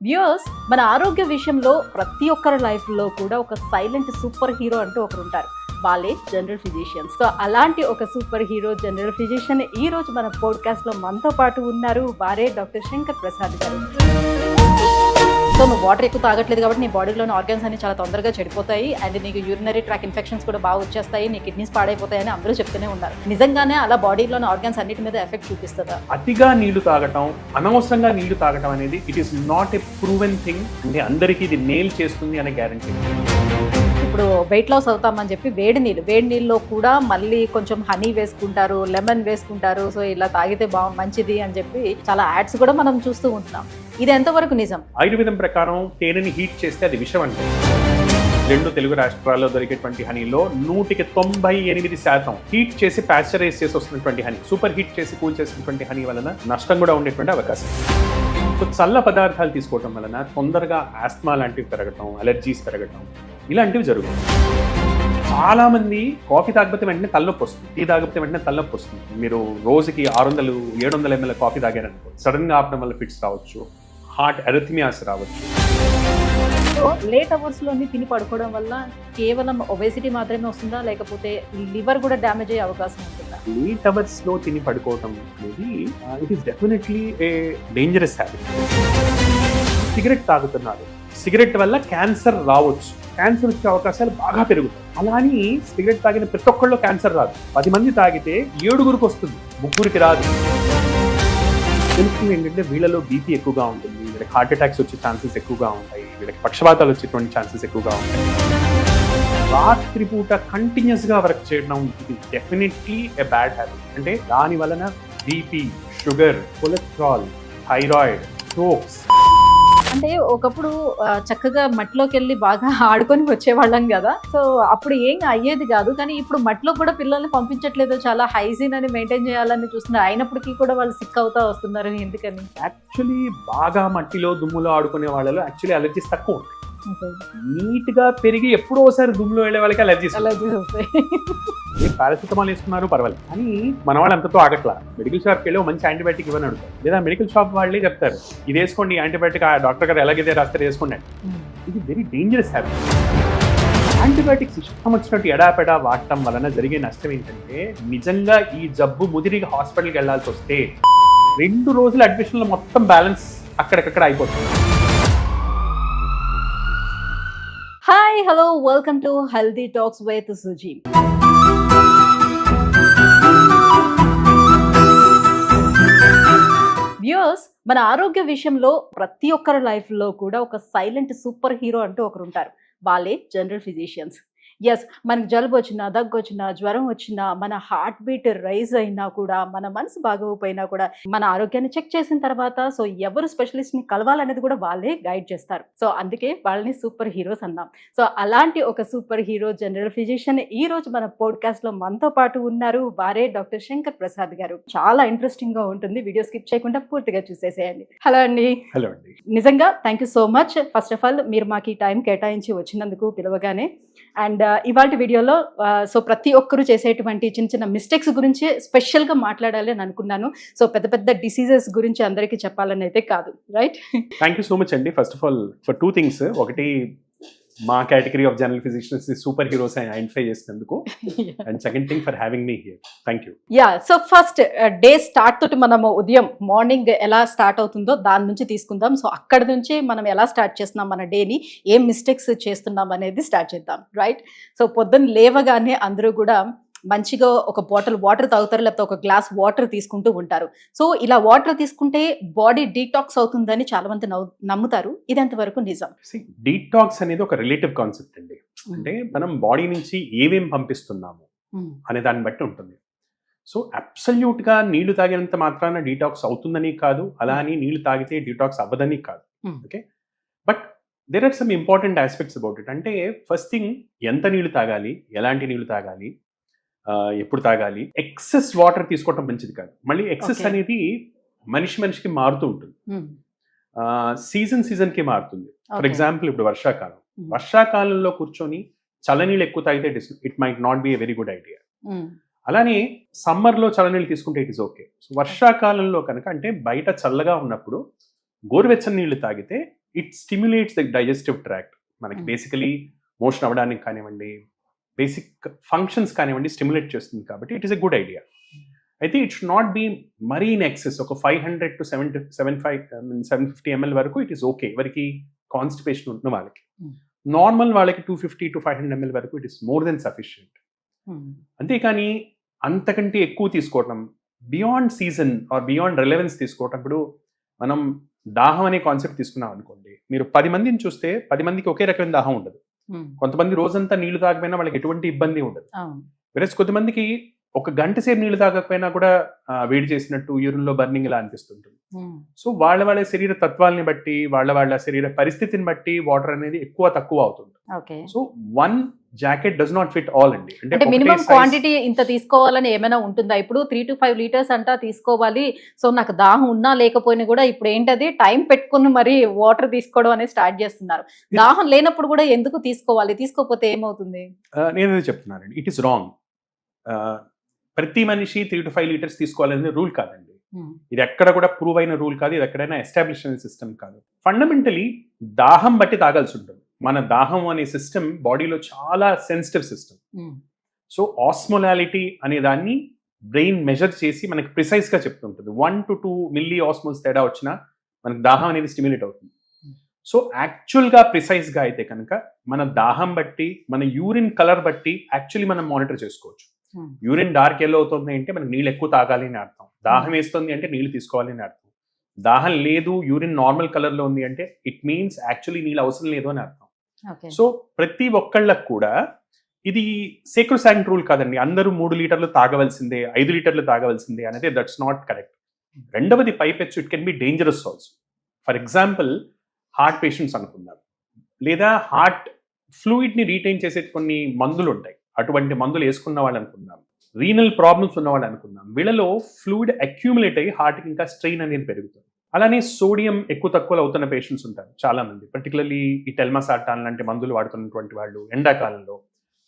Viewers, మన ఆరోగ్య విషయంలో ప్రతి ఒక్కరి లైఫ్లో కూడా ఒక సైలెంట్ సూపర్ హీరో అంటూ ఒకరు ఉంటారు. వాళ్ళే జనరల్ ఫిజిషియన్స్. సో అలాంటి ఒక సూపర్ హీరో జనరల్ ఫిజిషియన్ ఈ రోజు మన పోడ్కాస్ట్ లో మనతో పాటు ఉన్నారు. వారే డాక్టర్ శంకర్ ప్రసాద్ గారు. సో నువ్వు వాటర్ ఎక్కువ తాగట్లేదు కాబట్టి నీ బాడీలోని ఆర్గన్స్ అన్ని చాలా తొందరగా చెడిపోతాయి అండ్ నీకు యూరినరీ ట్రాక్ ఇన్ఫెక్షన్స్ కూడా బాగా వచ్చేస్తాయి, నీ కిడ్నీస్ పాడైపోతాయని అందరూ చెప్తూనే ఉన్నారు. నిజంగానే అలా బాడీలోని ఆర్గన్స్ అన్నిటి మీద ఎఫెక్ట్ చూపిస్తుందా? అతిగా నీళ్లు తాగటం, అనవసరంగా నీళ్లు తాగటం అనేది it is not a proven thing. అంటే అందరికీ ఇది నేల్ చేస్తుంది అనే గ్యారంటీ. ఇప్పుడు వెయిట్ లాస్ అవుతామని చెప్పి వేడి నీళ్ళలో కూడా మళ్ళీ కొంచెం హనీ వేసుకుంటారు, లెమన్ వేసుకుంటారు. సో ఇలా తాగితే మంచిది అని చెప్పి చాలా యాడ్స్ కూడా మనం చూస్తూ ఉంటున్నాం. ఇది ఎంతవరకు నిజం? ఆయుర్వేదం ప్రకారం తేనెని హీట్ చేస్తే అది విషం అంటే. 2 తెలుగు రాష్ట్రాల్లో దొరికేటువంటి హనీలో 98% హీట్ చేసి ప్యాస్చరైజ్ చేసి వస్తున్నటువంటి హనీ, సూపర్ హీట్ చేసి కూల్ చేసినటువంటి హనీ వలన నష్టం కూడా ఉండేటువంటి అవకాశం. సో చల్ల పదార్థాలు తీసుకోవటం వలన తొందరగా ఆస్మా లాంటివి పెరగటం, అలర్జీస్ పెరగటం ఇలాంటివి జరుగుతాయి. చాలా మంది కాఫీ తాగకపోతే వెంటనే తలనొప్పి వస్తుంది, టీ తాగకపోతే వెంటనే తలనొప్పి వస్తుంది. మీరు రోజుకి 600-700 ml కాఫీ తాగారనుకో, సడన్ గా ఆపడం వల్ల ఫిట్స్ రావచ్చు, హార్ట్ ఎరిథమియాస్ రావచ్చు. సో లేట్ అవర్స్ లోని తిని పడుకోవడం వల్ల కేవలం ఒబేసిటీ మాత్రమే వస్తుందా, లేకపోతే లివర్ కూడా డ్యామేజ్ అయ్యే అవకాశం ఉంటుందా? లేట్ అవర్స్ లో తిని పడుకోవటం అనేది it is definitely a dangerous habit. Cigarette తాగుతున్నారు, సిగరెట్ వల్ల క్యాన్సర్ రావచ్చు, క్యాన్సర్ వచ్చే అవకాశాలు బాగా పెరుగుతాయి. అలా అని సిగరెట్ తాగిన ప్రతి ఒక్కళ్ళు క్యాన్సర్ రాదు. 10 మంది తాగితే 7గురికి వస్తుంది, 3గురికి రాదు. తెలుస్తుంది ఏంటంటే వీళ్ళలో బీపీ ఎక్కువగా ఉంటుంది, వీళ్ళకి హార్ట్ అటాక్స్ వచ్చే ఛాన్సెస్ ఎక్కువగా ఉంటాయి, వీళ్ళకి పక్షవాతాలు వచ్చేటువంటి ఛాన్సెస్ ఎక్కువగా ఉంటాయి. రాత్రి పూట కంటిన్యూస్ గా వర్క్ చేయడం ఇది డెఫినెట్లీ ఎ బ్యాడ్ హ్యాబిట్. అంటే దాని వలన BP, sugar, cholesterol, thyroid, strokes. అంటే ఒకప్పుడు చక్కగా మట్టిలోకి వెళ్ళి బాగా ఆడుకొని వచ్చేవాళ్ళం కదా, సో అప్పుడు ఏం అయ్యేది కాదు. కానీ ఇప్పుడు మట్టిలో కూడా పిల్లల్ని పంపించట్లేదు, చాలా హైజీన్ అని మెయింటైన్ చేయాలని చూస్తున్నారు. అయినప్పటికీ కూడా వాళ్ళు సిక్ అవుతా వస్తున్నారు. ఎందుకని? యాక్చువల్లీ బాగా మట్టిలో దుమ్ములో ఆడుకునే వాళ్ళలో యాక్చువల్లీ అలర్జీస్ తక్కువ ఉంటాయి. నీట్ గా పెరిగి ఎప్పుడో ఒకసారి దుమ్ములో వెళ్ళే వాళ్ళకి అలర్జీస్ వస్తాయి. పారాసిటమాల్ వేసుకున్నారు పర్వాలేదు, కానీ మన వాళ్ళు అంతతో ఆగట్లా. మెడికల్ షాప్కి వెళ్ళి మంచి యాంటీబయాటిక్ ఇవ్వని అడుగుతారు, లేదా మెడికల్ షాప్ వాళ్ళే చెప్తారు ఇది వేసుకోండి యాంటీబయాటిక్, ఆ డాక్టర్ గారు ఎలాగైతే రాస్తారు వేసుకోండి. ఇది వెరీ డేంజరస్ హ్యాబిట్. యాంటీబయాటిక్స్ ఇష్టం వచ్చినట్టు ఎడాపెడా వాడటం వలన జరిగే నష్టం ఏంటంటే, నిజంగా ఈ జబ్బు ముదిరిగా హాస్పిటల్కి వెళ్లాల్సి వస్తే 2 రోజుల అడ్మిషన్లో మొత్తం బ్యాలెన్స్ అక్కడికక్కడ అయిపోతుంది. Hi, hello, welcome to healthy talks with Suji. Viewers, మన ఆరోగ్య విషయంలో ప్రతి ఒక్కరి లైఫ్ లో కూడా ఒక సైలెంట్ సూపర్ హీరో అంటూ ఒకరు ఉంటారు. వాళ్ళే జనరల్ ఫిజిషియన్స్. ఎస్, మనకు జలుబు వచ్చినా, దగ్గు వచ్చినా, జ్వరం వచ్చినా, మన హార్ట్ బీట్ రైజ్ అయినా కూడా, మన మనసు బాగోకపోయినా కూడా మన ఆరోగ్యాన్ని చెక్ చేసిన తర్వాత సో ఎవరు స్పెషలిస్ట్ ని కలవాలనేది కూడా వాళ్ళే గైడ్ చేస్తారు. సో అందుకే వాళ్ళని సూపర్ హీరోస్ అన్నాం. సో అలాంటి ఒక సూపర్ హీరో జనరల్ ఫిజిషియన్ ఈ రోజు మన పోడ్కాస్ట్ లో మనతో పాటు ఉన్నారు. వారే డాక్టర్ శంకర్ ప్రసాద్ గారు. చాలా ఇంట్రెస్టింగ్ గా ఉంటుంది, వీడియో స్కిప్ చేయకుండా పూర్తిగా చూసేసేయండి. హలో అండి. హలో అండి. నిజంగా thank you so much. First of all మీరు మాకు ఈ టైం కేటాయించి వచ్చినందుకు పిలవగానే. అండ్ ఇవాళ వీడియోలో సో ప్రతి ఒక్కరూ చేసేటువంటి చిన్న చిన్న మిస్టేక్స్ గురించి స్పెషల్గా మాట్లాడాలి అని అనుకున్నాను. సో పెద్ద పెద్ద డిసీజెస్ గురించి అందరికీ చెప్పాలని అయితే కాదు, right? Thank you so much అండి. First of all for 2 things. ఒకటి, మా category of general physicians super heroes identify చేసినందుకు, and second thing for having me here. Thank you. Yeah, so first day start తోటి మనము ఉదయం morning ఎలా start అవుతుందో దాని నుంచి తీసుకుందాం. సో అక్కడ నుంచి మనం ఎలా స్టార్ట్ చేస్తున్నాం మన డేని, ఏం మిస్టేక్స్ చేస్తున్నాం అనేది స్టార్ట్ చేద్దాం, రైట్? సో పొద్దున్న లేవగానే అందరూ కూడా మంచిగా ఒక బాటిల్ వాటర్ తాగుతారు, లేకపోతే ఒక గ్లాస్ వాటర్ తీసుకుంటూ ఉంటారు. సో ఇలా వాటర్ తీసుకుంటే బాడీ డీటాక్స్ అవుతుందని చాలా మంది నమ్ముతారు. ఇది ఎంతవరకు నిజం? డీటాక్స్ అనేది ఒక రిలేటివ్ కాన్సెప్ట్ అండి. అంటే మనం బాడీ నుంచి ఏమేం పంపిస్తున్నాము అనే దాన్ని బట్టి ఉంటుంది. సో అబ్సల్యూట్ గా నీళ్లు తాగినంత మాత్రాన డీటాక్స్ అవుతుందని కాదు, అలా అని నీళ్లు తాగితే డీటాక్స్ అవ్వదని కాదు. Okay, but there are some important aspects about it. అంటే ఫస్ట్ థింగ్, ఎంత నీళ్లు తాగాలి, ఎలాంటి నీళ్లు తాగాలి, ఎప్పుడు తాగాలి. ఎక్సెస్ వాటర్ తీసుకోవటం మంచిది కాదు. మళ్ళీ ఎక్సెస్ అనేది మనిషికి మారుతూ ఉంటుంది, సీజన్ కి మారుతుంది. ఫర్ ఎగ్జాంపుల్ ఇప్పుడు వర్షాకాలంలో కూర్చొని చల్లనీళ్ళు ఎక్కువ తాగితే it might not be a very good idea. అలానే సమ్మర్లో చల్లనీళ్ళు తీసుకుంటే ఇట్ ఇస్ ఓకే. సో వర్షాకాలంలో కనుక, అంటే బయట చల్లగా ఉన్నప్పుడు గోరువెచ్చని నీళ్లు తాగితే it stimulates the digestive tract. మనకి Mm. బేసికలీ మోషన్ అవ్వడానికి కానివ్వండి, బేసిక్ ఫంక్షన్స్ కానివ్వండి స్టిమ్యులేట్ చేస్తుంది కాబట్టి it is a good idea. అయితే ఇట్ షుడ్ నాట్ బీ మరీ ఇన్ ఎక్సెస్. ఒక 500 to 750 ml వరకు ఇట్ ఈస్ ఓకే ఎవరికి కాన్స్టిపేషన్ ఉన్న వాళ్ళకి. Mm. నార్మల్ వాళ్ళకి 250 to 500 ml వరకు it is more than sufficient. Mm. అంతేకాని అంతకంటే ఎక్కువ తీసుకోవటం, beyond season are beyond relevance తీసుకోవటం. ఇప్పుడు మనం దాహం అనే కాన్సెప్ట్ తీసుకున్నాం అనుకోండి, మీరు 10 మందిని చూస్తే 10 మందికి ఒకే రకమైన దాహం ఉండదు. Mm. కొంతమంది రోజంతా నీళ్లు తాగకపోయినా వాళ్ళకి ఎటువంటి ఇబ్బంది ఉండదు. అవును. వెరస్ కొంతమందికి ఒక గంట సేపు నీళ్లు తాగకపోయినా కూడా వేడి చేసినట్టు యూరిన్లో బర్నింగ్ ఇలా అనిపిస్తుంటుంది. Mm. సో వాళ్ళ శరీర తత్వాల్ని బట్టి, వాళ్ళ శరీర పరిస్థితిని బట్టి వాటర్ అనేది ఎక్కువ తక్కువ అవుతుంది. Okay. So one jacket does not fit all అండి. అంటే మినిమం క్వాంటిటీ ఇంత తీసుకోవాలని ఏమైనా ఉంటుందా? ఇప్పుడు 3 to 5 లీటర్స్ అంటా తీసుకోవాలి. సో నాకు దాహం ఉన్నా లేకపోయినా కూడా ఇప్పుడు ఏంటది టైం పెట్టుకుని మరి వాటర్ తీసుకోవడం అనేది స్టార్ట్ చేస్తున్నారు. దాహం లేనప్పుడు కూడా ఎందుకు తీసుకోవాలి? తీసుకోకపోతే ఏమవుతుంది? నేను చెప్తున్నానండి, ఇట్ ఈస్ రాంగ్. ప్రతి మనిషి 3 to 5 లీటర్స్ తీసుకోవాలనేది రూల్ కాదండి. ఇది ఎక్కడ కూడా ప్రూవ్ అయిన రూల్ కాదు, ఇది ఎక్కడైనా ఎస్టాబ్లిష్ అయిన సిస్టమ్ కాదు. ఫండమెంటలీ దాహం బట్టి తాగాల్సి ఉంటుంది. మన దాహం అనే సిస్టమ్ బాడీలో చాలా సెన్సిటివ్ సిస్టమ్. సో ఆస్మోలాలిటీ అనే దాన్ని బ్రెయిన్ మెజర్ చేసి మనకి ప్రిసైజ్ గా చెప్తుంటుంది. 1 to 2 మిల్లీ ఆస్మోల్స్ తేడా వచ్చినా మనకి దాహం అనేది స్టిమ్యులేట్ అవుతుంది. సో యాక్చువల్ గా ప్రిసైజ్ గా అయితే కనుక మన దాహం బట్టి, మన యూరిన్ కలర్ బట్టి యాక్చువల్లీ మనం మానిటర్ చేసుకోవచ్చు. యూరిన్ డార్క్ ఎల్లో అవుతుంది అంటే మనకి నీళ్ళు ఎక్కువ తాగాలి అని అర్థం. దాహం వేస్తుంది అంటే నీళ్ళు తీసుకోవాలి అని అర్థం. దాహం లేదు, యూరిన్ నార్మల్ కలర్ లో ఉంది అంటే ఇట్ మీన్స్ యాక్చువల్లీ నీళ్ళు అవసరం లేదు అని అర్థం. సో ప్రతి ఒక్కళ్ళకు కూడా ఇది సేక్రోసాంక్ట్ రూల్ కాదండి. అందరూ 3 లీటర్లు తాగవలసిందే, 5 లీటర్లు తాగవలసిందే అనేది దట్స్ నాట్ కరెక్ట్. రెండవది పైపెచ్చు it can be dangerous also. For example heart patients అనుకుందాం, లేదా హార్ట్ ఫ్లూయిడ్ ని రీటైన్ చేసే కొన్ని మందులు ఉంటాయి, అటువంటి మందులు వేసుకున్న వాళ్ళు అనుకుందాం. రీనల్ ప్రాబ్లమ్స్ ఉన్న వాళ్ళు అనుకుందాం. వీళ్ళలో ఫ్లూయిడ్ అక్యూములేట్ అయ్యి హార్ట్కి ఇంకా స్ట్రెయిన్ అనేది పెరుగుతుంది. అలానే సోడియం ఎక్కువ తక్కువలు అవుతున్న పేషెంట్స్ ఉంటారు చాలా మంది, పర్టికులర్లీ ఈ టెల్మాసార్టాన్ లాంటి మందులు వాడుతున్నటువంటి వాళ్ళు ఎండాకాలంలో.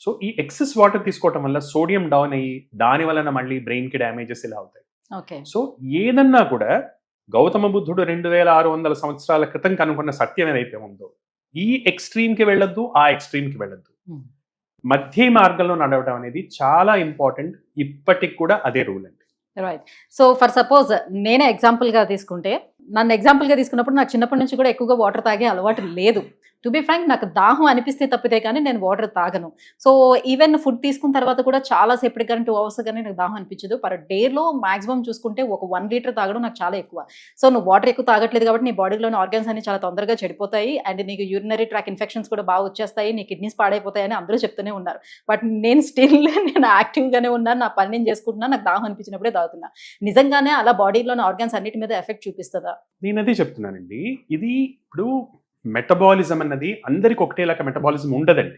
సో ఈ ఎక్సెస్ వాటర్ తీసుకోవటం వల్ల సోడియం డౌన్ అయ్యి దాని వలన మళ్ళీ బ్రెయిన్ కి డ్యామేజెస్ ఇలా అవుతాయి. సో ఏదన్నా కూడా గౌతమ బుద్ధుడు 2600 సంవత్సరాల క్రితం కనుక్కున్న సత్యం ఏదైతే ఉందో, ఈ ఎక్స్ట్రీమ్ కి వెళ్ళొద్దు, ఆ ఎక్స్ట్రీమ్ కి వెళ్ళొద్దు, మధ్య మార్గంలో నడవడం అనేది చాలా ఇంపార్టెంట్. ఇప్పటికి కూడా అదే రూల్ అండి. రైట్. సో ఫర్ సపోజ్ నేనే ఎగ్జాంపుల్ గా తీసుకుంటే, నన్ను ఎగ్జాంపుల్ గా తీసుకున్నప్పుడు నాకు చిన్నప్పటి నుంచి కూడా ఎక్కువగా వాటర్ తాగే అలవాటు లేదు. టు బి ఫ్రాంక్, నాకు దాహం అనిపిస్తే తప్పితే కానీ నేను వాటర్ తాగను. సో ఈవెన్ ఫుడ్ తీసుకున్న తర్వాత కూడా చాలా సేపటికి కానీ 2 hours కానీ నాకు దాహం అనిపించదు. పర్ డేలో మాక్సిమం చూసుకుంటే ఒక 1 లీటర్ తాగడం నాకు చాలా ఎక్కువ. సో నువ్వు వాటర్ ఎక్కువ తాగట్లేదు కాబట్టి నీ బాడీలోని ఆర్గన్స్ అన్ని చాలా తొందరగా చెడిపోతాయి, అండ్ నీకు యూరినరీ ట్రాక్ ఇన్ఫెక్షన్స్ కూడా బాగా వచ్చేస్తాయి, నీ కిడ్నీస్ పాడైపోతాయి అని అందరూ చెప్తూనే ఉన్నారు. బట్ నేను స్టిల్ నేను యాక్టివ్గానే ఉన్నాను, నా పని నేను చేసుకుంటున్నా, నాకు దాహం అనిపించినప్పుడే తాగుతున్నా. నిజంగానే అలా బాడీలోని ఆర్గన్స్ అన్నిటి మీద ఎఫెక్ట్ చూపిస్తుందా? నేను అదే చెప్తున్నానండి. ఇది ఇప్పుడు మెటబాలిజం అన్నది అందరికి ఒకటేలాగా మెటబాలిజం ఉండదండి.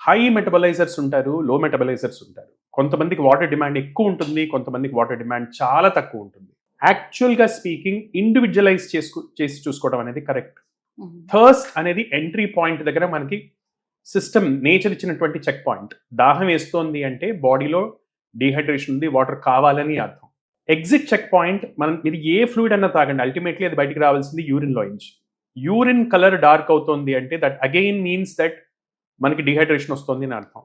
హై మెటబలైజర్స్ ఉంటారు, లో మెటబలైజర్స్ ఉంటారు. కొంతమందికి వాటర్ డిమాండ్ ఎక్కువ ఉంటుంది, కొంతమందికి వాటర్ డిమాండ్ చాలా తక్కువ ఉంటుంది. యాక్చువల్గా స్పీకింగ్ ఇండివిజువలైజ్ చేసి చూసుకోవడం అనేది కరెక్ట్. థర్స్ట్ అనేది ఎంట్రీ పాయింట్ దగ్గర మనకి సిస్టమ్ నేచర్ ఇచ్చినటువంటి చెక్ పాయింట్. దాహం వేస్తోంది అంటే బాడీలో డీహైడ్రేషన్ ఉంది, వాటర్ కావాలని అర్థం. ఎగ్జిట్ చెక్ పాయింట్, మనం ఇది ఏ ఫ్లూయిడ్ అన్నా తాగండి, అల్టిమేట్లీ అది బయటికి రావాల్సింది యూరిన్లో నుంచి. యూరిన్ కలర్ డార్క్ అవుతుంది అంటే దట్ అగైన్ మీన్స్ దట్ మనకి డిహైడ్రేషన్ వస్తుంది అని అర్థం.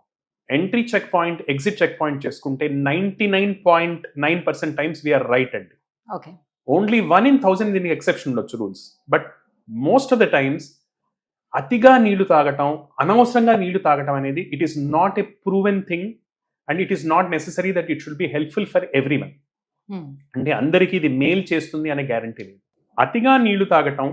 Entry checkpoint, exit checkpoint చేసుకుంటే 99.9% టైమ్స్ వీఆర్ రైట్ అండి. ఓన్లీ 1 in 1000 దీనికి ఎక్సెప్షన్ ఉండొచ్చు rules. But most of the times అతిగా నీళ్లు తాగటం, అనవసరంగా నీళ్లు తాగటం అనేది it is not a proven thing and it is not necessary that it should be helpful for everyone. అంటే అందరికీ ఇది మేల్ చేస్తుంది అనే గ్యారంటీ లేదు. అతిగా నీళ్లు తాగటం,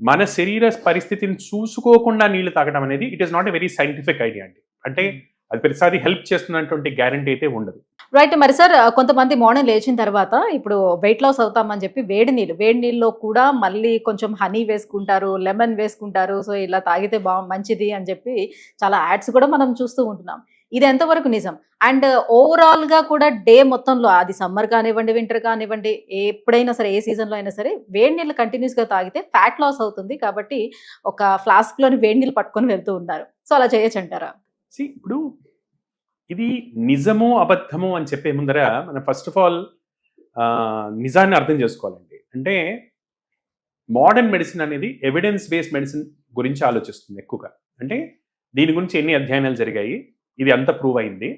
మన శరీర పరిస్థితిని చూసుకోకుండా నీళ్లు తాగడం అనేది it is not a very scientific idea అండి. అంటే అది ప్రతిసారి హెల్ప్ చేస్తున్నటువంటి గ్యారంటీ అయితే ఉండదు. రైట్. మరి సార్, కొంతమంది మార్నింగ్ లేచిన తర్వాత ఇప్పుడు వెయిట్ లాస్ అవుతామని చెప్పి వేడి నీళ్ళలో కూడా మళ్ళీ కొంచెం హనీ వేసుకుంటారు, లెమన్ వేసుకుంటారు. సో ఇలా తాగితే మంచిది అని చెప్పి చాలా యాడ్స్ కూడా మనం చూస్తూ ఉంటున్నాం. ఇది ఎంతవరకు నిజం? అండ్ ఓవరాల్ గా కూడా డే మొత్తంలో, అది సమ్మర్ కానివ్వండి, వింటర్ కానివ్వండి, ఎప్పుడైనా సరే, ఏ సీజన్ లో అయినా సరే, వేడి నీళ్ళు కంటిన్యూస్ గా తాగితే ఫ్యాట్ లాస్ అవుతుంది కాబట్టి ఒక ఫ్లాస్క్ లోని వేడి నీళ్ళు పట్టుకొని వెళ్తూ ఉన్నారు. సో అలా చేయొచ్చు అంటారా? ఇప్పుడు ఇది నిజమో అబద్ధమో అని చెప్పే ముందర మనం ఫస్ట్ ఆఫ్ ఆల్ నిజాన్ని అర్థం చేసుకోవాలండి. అంటే మోడర్న్ మెడిసిన్ అనేది ఎవిడెన్స్ బేస్డ్ మెడిసిన్ గురించి ఆలోచిస్తుంది ఎక్కువగా. అంటే దీని గురించి ఎన్ని అధ్యయనాలు జరిగాయి, ఇది అంత ప్రూవ్ అయింది,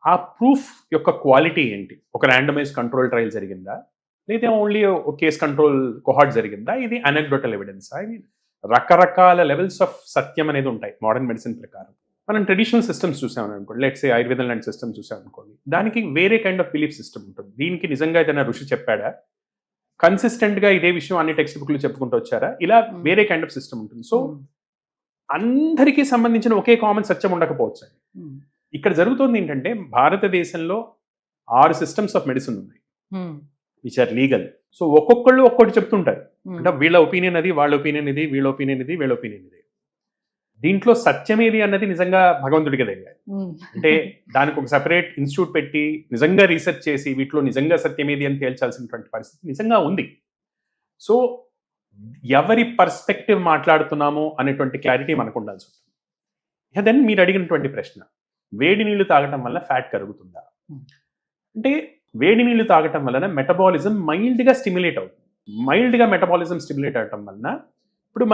ఆ ప్రూఫ్ యొక్క క్వాలిటీ ఏంటి, ఒక ర్యాండమైజ్ కంట్రోల్ ట్రయల్ జరిగిందా, లేదా ఓన్లీ కేస్ కంట్రోల్ కొహార్ట్ జరిగిందా, ఇది అనెక్డోటల్ ఎవిడెన్సా, ఇది రకరకాల లెవెల్స్ ఆఫ్ సత్యం అనేది ఉంటాయి మోడర్న్ మెడిసిన్ ప్రకారం. మనం ట్రెడిషనల్ సిస్టమ్స్ చూసామని అనుకోండి, లెట్స్ ఏ ఆయుర్వేదం లాంటి సిస్టమ్ చూసామనుకోండి, దానికి వేరే కైండ్ ఆఫ్ బిలీఫ్ సిస్టమ్ ఉంటుంది. దీనికి నిజంగా ఏదైనా ఋషి చెప్పాడా, కన్సిస్టెంట్గా ఇదే విషయం అన్ని టెక్స్ట్ బుక్లు చెప్పుకుంటూ వచ్చారా, ఇలా వేరే కైండ్ ఆఫ్ సిస్టమ్ ఉంటుంది. సో అందరికీ సంబంధించిన ఒకే కామన్ సత్యం ఉండకపోవచ్చు. ఇక్కడ జరుగుతుంది ఏంటంటే భారతదేశంలో 6 సిస్టమ్స్ ఆఫ్ మెడిసిన్ ఉన్నాయి విచ్ ఆర్ లీగల్. సో ఒక్కొక్కళ్ళు ఒక్కొక్కటి చెప్తుంటారు. అంటే వీళ్ళ ఒపీనియన్ అది, వాళ్ళ ఒపీనియన్ ఇది, వీళ్ళ ఒపీనియన్ ఇది, వీళ్ళ ఒపీనియన్ ఇది. దీంట్లో సత్యమేది అన్నది నిజంగా భగవంతుడికి తెలియాలి. అంటే దానికి ఒక సెపరేట్ ఇన్స్టిట్యూట్ పెట్టి నిజంగా రీసెర్చ్ చేసి వీటిలో నిజంగా సత్యమేది అని తేల్చాల్సినటువంటి పరిస్థితి నిజంగా ఉంది. సో ఎవరి పర్స్పెక్టివ్ మాట్లాడుతున్నామో అనేటువంటి క్లారిటీ మనకు ఉండాల్సి ఉంటుంది. దెన్ మీరు అడిగినటువంటి ప్రశ్న, వేడి నీళ్లు తాగటం వల్ల ఫ్యాట్ కరుగుతుందా అంటే, వేడి నీళ్లు తాగటం వలన మెటబాలిజం మైల్డ్గా స్టిమ్యులేట్ అవుతుంది. మైల్డ్గా మెటబాలిజం స్టిమ్యులేట్ అవటం వలన ఇప్పుడు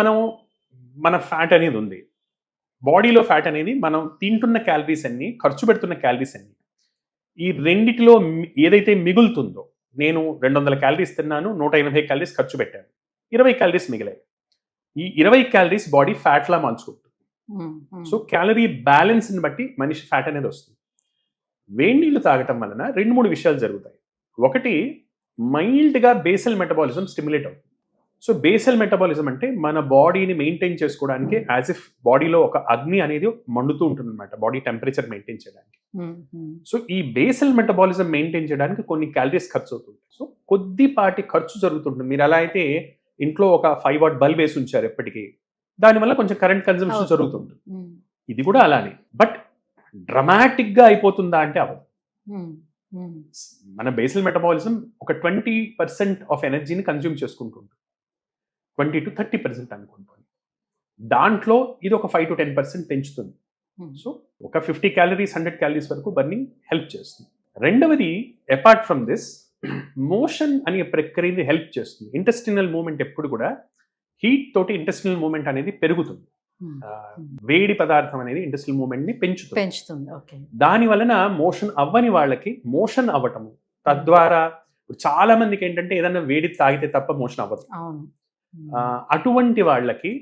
మన ఫ్యాట్ అనేది ఉంది బాడీలో, ఫ్యాట్ అనేది మనం తింటున్న క్యాలరీస్ అన్ని, ఖర్చు పెడుతున్న క్యాలరీస్ అన్ని, ఈ రెండిటిలో ఏదైతే మిగులుతుందో, నేను 200 క్యాలరీస్ తిన్నాను, 180 క్యాలరీస్ ఖర్చు పెట్టాను, 20 క్యాలరీస్ మిగిలాయి. ఈ 20 క్యాలరీస్ బాడీ ఫ్యాట్లా మార్చుకుంటుంది. సో క్యాలరీ బ్యాలెన్స్ని బట్టి మనిషి ఫ్యాట్ అనేది వస్తుంది. వేడి నీళ్లు తాగటం వలన 2-3 విషయాలు జరుగుతాయి. ఒకటి, మైల్డ్గా బేసల్ మెటబాలిజం స్టిమ్యులేట్ అవుతుంది. సో బేసల్ మెటబాలిజం అంటే మన బాడీని మెయింటైన్ చేసుకోవడానికి యాజ్ ఇఫ్ బాడీలో ఒక అగ్ని అనేది మండుతూ ఉంటుంది అనమాట, బాడీ టెంపరేచర్ మెయింటైన్ చేయడానికి. సో ఈ బేసల్ మెటబాలిజం మెయింటైన్ చేయడానికి కొన్ని క్యాలరీస్ ఖర్చు అవుతుంది. సో కొద్దిపాటి ఖర్చు జరుగుతుంటుంది. మీరు ఎలా అయితే ఇంట్లో ఒక 5 వాట్ బల్బ్ వేసి ఉంచారు ఎప్పటికీ, దానివల్ల కొంచెం కరెంట్ కన్జంప్షన్ జరుగుతుంది. ఇది కూడా అలానే. బట్ డ్రమాటిక్గా అయిపోతుందా అంటే అవ్వదు. మన బేసల్ మెటబాలిజం ఒక 20% ఆఫ్ ఎనర్జీని కన్జ్యూమ్ చేసుకుంటుంది, 20 to 30% అనుకుంటుంది. దాంట్లో ఇది ఒక 5 to 10% పెంచుతుంది. సో ఒక 50 క్యాలరీస్ 100 క్యాలరీస్ వరకు బర్నింగ్ హెల్ప్ చేస్తుంది. రెండవది, అపార్ట్ ఫ్రమ్ దిస్, మోషన్ అనే ప్రక్రియని హెల్ప్ చేస్తుంది. ఇంటెస్టినల్ మూమెంట్ ఎప్పుడు కూడా హీట్ తోటి ఇంటెస్టినల్ మూమెంట్ అనేది పెరుగుతుంది. వేడి పదార్థం అనేది ఇంటెస్టినల్ మూమెంట్ ని పెంచుతుంది. దాని వలన మోషన్ అవ్వని వాళ్ళకి మోషన్ అవ్వటము, తద్వారా చాలా మందికి ఏంటంటే ఏదైనా వేడి తాగితే తప్ప మోషన్ అవ్వదు. అటువంటి వాళ్ళకి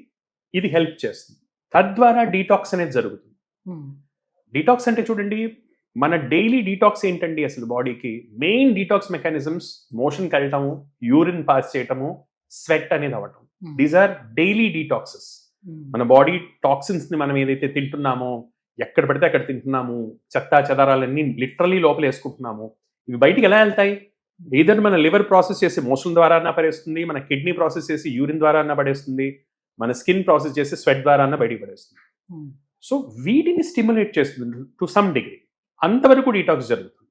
ఇది హెల్ప్ చేస్తుంది. తద్వారా డీటాక్స్ అనేది జరుగుతుంది. డీటాక్స్ అంటే చూడండి, మన డైలీ డీటాక్స్ ఏంటండి అసలు బాడీకి మెయిన్ డీటాక్స్ మెకానిజమ్స్, మోషన్కి వెళ్ళటము, యూరిన్ పాస్ చేయటము, స్వెట్ అనేది అవ్వటం. These are daily detoxes. మన బాడీ టాక్సిన్స్ ని మనం ఏదైతే తింటున్నామో, ఎక్కడ పడితే అక్కడ తింటున్నాము, చెత్తా చెదారాలన్నీ లిటరలీ లోపల వేసుకుంటున్నాము, ఇవి బయటికి ఎలా వెళ్తాయి? ఏదైనా మన లివర్ ప్రాసెస్ చేసి మోషన్ ద్వారా అన్న పడేస్తుంది, మన కిడ్నీ ప్రాసెస్ చేసి యూరిన్ ద్వారా అన్న పడేస్తుంది, మన స్కిన్ ప్రాసెస్ చేసి స్వెట్ ద్వారా అన్న బయటికి పడేస్తుంది. సో వీటిని స్టిమ్యులేట్ చేస్తుంది టు సమ్ డిగ్రీ. అంతవరకు డీటాక్స్ జరుగుతుంది.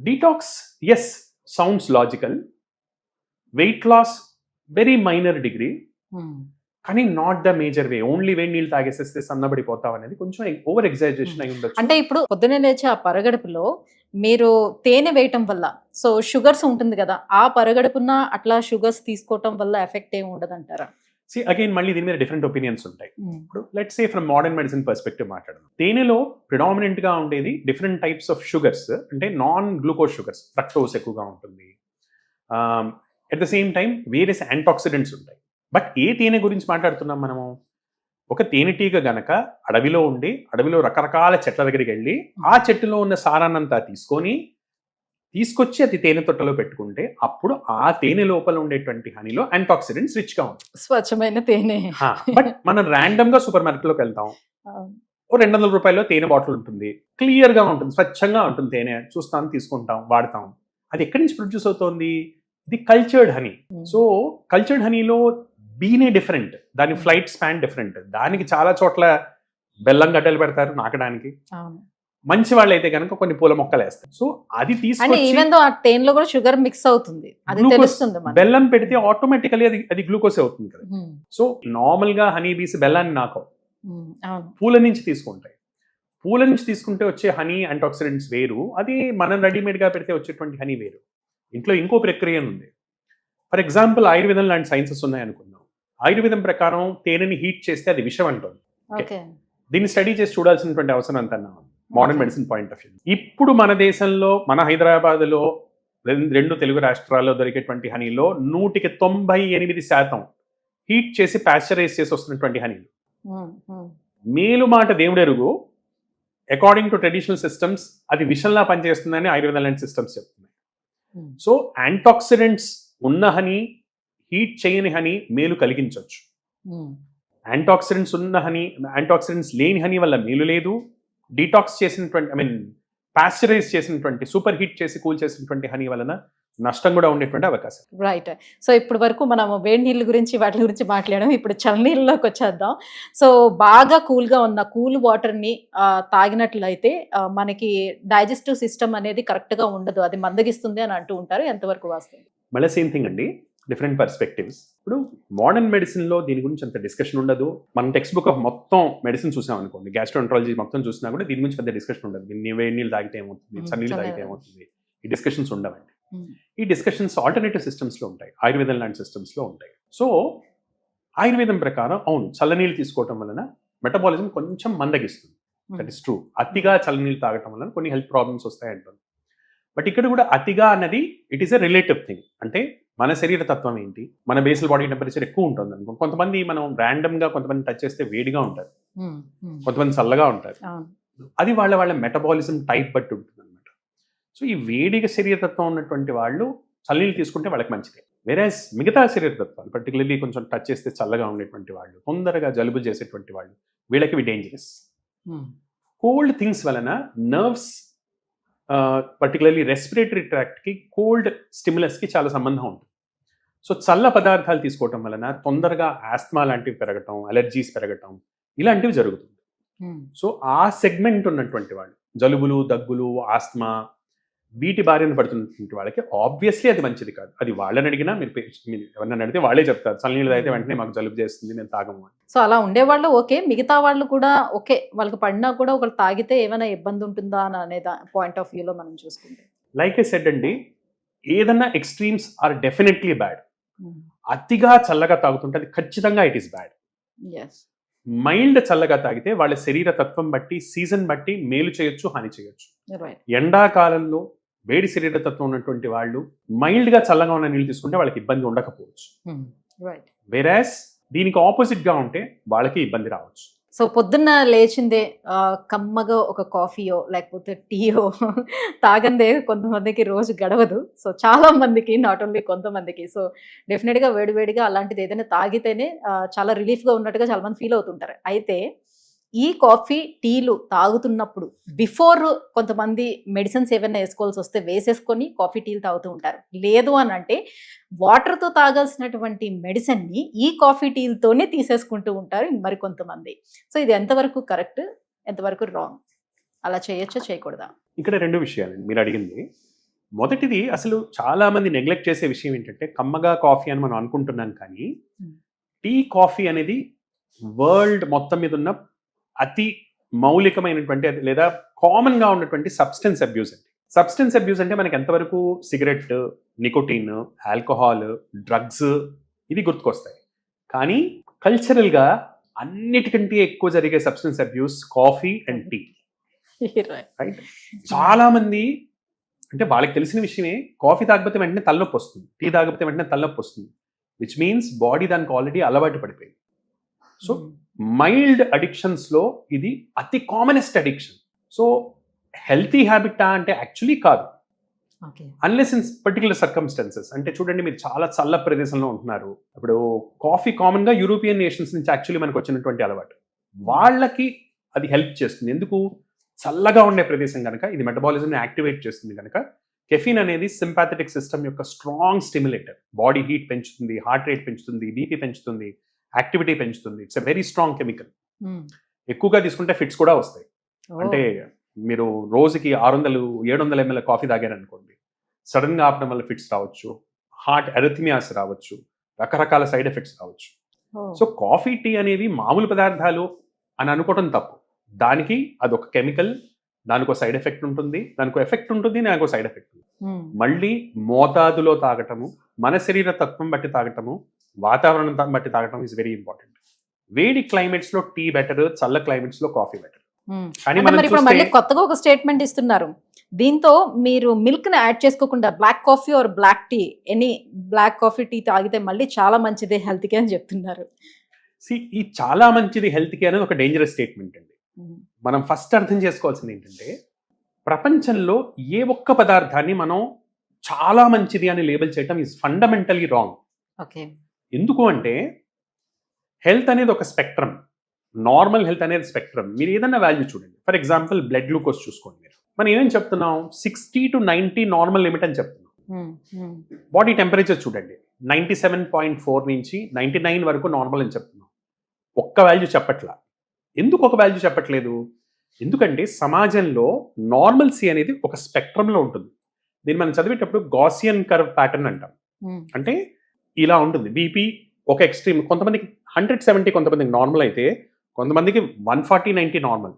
Detoxes sounds logical, weight loss very minor degree, కానీ not the major way. Only వేడి నీళ్ళు తాగేసేస్తే సన్నబడిపోతాం అనేది కొంచెం ఓవర్ ఎగ్జాజరేషన్ అయి ఉండొచ్చు. అంటే ఇప్పుడు పొద్దున్నే లేచి ఆ పరగడుపులో మీరు తేనె వేయటం వల్ల, సో షుగర్స్ ఉంటుంది కదా, ఆ పరగడుపున అట్లా షుగర్స్ తీసుకోవటం వల్ల ఎఫెక్ట్ ఏమి ఉండదు అంటారా? సి అగైన్ మళ్ళీ దీని మీద డిఫరెంట్ ఒపీనియన్స్ ఉంటాయి. ఇప్పుడు let's say from modern medicine perspective మాట్లాడదాం. తేనెలో ప్రిడామినెంట్ గా ఉండేది డిఫరెంట్ టైప్స్ ఆఫ్ షుగర్స్, అంటే నాన్ గ్లూకోజ్ షుగర్స్, ఫ్రక్టోస్ ఎక్కువగా ఉంటుంది. At the same time various antioxidants ఉంటాయి. బట్ ఏ తేనె గురించి మాట్లాడుతున్నాం మనము? ఒక తేనెటీగ గనక అడవిలో రకరకాల చెట్ల దగ్గరికి వెళ్ళి ఆ చెట్టులో ఉన్న సారాన్నంతా తీసుకొచ్చి అది తేనె తొట్టలో పెట్టుకుంటే అప్పుడు ఆ తేనె లోపల ఉండేటువంటి హనీలో యాంటాక్సిడెంట్స్ రిచ్ గా ఉంటాయి, స్వచ్ఛమైన తేనె. బట్ మనం ర్యాండమ్ గా సూపర్ మార్కెట్ లోకి వెళ్తాం, ఓ 200 రూపాయల్లో తేనె బాటిల్ ఉంటుంది, క్లియర్ గా ఉంటుంది, స్వచ్ఛంగా ఉంటుంది తేనె, చూస్తాం, తీసుకుంటాం, వాడతాం. అది ఎక్కడి నుంచి ప్రొడ్యూస్ అవుతోంది? ఇది కల్చర్డ్ హనీ. సో కల్చర్డ్ హనీలో బీనే డిఫరెంట్, దాని ఫ్లైట్ స్పాన్ డిఫరెంట్. దానికి చాలా చోట్ల బెల్లం గడ్డలు పెడతారు నాకడానికి, మంచి వాళ్ళు అయితే కనుక కొన్ని పూల మొక్కలు వేస్తారు. సో అది తీసుకొని షుగర్ మిక్స్ అవుతుంది, బెల్లం పెడితే ఆటోమేటికలీ అది గ్లూకోజ్ అవుతుంది కదా. సో నార్మల్ గా హనీ బీస్ బెల్లాన్ని నాకవు, పూల నుంచి తీసుకుంటాయి. పూల నుంచి తీసుకుంటే వచ్చే హనీ యాంటాక్సిడెంట్స్ వేరు, అది మనం రెడీమేడ్ గా పెడితే వచ్చేటువంటి హనీ వేరు. ఇంట్లో ఇంకో ప్రక్రియ ఉంది. ఫర్ ఎగ్జాంపుల్ ఆయుర్వేదం లాంటి సైన్సెస్ ఉన్నాయనుకుందాం. ఆయుర్వేదం ప్రకారం తేనెని హీట్ చేస్తే అది విషం అంటుంది. ఓకే. దీన్ని స్టడీ చేసి చూడాల్సినటువంటి అవసరం అంత modern medicine point of view. ఇప్పుడు మన దేశంలో, మన హైదరాబాద్లో, రెండు తెలుగు రాష్ట్రాల్లో దొరికేటువంటి హనీలో 98% హీట్ చేసి పాశ్చరైజ్ చేసి వస్తున్నటువంటి హనీలు. మేలు మాట దేవుడెరుగు, అకార్డింగ్ టు ట్రెడిషనల్ సిస్టమ్స్ అది విషంలా పనిచేస్తుందని ఆయుర్వేదం లాంటి సిస్టమ్స్ చెప్తున్నాయి. సో యాంటాక్సిడెంట్స్ ఉన్న హనీ, హీట్ చేయని హనీ మేలు కలిగించవచ్చు. యాంటాక్సిడెంట్స్ ఉన్న హనీ, యాంటాక్సిడెంట్స్ లేని హనీ వల్ల మేలు లేదు. డీటాక్స్ చేసినటువంటి పాశ్చరైజ్ చేసినటువంటి, సూపర్ హీట్ చేసి కూల్ చేసినటువంటి హనీ వలన నష్టం కూడా ఉండేటువంటి అవకాశం. రైట్. సో ఇప్పటి వరకు మనం వేడి నీళ్ళ గురించి, వాటి గురించి మాట్లాడడం. ఇప్పుడు చల్లనీళ్ళలోకి వచ్చేద్దాం. సో బాగా కూల్గా ఉన్న కూల్ వాటర్ని తాగినట్లయితే మనకి డైజెస్టివ్ సిస్టమ్ అనేది కరెక్ట్గా ఉండదు, అది మందగిస్తుంది అని అంటూ ఉంటారు. ఎంతవరకు వాస్తవం? మళ్ళీ సేమ్ థింగ్ అండి, డిఫరెంట్ పర్స్పెక్టివ్స్. ఇప్పుడు మోడర్న్ మెడిసిన్లో దీని గురించి అంత డిస్కషన్ ఉండదు. మన టెక్స్ట్ బుక్ ఆఫ్ మొత్తం మెడిసిన్ చూసాం అనుకోండి, గ్యాస్ట్రోఎంట్రాలజీ మొత్తం చూసినా కూడా దీని గురించి పెద్ద డిస్కషన్ ఉండదు. వేడి నీళ్ళు తాగితే ఏమవుతుంది, చన్నీళ్ళు తాగితే ఏమవుతుంది, ఈ డిస్కషన్స్ ఉండవండి. ఈ డిస్కషన్స్ ఆల్టర్నేటివ్ సిస్టమ్స్లో ఉంటాయి, ఆయుర్వేదం లాంటి సిస్టమ్స్లో ఉంటాయి. సో ఆయుర్వేదం ప్రకారం అవును, చల్లనీళ్ళు తీసుకోవటం వలన మెటబాలిజం కొంచెం మందగిస్తుంది. That is true. అతిగా చల్లనీళ్ళు తాగటం వలన కొన్ని హెల్త్ ప్రాబ్లమ్స్ వస్తాయంటారు. బట్ ఇక్కడ కూడా అతిగా అన్నది it is a relative thing. అంటే మన శరీర తత్వం ఏంటి, మన బేసల్ బాడీ టెంపరేచర్ ఎక్కువ ఉంటుంది అనుకో. కొంతమంది మనం ర్యాండమ్గా కొంతమంది టచ్ చేస్తే వేడిగా ఉంటారు, కొంతమంది చల్లగా ఉంటారు. అది వాళ్ళ మెటబాలిజం టైప్ బట్టి ఉంటుంది అనమాట. సో ఈ వేడిగా శరీరతత్వం ఉన్నటువంటి వాళ్ళు చల్లనీళ్ళు తీసుకుంటే వాళ్ళకి మంచిదే. వేరేస్ మిగతా శరీరతత్వాలు, పర్టికులర్లీ కొంచెం టచ్ చేస్తే చల్లగా ఉండేటువంటి వాళ్ళు, తొందరగా జలుబు చేసేటువంటి వాళ్ళు, వీళ్ళకి డేంజరస్. కోల్డ్ థింగ్స్ వలన నర్వ్స్, పర్టికులర్లీ రెస్పిరేటరీ ట్రాక్ట్కి కోల్డ్ స్టిమ్యులస్కి చాలా సంబంధం ఉంటుంది. సో చల్ల పదార్థాలు తీసుకోవటం వలన తొందరగా ఆస్మా లాంటివి పెరగటం, అలర్జీస్ పెరగటం, ఇలాంటివి జరుగుతుంది. సో ఆ సెగ్మెంట్ ఉన్నటువంటి వాళ్ళు, జలుబులు, దగ్గులు, ఆస్మా, వీటి బారిన పడుతున్నటువంటి వాళ్ళకి ఆబ్వియస్లీ అది మంచిది కాదు. అది వాళ్ళని అడిగినా, మీరు ఎవరినైనా అడిగితే వాళ్ళే చెప్తారు, చల్లనీళ్ళు అయితే వెంటనే మాకు జలుబు చేస్తుంది, మేము తాగము అని. సో అలా ఉండేవాళ్ళు ఓకే, మిగతా వాళ్ళు కూడా ఓకే, వాళ్ళకి పడినా కూడా ఒకళ్ళు తాగితే ఏమైనా ఇబ్బంది ఉంటుందా అని అనే పాయింట్ ఆఫ్ వ్యూలో మనం చూసుకుంటే, లైక్ ఐ సెడ్ అండి, ఏదన్నా ఎక్స్ట్రీమ్స్ ఆర్ డెఫినెట్లీ బ్యాడ్. అతిగా చల్లగా తాగుతుంటే అది ఖచ్చితంగా ఇట్ ఈస్ బ్యాడ్. మైల్డ్ చల్లగా తాగితే వాళ్ళ శరీర తత్వం బట్టి, సీజన్ బట్టి మేలు చేయొచ్చు, హాని చేయొచ్చు. ఎండాకాలంలో వేడి శరీర తత్వం ఉన్నటువంటి వాళ్ళు మైల్డ్ గా చల్లగా ఉన్న నీళ్ళు తీసుకుంటే వాళ్ళకి ఇబ్బంది ఉండకపోవచ్చు. వేరాస్ దీనికి ఆపోజిట్ గా ఉంటే వాళ్ళకి ఇబ్బంది రావచ్చు. సో పొద్దున్న లేచిందే కమ్మగా ఒక కాఫీయో లేకపోతే టీయో తాగందే కొంతమందికి రోజు గడవదు. సో చాలా మందికి, నాట్ ఓన్లీ కొంతమందికి. సో డెఫినెట్గా వేడివేడిగా అలాంటిది ఏదైనా తాగితేనే చాలా రిలీఫ్గా ఉన్నట్టుగా చాలా మంది ఫీల్ అవుతుంటారు. అయితే ఈ కాఫీ టీలు తాగుతున్నప్పుడు బిఫోర్ కొంతమంది మెడిసిన్స్ ఏమైనా వేసుకోవాల్సి వస్తే వేసేసుకొని కాఫీ టీలు తాగుతూ ఉంటారు. లేదు అని అంటే వాటర్తో తాగాల్సినటువంటి మెడిసిన్ని ఈ కాఫీ టీలతోనే తీసేసుకుంటూ ఉంటారు మరి కొంతమంది. సో ఇది ఎంతవరకు కరెక్ట్, ఎంతవరకు రాంగ్? అలా చేయొచ్చా, చేయకూడదా? ఇక్కడ రెండు విషయాలండి మీరు అడిగింది. మొదటిది, అసలు చాలా మంది నెగ్లెక్ట్ చేసే విషయం ఏంటంటే, కమ్మగా కాఫీ అని మనం అనుకుంటున్నాం, కానీ టీ, కాఫీ అనేది వరల్డ్ మొత్తం మీద ఉన్న అతి మౌలికమైనటువంటి లేదా కామన్ గా ఉన్నటువంటి సబ్స్టెన్స్ అబ్యూస్ అండి. సబ్స్టెన్స్ అబ్యూస్ అంటే మనకి ఎంతవరకు సిగరెట్, నికోటిన్, ఆల్కహాల్, డ్రగ్స్ ఇవి గుర్తుకొస్తాయి. కానీ కల్చరల్ గా అన్నిటికంటే ఎక్కువ జరిగే substance abuse coffee and tea. Right. చాలా మంది అంటే వాళ్ళకి తెలిసిన విషయమే, కాఫీ తాగకపోతే వెంటనే తలనొప్పి వస్తుంది, టీ తాగకపోతే వెంటనే తలనొప్పి వస్తుంది, విచ్ మీన్స్ బాడీ దానికి ఆల్రెడీ అలవాటు పడిపోయింది. సో మైల్డ్ అడిక్షన్స్లో ఇది అతి కామనెస్ట్ అడిక్షన్. సో హెల్తీ హ్యాబిటా అంటే యాక్చువల్లీ కాదు, అన్లెస్ ఇన్ పర్టికులర్ సర్కమ్స్టాన్సెస్. అంటే చూడండి, మీరు చాలా చల్ల ప్రదేశంలో ఉంటున్నారు. ఇప్పుడు కాఫీ కామన్గా యూరోపియన్ నేషన్స్ నుంచి యాక్చువల్లీ మనకు వచ్చినటువంటి అలవాటు, వాళ్ళకి అది హెల్ప్ చేస్తుంది. ఎందుకు? చల్లగా ఉండే ప్రదేశం కనుక ఇది మెటబాలిజంని యాక్టివేట్ చేస్తుంది కనుక. కెఫీన్ అనేది సింపాథెటిక్ సిస్టమ్ యొక్క స్ట్రాంగ్ స్టిమ్యులేటర్. బాడీ హీట్ పెంచుతుంది, హార్ట్ రేట్ పెంచుతుంది, బీపీ పెంచుతుంది, యాక్టివిటీ పెంచుతుంది. It's a very strong chemical. ఎక్కువగా తీసుకుంటే ఫిట్స్ కూడా వస్తాయి. అంటే మీరు రోజుకి 600-700 ml కాఫీ తాగారనుకోండి, సడన్ గా ఆపడం వల్ల ఫిట్స్ రావచ్చు, హార్ట్ ఎరిథమియాస్ రావచ్చు, రకరకాల సైడ్ ఎఫెక్ట్స్ రావచ్చు. సో కాఫీ, టీ అనేవి మామూలు పదార్థాలు అని అనుకోవడం తప్పు. దానికి అదొక కెమికల్, దానికో సైడ్ ఎఫెక్ట్ ఉంటుంది, దానికో ఎఫెక్ట్ ఉంటుంది, దానికో సైడ్ ఎఫెక్ట్ ఉంటుంది. మళ్ళీ మోతాదులో తాగటము, మన శరీర తత్వం బట్టి తాగటము, వాతావరణం బట్టి తాగటం ఈజ్ వెరీ ఇంపార్టెంట్. వేడి క్లైమేట్స్ లో టీ బెటర్, చల్ల క్లైమేట్స్ లో కాఫీ బెటర్. కానీ మనం మరి ఇప్పుడు మళ్ళీ కొత్తగా ఒక స్టేట్మెంట్ ఇస్తున్నారు, దీంతో మీరు మిల్క్ ని యాడ్ చేసుకోకుండా black coffee or black tea, any black coffee tea తాగితే మళ్ళీ చాలా మంచిది హెల్త్ కి అని చెప్తున్నారు. ఈ చాలా మంచిది హెల్త్ కి అనేది ఒక డేంజరస్ స్టేట్మెంట్ అండి. మనం ఫస్ట్ అర్థం చేసుకోవాల్సింది ఏంటంటే, ప్రపంచంలో ఏ ఒక్క పదార్థాన్ని మనం చాలా మంచిది అని లేబుల్ చేయటం ఈజ్ ఫండమెంటలీ రాంగ్. ఓకే. ఎందుకు అంటే హెల్త్ అనేది ఒక స్పెక్ట్రమ్, నార్మల్ హెల్త్ అనేది స్పెక్ట్రమ్. మీరు ఏదైనా వాల్యూ చూడండి. ఫర్ ఎగ్జాంపుల్ బ్లడ్ గ్లూకోజ్ చూసుకోండి. మనం ఏమేమి చెప్తున్నాం, 60 to 90 నార్మల్ లిమిట్ అని చెప్తున్నాం. బాడీ టెంపరేచర్ చూడండి, 97.4 నుంచి 99 వరకు నార్మల్ అని చెప్తున్నాం. ఒక్క వాల్యూ చెప్పట్లా. ఎందుకు ఒక వాల్యూ చెప్పట్లేదు? ఎందుకంటే సమాజంలో నార్మల్సీ అనేది ఒక స్పెక్ట్రంలో ఉంటుంది. దీన్ని మనం చదివేటప్పుడు గాసియన్ కర్వ్ ప్యాటర్న్ అంటాం. అంటే ఇలా ఉంటుంది. బీపీ ఒక ఎక్స్ట్రీమ్, కొంతమందికి 170 కొంతమందికి నార్మల్ అయితే, కొంతమందికి 140-90 నార్మల్,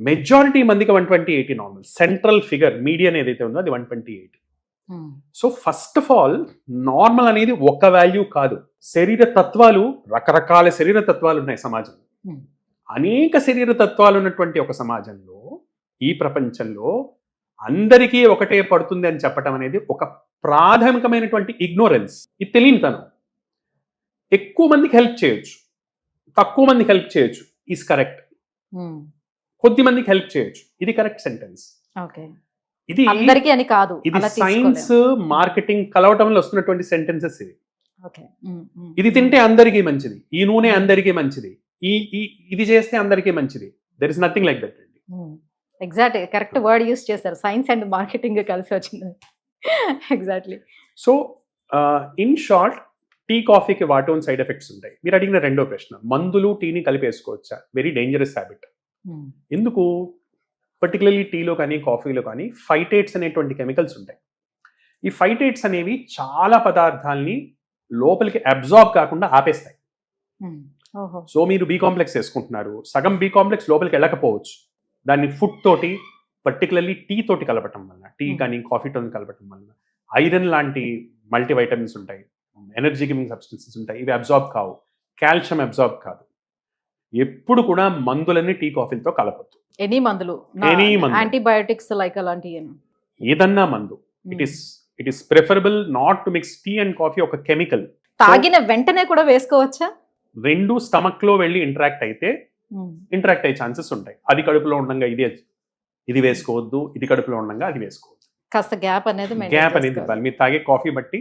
మెజారిటీ మందికి 120-80 నార్మల్. సెంట్రల్ ఫిగర్ మీడియన్ ఏదైతే ఉందో అది 128. So first of all normal అనేది ఒక వాల్యూ కాదు. శరీర తత్వాలు, రకరకాల శరీర తత్వాలు ఉన్నాయి సమాజంలో. అనేక శరీర తత్వాలు ఉన్నటువంటి ఒక సమాజంలో, ఈ ప్రపంచంలో అందరికీ ఒకటే పడుతుంది అని చెప్పడం అనేది ఒక ప్రాథమికమైనటువంటి ఇగ్నోరెన్స్. ఇది తెలియనితనం. ఎక్కువ మందికి హెల్ప్ చేయొచ్చు, తక్కువ మందికి హెల్ప్ చేయొచ్చు, ఈజ్ కరెక్ట్. కొద్ది మందికి హెల్ప్ చేయొచ్చు, ఇది కరెక్ట్ సెంటెన్స్. ఇది అందరికీ అని కాదు, ఇది సైన్స్ మార్కెటింగ్ కలవటంలో వస్తున్నటువంటి సెంటెన్సెస్ ఇవి. ఇది తింటే అందరికీ మంచిది, ఈ నూనె అందరికీ మంచిది, ఇది చేస్తే అందరికీ మంచిది. There is nothing like that అండి. ఎగ్జాక్ట్, కరెక్ట్ వర్డ్ యూస్ చేశారు, సైన్స్ అండ్ మార్కెటింగ్ కలిసి వచ్చింది. Exactly. So in short, tea కాఫీకి వాటి ఓన్ సైడ్ ఎఫెక్ట్స్ ఉంటాయి. మీరు అడిగిన రెండో ప్రశ్న, మందులు టీని కలిపేసుకోవచ్చా? Very dangerous habit. ఎందుకు? పర్టికులర్లీ టీలో కానీ కాఫీలో కానీ ఫైటేట్స్ అనేటువంటి కెమికల్స్ ఉంటాయి. ఈ ఫైటేట్స్ అనేవి చాలా పదార్థాలని లోపలికి అబ్జార్బ్ కాకుండా ఆపేస్తాయి. సో మీరు బి కాంప్లెక్స్ వేసుకుంటున్నారు, సగం బి కాంప్లెక్స్ లోపలికి వెళ్ళకపోవచ్చు. దాన్ని ఫుడ్ తోటి, పర్టికులర్లీ టీ తోటి కలపటం వల్ల, టీ కానీ కాఫీతో కలపటం వల్ల ఐరన్ లాంటి మల్టీవైటమిన్స్ ఉంటాయి, ఎనర్జీ గివింగ్ సబ్స్టెన్సెస్ ఉంటాయి, ఇవి అబ్జార్బ్ కావు. కాల్షియం అబ్జార్బ్ కాదు. ఎప్పుడు కూడా మందులన్నీ టీ కాఫీలతో కలపొద్దు. ఎనీ మందులు, యాంటీబయోటిక్స్ లైక్ అలాంటి ఏదన్నా మందు, it is preferable not to mix tea and coffee. ఒక కెమికల్ తాగిన వెంటనే కూడా వేసుకోవచ్చా? రెండు స్టమక్ లో వెళ్ళి ఇంటరాక్ట్ అయ్యే ఛాన్సెస్ ఉంటాయి. అది కడుపులో ఉండగా ఇది వేసుకోవద్దు, ఇది కడుపులో ఉండగా అది వేసుకోవద్దు. కాస్త గ్యాప్ అనేది ఇవ్వాలి. మీరు తాగే కాఫీ బట్టి,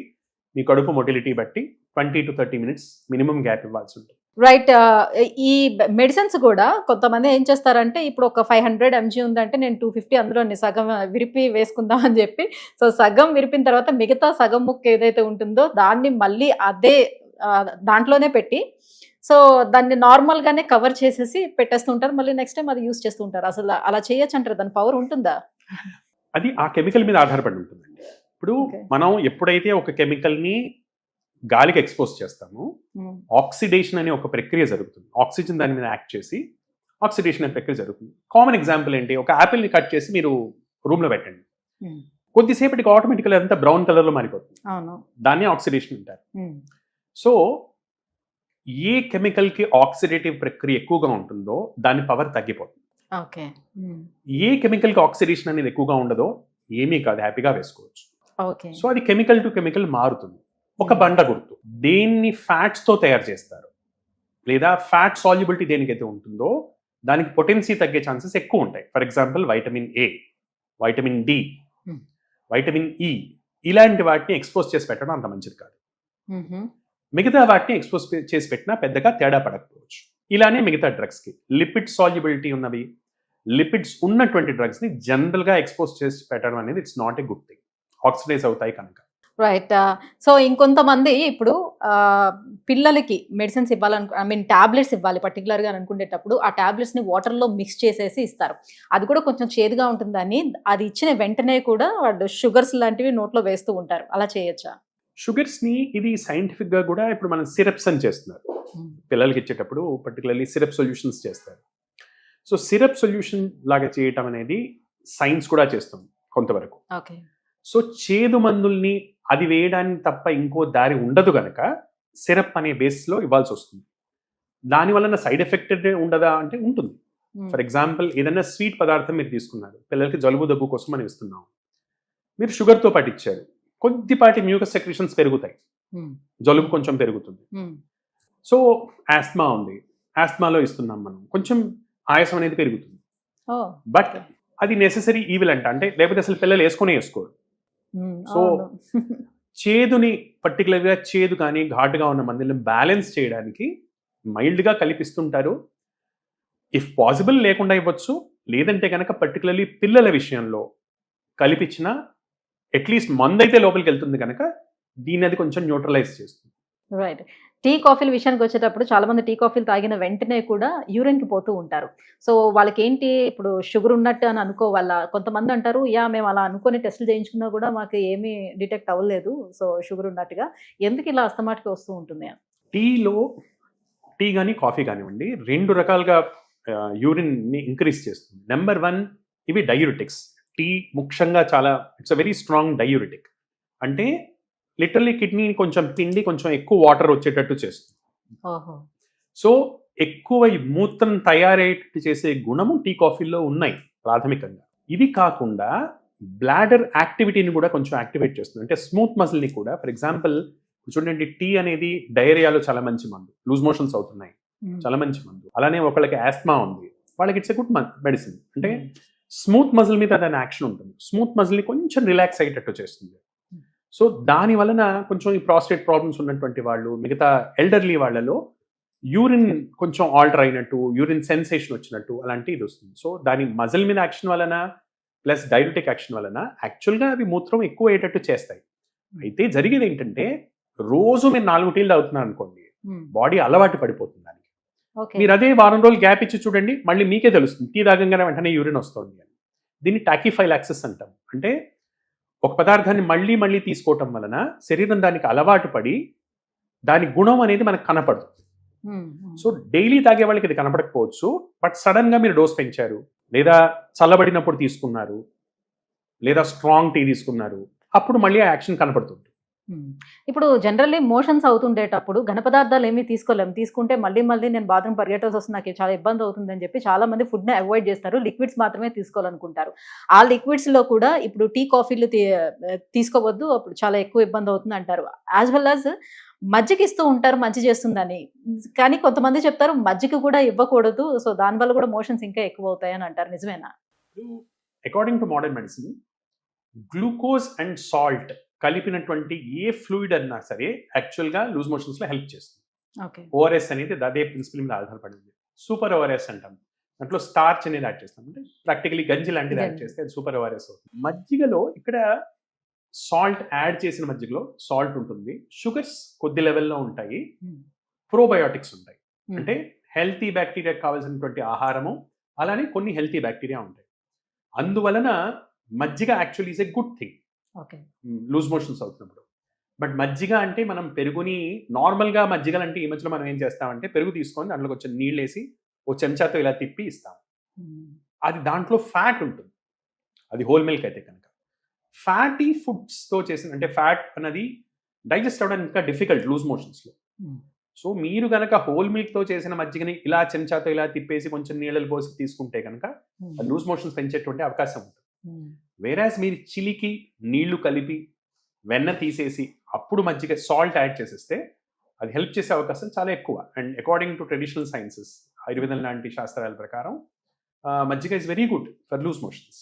మీ కడుపు మొటిలిటీ బట్టి 20 to 30 minutes మినిమం గ్యాప్ ఇవ్వాల్సి ఉంటుంది. రైట్. ఈ మెడిసిన్స్ కూడా కొంతమంది ఏం చేస్తారంటే, ఇప్పుడు ఒక 500 mg ఉందంటే నేను 250 అందులో సగం విరిపి వేసుకుందాం అని చెప్పి, సో సగం విరిపిన తర్వాత మిగతా సగం ముక్క ఏదైతే ఉంటుందో దాన్ని మళ్ళీ అదే దాంట్లోనే పెట్టి, సో దాన్ని నార్మల్ గానే కవర్ చేసేసి పెట్టేస్తుంటారు. మళ్ళీ నెక్స్ట్ టైం అది యూజ్ చేస్తుంటారు. అసలు అలా చేయొచ్చు అంటారు? దాని పవర్ ఉంటుందా? అది ఆ కెమికల్ మీద ఆధారపడి ఉంటుందండి. ఇప్పుడు మనం ఎప్పుడైతే ఒక కెమికల్ ని గాలికి ఎక్స్పోజ్ చేస్తాము, ఆక్సిడేషన్ అనే ఒక ప్రక్రియ జరుగుతుంది. ఆక్సిజన్ దాని మీద యాక్ట్ చేసి ఆక్సిడేషన్ అనే ప్రక్రియ జరుగుతుంది. కామన్ ఎగ్జాంపుల్ ఏంటి, ఒక యాపిల్ ని కట్ చేసి మీరు రూమ్ లో పెట్టండి, కొద్దిసేపటికి ఆటోమేటిక్గా అంతా బ్రౌన్ కలర్ లో మారిపోతుంది. దాన్ని ఆక్సిడేషన్ అంటారు. సో ఏ కెమికల్ కి ఆక్సిడేటివ్ ప్రక్రియ ఎక్కువగా ఉంటుందో దాని పవర్ తగ్గిపోతుంది. ఏ కెమికల్ కి ఆక్సిడేషన్ అనేది ఎక్కువగా ఉండదో ఏమీ కాదు, హ్యాపీగా వేసుకోవచ్చు. సో అది కెమికల్ టు కెమికల్ మారుతుంది. ఒక బండ గుర్తు, దేన్ని ఫ్యాట్స్ తో తయారు చేస్తారు, లేదా ఫ్యాట్ సాల్యుబిలిటీ దేనికైతే ఉంటుందో దానికి పొటెన్సీ తగ్గే ఛాన్సెస్ ఎక్కువ ఉంటాయి. For example vitamin A, vitamin D, vitamin E, ఇలాంటి వాటిని ఎక్స్పోజ్ చేసి పెట్టడం అంత మంచిది కాదు. మిగతా వాటిని ఎక్స్పోజ్ చేసి పెట్టినా పెద్దగా తేడా పడకపోవచ్చు. ఇలానే మిగతా డ్రగ్స్ కి లిపిడ్ సాల్యుబిలిటీ ఉన్నవి, లిపిడ్స్ ఉన్నటువంటి డ్రగ్స్ ని జనరల్ గా ఎక్స్పోజ్ చేసి పెట్టడం అనేది it's not a good thing. Oxidise అవుతాయి కనుక. రైట్. సో ఇంకొంతమంది ఇప్పుడు పిల్లలకి మెడిసిన్స్ టాబ్లెట్స్ ఇవ్వాలి పర్టికులర్గా అనుకునేటప్పుడు, ఆ టాబ్లెట్స్ ని వాటర్ లో మిక్స్ చేసేసి ఇస్తారు. అది కూడా కొంచెం చేదుగా ఉంటుందని అది ఇచ్చిన వెంటనే కూడా వాళ్ళు షుగర్స్ లాంటివి నోట్లో వేస్తూ ఉంటారు. అలా చేయొచ్చా? షుగర్స్ ని ఇది సైంటిఫిక్ గా కూడా ఇప్పుడు మనం సిరప్స్ అని చేస్తున్నారు. పిల్లలకి ఇచ్చేటప్పుడు పర్టికులర్లీ సిరప్ సొల్యూషన్స్ చేస్తారు. సో సిరప్ సొల్యూషన్ లాగా చేయటం అనేది సైన్స్ కూడా చేస్తుంది కొంతవరకు. సో చేదు మందుల్ని అది వేయడానికి తప్ప ఇంకో దారి ఉండదు గనక సిరప్ అనే బేస్లో ఇవ్వాల్సి వస్తుంది. దాని వలన సైడ్ ఎఫెక్ట్ ఉండదా అంటే ఉంటుంది. ఫర్ ఎగ్జాంపుల్ ఏదైనా స్వీట్ పదార్థం మీరు తీసుకున్నారు, పిల్లలకి జలుబు దగ్గు కోసం మనం ఇస్తున్నాం, మీరు షుగర్తో పాటు ఇచ్చారు, కొద్దిపాటి మ్యూకస్ సెక్రీషన్స్ పెరుగుతాయి, జలుబు కొంచెం పెరుగుతుంది. సో ఆస్మా ఉంది, ఆస్మాలో ఇస్తున్నాం మనం, కొంచెం ఆయాసం అనేది పెరుగుతుంది. బట్ అది నెసెసరీ ఈవిల్ అంటే లేకపోతే అసలు పిల్లలు వేసుకోరు. సో చేదుని పర్టికులర్గా చేదు కానీ ఘాటుగా ఉన్న మందులను బ్యాలెన్స్ చేయడానికి మైల్డ్గా కలిపిస్తుంటారు. ఇఫ్ పాసిబుల్ లేకుండా ఇవ్వచ్చు, లేదంటే కనుక పర్టికులర్లీ పిల్లల విషయంలో కలిపించిన అట్లీస్ట్ మందు అయితే లోపలికి వెళ్తుంది కనుక దీన్ని అది కొంచెం న్యూట్రలైజ్ చేస్తుంది. రైట్. టీ కాఫీల విషయానికి వచ్చేటప్పుడు చాలా మంది టీ కాఫీలు తాగిన వెంటనే కూడా యూరిన్కి పోతూ ఉంటారు. సో వాళ్ళకి ఏంటి ఇప్పుడు షుగర్ ఉన్నట్టు అని అనుకోవాలా? కొంతమంది అంటారు మేము అలా అనుకొని టెస్టులు చేయించుకున్నా కూడా మాకు ఏమీ డిటెక్ట్ అవ్వలేదు, సో షుగర్ ఉన్నట్టుగా. ఎందుకు ఇలా అస్తమాటికి వస్తూ ఉంటుంది? టీ కానీ కాఫీ కానివ్వండి, 2 రకాలుగా యూరిన్ని ఇంక్రీజ్ చేస్తుంది. నెంబర్ 1, ఇవి డయూరిటిక్స్. టీ ముఖ్యంగా చాలా it's a very strong diuretic. అంటే లిటరల్లీ కిడ్నీని కొంచెం పిండి కొంచెం ఎక్కువ వాటర్ వచ్చేటట్టు చేస్తుంది. సో ఎక్కువ మూత్రం తయారయ్యేటట్టు చేసే గుణము టీ కాఫీలో ఉన్నాయి ప్రాథమికంగా. ఇది కాకుండా బ్లాడర్ యాక్టివిటీని కూడా కొంచెం యాక్టివేట్ చేస్తుంది. అంటే స్మూత్ మజిల్ని కూడా, ఫర్ ఎగ్జాంపుల్ చూడండి, టీ అనేది డయేరియాలో చాలా మంచి మందు, లూజ్ మోషన్స్ అవుతున్నాయి, చాలా మంచి మందు. అలానే ఒకళ్ళకి ఆస్మా ఉంది, వాళ్ళకి ఇట్స్ ఎ గుడ్ మెడిసిన్. అంటే స్మూత్ మజిల్ మీద దాని యాక్షన్ ఉంటుంది, స్మూత్ మజిల్ని కొంచెం రిలాక్స్ అయ్యేటట్టు చేస్తుంది. సో దాని వలన కొంచెం ఈ ప్రాస్టేట్ ప్రాబ్లమ్స్ ఉన్నటువంటి వాళ్ళు, మిగతా ఎల్డర్లీ వాళ్ళలో యూరిన్ కొంచెం ఆల్టర్ అయినట్టు, యూరిన్ సెన్సేషన్ వచ్చినట్టు అలాంటి ఇది వస్తుంది. సో దాని మజిల్ మీద యాక్షన్ వలన ప్లస్ డైరెటిక్ యాక్షన్ వలన యాక్చువల్గా అవి మూత్రం ఎక్కువ అయ్యేటట్టు చేస్తాయి. అయితే జరిగేది ఏంటంటే, రోజు మీరు 4 టీలు తాగుతున్నారు అనుకోండి, బాడీ అలవాటు పడిపోతుంది దానికి. మీరు అదే వారం రోజులు గ్యాప్ ఇచ్చి చూడండి, మళ్ళీ మీకే తెలుస్తుంది టీ తాగంగానే వెంటనే యూరిన్ వస్తుంది అని. దీన్ని టాకిఫైలాక్సిస్ అంటాం. అంటే ఒక పదార్థాన్ని మళ్ళీ మళ్ళీ తీసుకోవటం వలన శరీరం దానికి అలవాటు పడి దాని గుణం అనేది మనకు కనపడుతుంది. సో డైలీ తాగే వాళ్ళకి ఇది కనపడకపోవచ్చు, బట్ సడన్ గా మీరు డోస్ పెంచారు, లేదా చల్లబడినప్పుడు తీసుకున్నారు, లేదా స్ట్రాంగ్ టీ తీసుకున్నారు, అప్పుడు మళ్ళీ ఆ యాక్షన్ కనపడుతుంది. ఇప్పుడు జనరల్లీ మోషన్స్ అవుతుండేటప్పుడు ఘన పదార్థాలు ఏమీ తీసుకోలేము, తీసుకుంటే మళ్ళీ నేను బాత్రూమ్ పరిగెట్టాల్సి వస్తుంది, నాకు చాలా ఇబ్బంది అవుతుంది అని చెప్పి చాలా మంది ఫుడ్ని అవాయిడ్ చేస్తారు, లిక్విడ్స్ మాత్రమే తీసుకోవాలనుకుంటారు. ఆ లిక్విడ్స్లో కూడా ఇప్పుడు టీ కాఫీలు తీసుకోవద్దు, అప్పుడు చాలా ఎక్కువ ఇబ్బంది అవుతుంది అంటారు. యాజ్ వెల్ యాజ్ మజ్జిగ ఇస్తూ ఉంటారు మంచి చేస్తుందని, కానీ కొంతమంది చెప్తారు మజ్జిగ కూడా ఇవ్వకూడదు, సో దానివల్ల కూడా మోషన్స్ ఇంకా ఎక్కువ అవుతాయని అంటారు. నిజమేనా? According to modern medicine, glucose and salt కలిపినటువంటి ఏ ఫ్లూయిడ్ అన్నా సరే యాక్చువల్గా లూజ్ మోషన్స్లో హెల్ప్ చేస్తుంది. ఓఆర్ఎస్ అనేది అదే ప్రిన్సిపల్ మీద ఆధారపడింది. సూపర్ ఓఆర్ఎస్ అంటాం, దాంట్లో స్టార్చ్ అనేది యాడ్ చేస్తాం, అంటే ప్రాక్టికలీ గంజి లాంటిది యాడ్ చేస్తే అది సూపర్ ఓఆర్ఎస్ అవుతుంది. మజ్జిగలో ఇక్కడ సాల్ట్ యాడ్ చేసిన మజ్జిగలో సాల్ట్ ఉంటుంది, షుగర్స్ కొద్ది లెవెల్లో ఉంటాయి, ప్రోబయోటిక్స్ ఉంటాయి, అంటే హెల్తీ బ్యాక్టీరియాకి కావాల్సినటువంటి ఆహారము, అలానే కొన్ని హెల్తీ బ్యాక్టీరియా ఉంటాయి. అందువలన మజ్జిగ actually is a good thing loose motions అవుతున్నప్పుడు. బట్ మజ్జిగ అంటే మనం పెరుగుని నార్మల్గా మజ్జిగలు అంటే ఈ మధ్యలో మనం ఏం చేస్తామంటే పెరుగు తీసుకొని దాంట్లో కొంచెం నీళ్ళు వేసి ఓ చెంచాతో ఇలా తిప్పి ఇస్తాం. అది దాంట్లో ఫ్యాట్ ఉంటుంది, అది హోల్ మిల్క్ అయితే కనుక. ఫ్యాటీ ఫుడ్స్తో చేసిన, అంటే ఫ్యాట్ అన్నది డైజెస్ట్ అవ్వడానికి ఇంకా డిఫికల్ట్ లూజ్ మోషన్స్లో. సో మీరు కనుక హోల్ మిల్క్తో చేసిన మజ్జిగని ఇలా చెంచాతో ఇలా తిప్పేసి కొంచెం నీళ్ళలు పోసి తీసుకుంటే కనుక లూజ్ మోషన్స్ పెంచేటువంటి అవకాశం ఉంటుంది. వేరాజ్ మీరు చిలికి నీళ్లు కలిపి వెన్న తీసేసి అప్పుడు మజ్జిగ సాల్ట్ యాడ్ చేసేస్తే అది హెల్ప్ చేసే అవకాశం చాలా ఎక్కువ. And according to traditional sciences, ఆయుర్వేదం లాంటి శాస్త్రాల ప్రకారం మజ్జిగ is very good for loose motions.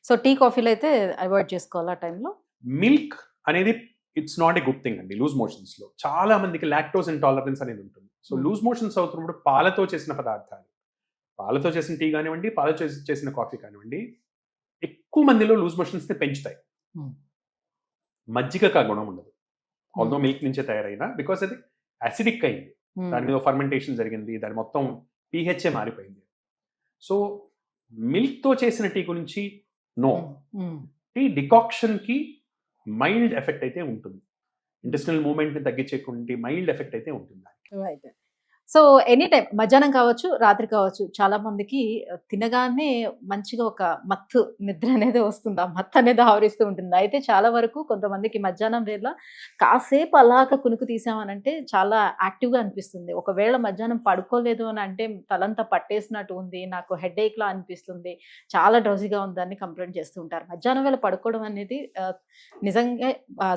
So tea కాఫీలు అయితే అవాయిడ్ చేసుకోవాలి ఆ టైంలో. మిల్క్ అనేది it's not a good thing అండి లూజ్ మోషన్స్లో. చాలా మందికి లాక్టోజ్ ఇంటాలరెన్స్ అనేది ఉంటుంది. సో లూజ్ మోషన్స్ అవుతున్నప్పుడు పాలతో చేసిన పదార్థాలు, పాలతో చేసిన టీ కానివ్వండి, పాలతో చేసిన కాఫీ కానివ్వండి, ఎక్కువ మందిలో లూజ్ మోషన్స్ని పెంచుతాయి. మజ్జిగకు ఆ గుణం ఉండదు, ఆల్దో మిల్క్ నుంచే తయారైనా, బికాస్ అది యాసిడిక్ అయింది, దాని మీద ఫర్మెంటేషన్ జరిగింది, దాని మొత్తం పీహెచ్ఏ మారిపోయింది. సో మిల్క్తో చేసిన టీ గురించి నో. టీ డికాక్షన్కి మైల్డ్ ఎఫెక్ట్ అయితే ఉంటుంది, ఇంటెస్టినల్ మూవ్మెంట్ని తగ్గించేటువంటి మైల్డ్ ఎఫెక్ట్ అయితే ఉంటుంది. సో ఎనీ టైం మధ్యాహ్నం కావచ్చు, రాత్రి కావచ్చు చాలా మందికి తినగానే మంచిగా ఒక మత్తు నిద్ర అనేది వస్తుంది. ఆ మత్తు అనేది ఆవరిస్తూ ఉంటుంది. అయితే చాలా వరకు కొంతమందికి మధ్యాహ్నం వేళ కాసేపు అలాగా కునుకు తీసామనంటే చాలా యాక్టివ్‌గా అనిపిస్తుంది. ఒకవేళ మధ్యాహ్నం పడుకోలేదు అని అంటే తలంతా పట్టేసినట్టు ఉంది, నాకు హెడేక్‌లా అనిపిస్తుంది, చాలా డ్రౌజీగా ఉందని కంప్లెయింట్ చేస్తూ ఉంటారు. మధ్యాహ్నం వేళ పడుకోవడం అనేది నిజంగా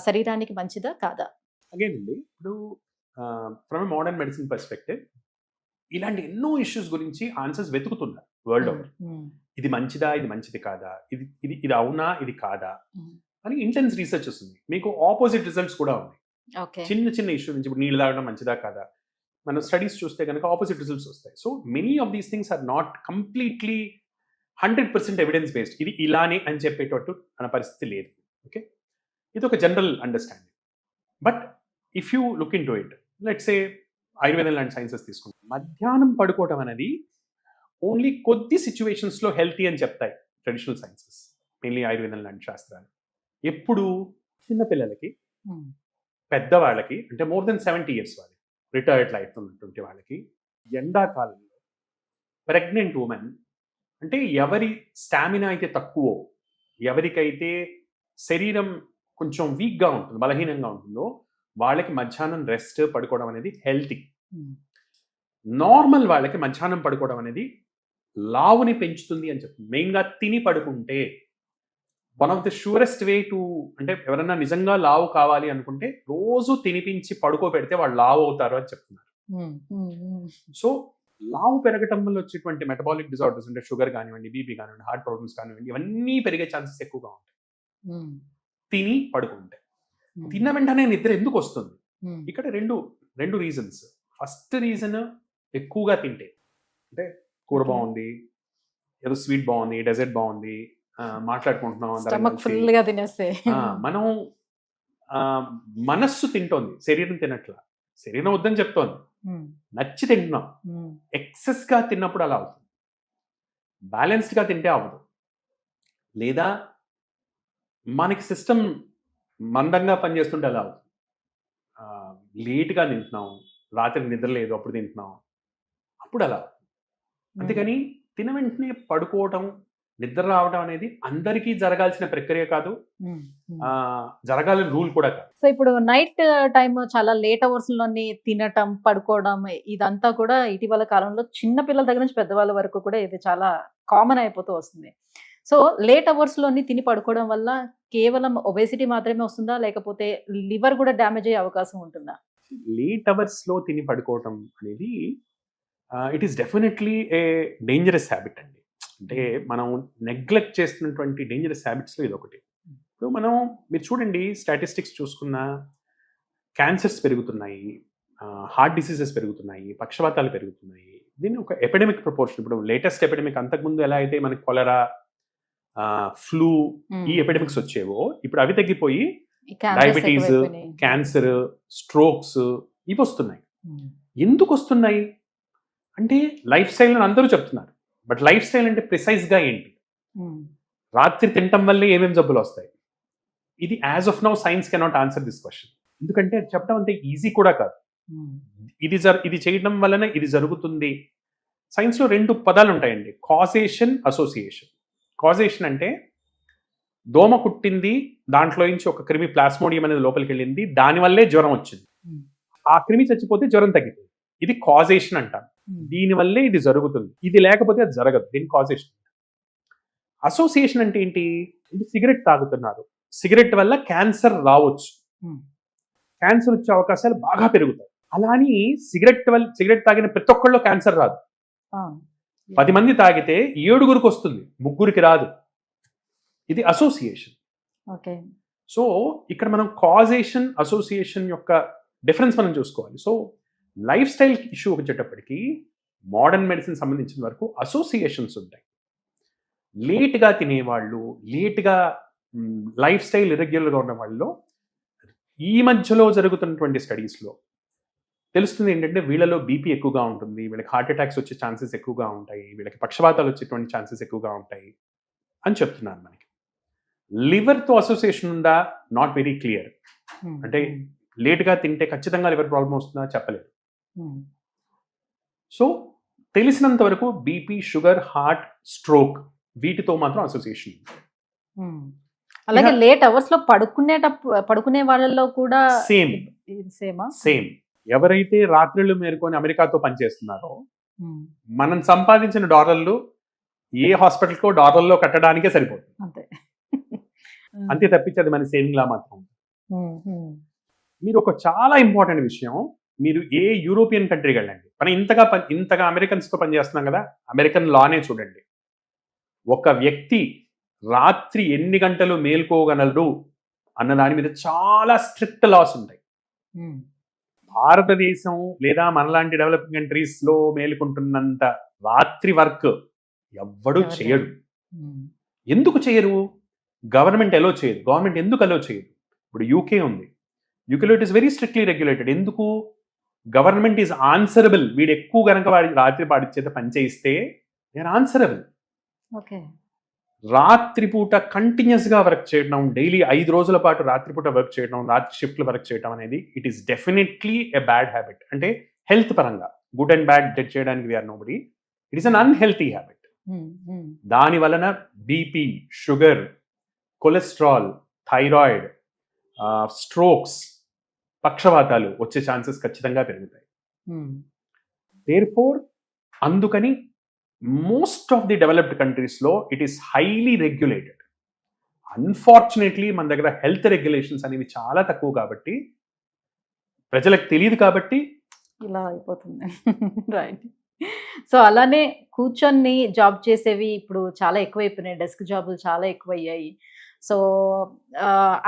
శరీరానికి మంచిదా? కాదా? అగైన్ అండి, ఇప్పుడు ఫ్రమ్ మోడర్న్ మెడిసిన్ పర్స్పెక్టివ్ ఇలాంటి ఎన్నో ఇష్యూస్ గురించి ఆన్సర్స్ వెతుకుతున్నారు వరల్డ్ ఓవర్. ఇది మంచిదా, ఇది మంచిది కాదా, ఇది ఇది ఇది అవునా, ఇది కాదా అని ఇంటెన్స్ రీసెర్చ్ వస్తుంది. మీకు ఆపోజిట్ రిజల్ట్స్ కూడా ఉన్నాయి. ఓకే. చిన్న చిన్న ఇష్యూ నుంచి ఇప్పుడు నీళ్ళు తాగడం మంచిదా కాదా, మనం స్టడీస్ చూస్తే కనుక ఆపోజిట్ రిజల్ట్స్ వస్తాయి. So many of these things are not completely 100% evidence based. ఇది ఇలానే అని చెప్పేటట్టు అన్న పరిస్థితి లేదు. ఓకే, ఇది ఒక general understanding. But if you look in to it, let's say ఆయుర్వేదం లాంటి సైన్సెస్ తీసుకుంటాం, మధ్యాహ్నం పడుకోవడం అనేది ఓన్లీ కొద్ది సిచ్యువేషన్స్లో హెల్తీ అని చెప్తాయి ట్రెడిషనల్ సైన్సెస్, మెయిన్లీ ఆయుర్వేదం లాంటి శాస్త్రాలు. ఎప్పుడు చిన్నపిల్లలకి, పెద్దవాళ్ళకి, అంటే మోర్ దెన్ 70 years వాళ్ళకి, రిటైర్డ్ లైఫ్ ఉన్నటువంటి వాళ్ళకి, ఎండాకాలంలో ప్రెగ్నెంట్ ఉమెన్, అంటే ఎవరి స్టామినా అయితే తక్కువో, ఎవరికైతే శరీరం కొంచెం వీక్గా ఉంటుంది, బలహీనంగా ఉంటుందో వాళ్ళకి మధ్యాహ్నం రెస్ట్ పడుకోవడం అనేది హెల్తీ. నార్మల్ వాళ్ళకి మధ్యాహ్నం పడుకోవడం అనేది లావుని పెంచుతుంది అని చెప్తుంది. మెయిన్గా తిని పడుకుంటే one of the షూరెస్ట్ way to, అంటే ఎవరైనా నిజంగా లావు కావాలి అనుకుంటే రోజు తినిపించి పడుకోబెడితే వాళ్ళు లావు అవుతారు అని చెప్తున్నారు. సో లావు పెరగటం వల్ల వచ్చేటువంటి మెటబాలిక్ డిజార్డర్స్, అంటే షుగర్ కానివ్వండి, బీపీ కానివ్వండి, హార్ట్ ప్రాబ్లమ్స్ కానివ్వండి, ఇవన్నీ పెరిగే ఛాన్సెస్ ఎక్కువగా ఉంటాయి తిని పడుకుంటే. తిన్న వెంటనే నిద్ర ఎందుకు వస్తుంది? ఇక్కడ రెండు రీజన్స్. ఫస్ట్ రీజన్, ఎక్కువగా తింటే, అంటే కూర బాగుంది, ఏదో స్వీట్ బాగుంది, డెజర్ట్ బాగుంది, మాట్లాడుకుంటున్నాం, మనం మనస్సు తింటోంది, శరీరం తినట్లా. శరీరం వద్దని చెప్తోంది, నచ్చి తింటున్నాం. ఎక్సెస్ గా తిన్నప్పుడు అలా అవుతుంది. బ్యాలెన్స్డ్ గా తింటే అవ్వదు. లేదా మనకి సిస్టమ్ మందంగా పనిచేస్తుంటే అలా అవుతుంది. లేట్గా తింటున్నాం, రాత్రి నిద్ర లేదు అప్పుడు తింటున్నాం, అప్పుడు అలా. అందుకని తిన వెంటనే పడుకోవటం, నిద్ర రావడం అనేది అందరికీ జరగాల్సిన ప్రక్రియ కాదు, జరగాలని రూల్ కూడా కాదు. సో ఇప్పుడు నైట్ టైం చాలా లేట్ అవర్స్ లోని తినటం, పడుకోవడం, ఇదంతా కూడా ఇటీవల కాలంలో చిన్న పిల్లల దగ్గర నుంచి పెద్దవాళ్ళ వరకు కూడా ఇది చాలా కామన్ అయిపోతూ వస్తుంది. సో లేట్ అవర్స్ లోని తిని పడుకోవడం వల్ల కేవలం ఒబేసిటీ మాత్రమే వస్తుందా, లేకపోతే లివర్ కూడా డ్యామేజ్ అయ్యే అవకాశం ఉంటుందా? లేట్ అవర్స్ లో తిని పడుకోవటం అనేది it is definitely a dangerous habit అండి. అంటే మనం నెగ్లెక్ట్ చేస్తున్నటువంటి డేంజరస్ హ్యాబిట్స్లో ఇది ఒకటి. ఇప్పుడు మీరు చూడండి, స్టాటిస్టిక్స్ చూసుకున్నా క్యాన్సర్స్ పెరుగుతున్నాయి, హార్ట్ డిసీజెస్ పెరుగుతున్నాయి, పక్షవాతాలు పెరుగుతున్నాయి. దీన్ని ఒక ఎపిడమిక్ ప్రపోర్షన్. ఇప్పుడు లేటెస్ట్ ఎపిడమిక్, అంతకుముందు ఎలా అయితే మనకి కొలరా, ఫ్లూ, ఈ ఎపిడమిక్స్ వచ్చేవో, ఇప్పుడు అవి తగ్గిపోయి డయాబెటీస్, క్యాన్సర్, స్ట్రోక్స్ ఇవి వస్తున్నాయి. ఎందుకు వస్తున్నాయి అంటే లైఫ్ స్టైల్ అని అందరూ చెప్తున్నారు. బట్ లైఫ్ స్టైల్ అంటే ప్రిసైజ్గా ఏంటి? రాత్రి తినటం వల్లే ఏమేమి జబ్బులు వస్తాయి? ఇది as of now science cannot answer this question. ఎందుకంటే చెప్పడం అంతే ఈజీ కూడా కాదు. ఇది చేయడం వలన ఇది జరుగుతుంది. సైన్స్లో 2 పదాలు ఉంటాయండి, కాజేషన్, అసోసియేషన్. కాజేషన్ అంటే దోమ కుట్టింది, దాంట్లో నుంచి ఒక క్రిమి, ప్లాస్మోడియం అనేది లోపలికి వెళ్ళింది, దానివల్లే జ్వరం వచ్చింది. ఆ క్రిమి చచ్చిపోతే జ్వరం తగ్గిపోయింది. ఇది కాజేషన్ అంటారు. దీనివల్లే ఇది జరుగుతుంది, ఇది లేకపోతే అది జరగదు. దీని కాజేషన్. అసోసియేషన్ అంటే ఏంటి? ఇది సిగరెట్ తాగుతున్నారు, సిగరెట్ వల్ల క్యాన్సర్ రావచ్చు, క్యాన్సర్ వచ్చే అవకాశాలు బాగా పెరుగుతాయి. అలా అని సిగరెట్ తాగిన ప్రతి ఒక్కళ్ళు క్యాన్సర్ రాదు. 10 మంది తాగితే 7గురికి వస్తుంది, 3గురికి రాదు. ఇది అసోసియేషన్. సో ఇక్కడ మనం కాజేషన్, అసోసియేషన్ యొక్క డిఫరెన్స్ మనం చూసుకోవాలి. సో లైఫ్ స్టైల్ ఇష్యూ వచ్చేటప్పటికి మోడర్న్ మెడిసిన్ సంబంధించిన వరకు అసోసియేషన్స్ ఉంటాయి. లేట్గా తినేవాళ్ళు, లేట్గా లైఫ్ స్టైల్ ఇర్రెగ్యులర్గా ఉన్న వాళ్ళు, ఈ మధ్యలో జరుగుతున్నటువంటి స్టడీస్లో తెలుస్తుంది ఏంటంటే వీళ్ళలో బీపీ ఎక్కువగా ఉంటుంది, వీళ్ళకి హార్ట్ అటాక్స్ వచ్చే ఛాన్సెస్ ఎక్కువగా ఉంటాయి, వీళ్ళకి పక్షవాతాలు వచ్చేటువంటి ఛాన్సెస్ ఎక్కువగా ఉంటాయి అని చెప్తున్నారు. మనకి లివర్తో అసోసియేషన్ ఉందా? Not very clear. అంటే లేట్గా తింటే ఖచ్చితంగా లివర్ ప్రాబ్లం వస్తుందా? చెప్పలేదు. సో తెలిసినంత వరకు బీపీ, షుగర్, హార్ట్, స్ట్రోక్ వీటితో మాత్రం అసోసియేషన్. అలాగే లేట్ అవర్స్ లో పడుకునే వాళ్ళలో కూడా సేమ్ సేమా? సేమ్. ఎవరైతే రాత్రులు మేరుకొని అమెరికాతో పనిచేస్తున్నారో మనం సంపాదించిన డాలర్లు ఏ హాస్పిటల్కో డాలర్లో కట్టడానికే సరిపోతుంది. అంతే. అంతే తప్పించి అది మన సేవింగ్ లా మాత్రం. మీరు ఒక చాలా ఇంపార్టెంట్ విషయం, మీరు ఏ యూరోపియన్ కంట్రీకి వెళ్ళండి, మనం ఇంతగా అమెరికన్స్ తో పనిచేస్తున్నాం కదా, అమెరికన్ లానే చూడండి. ఒక వ్యక్తి రాత్రి ఎన్ని గంటలు మేల్కోగలడు అన్న దాని మీద చాలా స్ట్రిక్ట్ లాస్ ఉంటాయి. భారతదేశం లేదా మనలాంటి డెవలపింగ్ కంట్రీస్ లో మేలుకుంటున్నంత రాత్రి వర్క్ ఎవ్వడూ చేయడు. ఎందుకు చేయరు? గవర్నమెంట్ ఎలో చేయదు. గవర్నమెంట్ ఎందుకు ఎలో చేయదు? ఇప్పుడు యూకే ఉంది, యూకేలో it is very strictly regulated. ఎందుకు? Government is answerable. వీడు ఎక్కువ కనుక వాడి రాత్రి పాటి చేత పని చేయిస్తే దే ఆర్ ఆన్సరబుల్. రాత్రిపూట కంటిన్యూస్ గా వర్క్ చేయడం, డైలీ 5 రోజుల పాటు రాత్రిపూట వర్క్ చేయడం, రాత్రి షిఫ్ట్లు వర్క్ చేయడం అనేది it is definitely a bad habit. అంటే హెల్త్ పరంగా గుడ్ అండ్ బ్యాడ్ జడ్జ్ చేయడానికి we are nobody. It is an unhealthy habit. దాని వలన BP, sugar, cholesterol, thyroid, strokes, పక్షవాతాలు వచ్చే ఛాన్సెస్ ఖచ్చితంగా పెరుగుతాయి. దేర్ఫోర్ అందుకని మోస్ట్ ఆఫ్ ది డెవలప్డ్ కంట్రీస్లో it is highly regulated. Unfortunately మన దగ్గర హెల్త్ రెగ్యులేషన్స్ అనేవి చాలా తక్కువ కాబట్టి, ప్రజలకు తెలియదు కాబట్టి ఇలా అయిపోతుంది. రైట్. సో అలానే కూర్చొని జాబ్ చేసేవి ఇప్పుడు చాలా ఎక్కువైపోయినాయి, డెస్క్ జాబులు చాలా ఎక్కువయ్యాయి. సో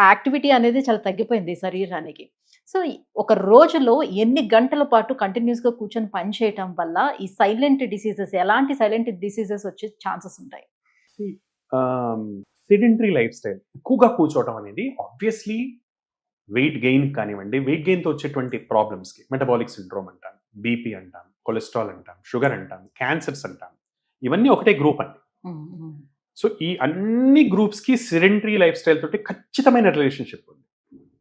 యాక్టివిటీ అనేది చాలా తగ్గిపోయింది శరీరానికి. సో ఒక రోజులో ఎన్ని గంటల పాటు కంటిన్యూస్గా కూర్చొని పని చేయటం వల్ల ఈ సైలెంట్ డిసీజెస్, ఎలాంటి సైలెంట్ డిసీజెస్ వచ్చే ఛాన్సెస్ ఉంటాయి? సెడెంటరీ లైఫ్ స్టైల్, ఎక్కువగా కూర్చోవటం అనేది ఆబ్వియస్లీ వెయిట్ గెయిన్ కానివ్వండి, వెయిట్ గెయిన్తో వచ్చేటువంటి ప్రాబ్లమ్స్కి మెటబాలిక్ సిండ్రోమ్ అంటాం, బీపీ అంటాం, కొలెస్ట్రాల్ అంటాం, షుగర్ అంటాం, క్యాన్సర్స్ అంటాం, ఇవన్నీ ఒకటే గ్రూప్ అండి. సో ఈ అన్ని గ్రూప్స్కి సెడెంటరీ లైఫ్ స్టైల్ తోటి ఖచ్చితమైన రిలేషన్షిప్ ఉంది.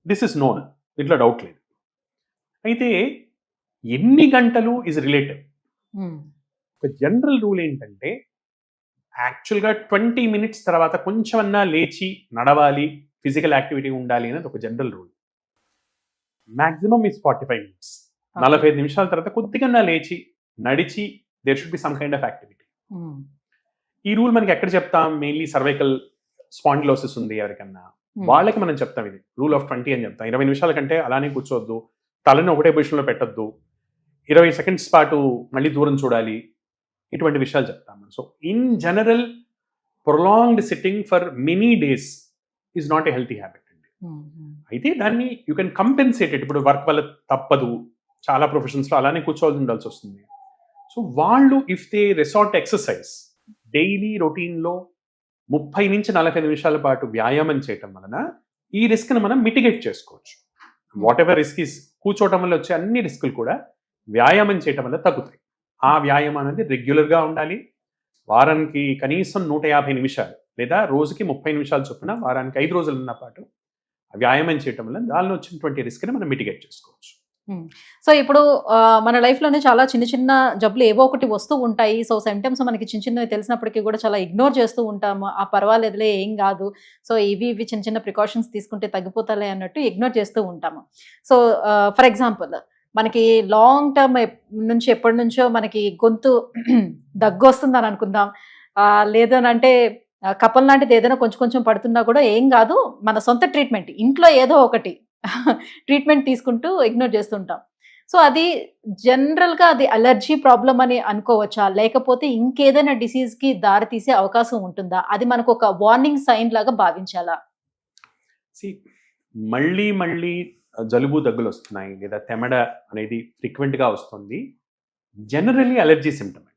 దిస్ ఇస్ నోన్, దీంట్లో డౌట్ లేదు. అయితే ఎన్ని గంటలు ఇస్ రిలేటివ్. ఒక జనరల్ రూల్ ఏంటంటే యాక్చువల్గా 20 minutes తర్వాత కొంచెమన్నా లేచి నడవాలి, ఫిజికల్ యాక్టివిటీ ఉండాలి అనేది ఒక general rule. Maximum is 45 minutes. 45 నిమిషాల తర్వాత కొద్దిగా లేచి నడిచి there should be some kind of activity. ఈ రూల్ మనకి ఎక్కడ చెప్తాం? మెయిన్లీ సర్వైకల్ స్పాండిలోసిస్ ఉంది ఎవరికన్నా, వాళ్ళకి మనం చెప్తాం ఇది రూల్ ఆఫ్ 20 అని చెప్తాం. 20 నిమిషాల కంటే అలానే కూర్చోవద్దు, తలని ఒకటే పొజిషన్లో పెట్టద్దు, 20 seconds పాటు మళ్ళీ దూరం చూడాలి, ఇటువంటి విషయాలు చెప్తాము. So in general prolonged sitting for many days is not a healthy habit అండి. అయితే దాన్ని యూ కెన్ కంపెన్సేట్ ఇట్. ఇప్పుడు వర్క్ వల్ల తప్పదు, చాలా ప్రొఫెషన్స్లో అలానే కూర్చోవాల్సి ఉండాల్సి వస్తుంది. సో వాళ్ళు if they resort exercise, daily రొటీన్లో 30 నుంచి 45 నిమిషాల పాటు వ్యాయామం చేయటం వలన ఈ రిస్క్ని మనం మిటిగేట్ చేసుకోవచ్చు. వాట్ ఎవర్ రిస్క్ ఈస్, కూర్చోవటం వల్ల వచ్చే అన్ని రిస్కులు కూడా వ్యాయామం చేయటం వల్ల తగ్గుతాయి. ఆ వ్యాయామం అనేది రెగ్యులర్గా ఉండాలి. వారానికి కనీసం 150 నిమిషాలు లేదా రోజుకి 30 నిమిషాలు చొప్పున వారానికి 5 రోజులు ఉన్న పాటు వ్యాయామం చేయటం వల్ల దానిలో వచ్చినటువంటి రిస్క్ని మనం మిటిగేట్ చేసుకోవచ్చు. సో ఇప్పుడు మన లైఫ్లోనే చాలా చిన్న చిన్న జబ్బులు ఏవో ఒకటి వస్తూ ఉంటాయి. సో సిమ్టమ్స్ మనకి చిన్న చిన్నవి తెలిసినప్పటికీ కూడా చాలా ఇగ్నోర్ చేస్తూ ఉంటాము. ఆ పర్వాలేదులే, ఏం కాదు, సో ఇవి చిన్న చిన్న ప్రికాషన్స్ తీసుకుంటే తగ్గిపోతాలే అన్నట్టు ఇగ్నోర్ చేస్తూ ఉంటాము. సో ఫర్ ఎగ్జాంపుల్ మనకి లాంగ్ టర్మ్ నుంచి ఎప్పటి నుంచో మనకి గొంతు దగ్గు వస్తుందని అనుకుందాం, లేదనంటే కపల్ లాంటిది ఏదైనా కొంచెం పడుతున్నా కూడా ఏం కాదు, మన సొంత ట్రీట్మెంట్ ఇంట్లో ఏదో ఒకటి ట్రీట్మెంట్ తీసుకుంటూ ఇగ్నోర్ చేస్తుంటాం. సో అది జనరల్గా అది అలర్జీ ప్రాబ్లం అని అనుకోవచ్చా, లేకపోతే ఇంకేదైనా డిసీజ్కి దారి తీసే అవకాశం ఉంటుందా? అది మనకు ఒక వార్నింగ్ సైన్ లాగా భావించాలా? మళ్ళీ జలుబు దగ్గులు వస్తున్నాయి లేదా తెమడ అనేది ఫ్రీక్వెంట్గా వస్తుంది, generally allergy symptom.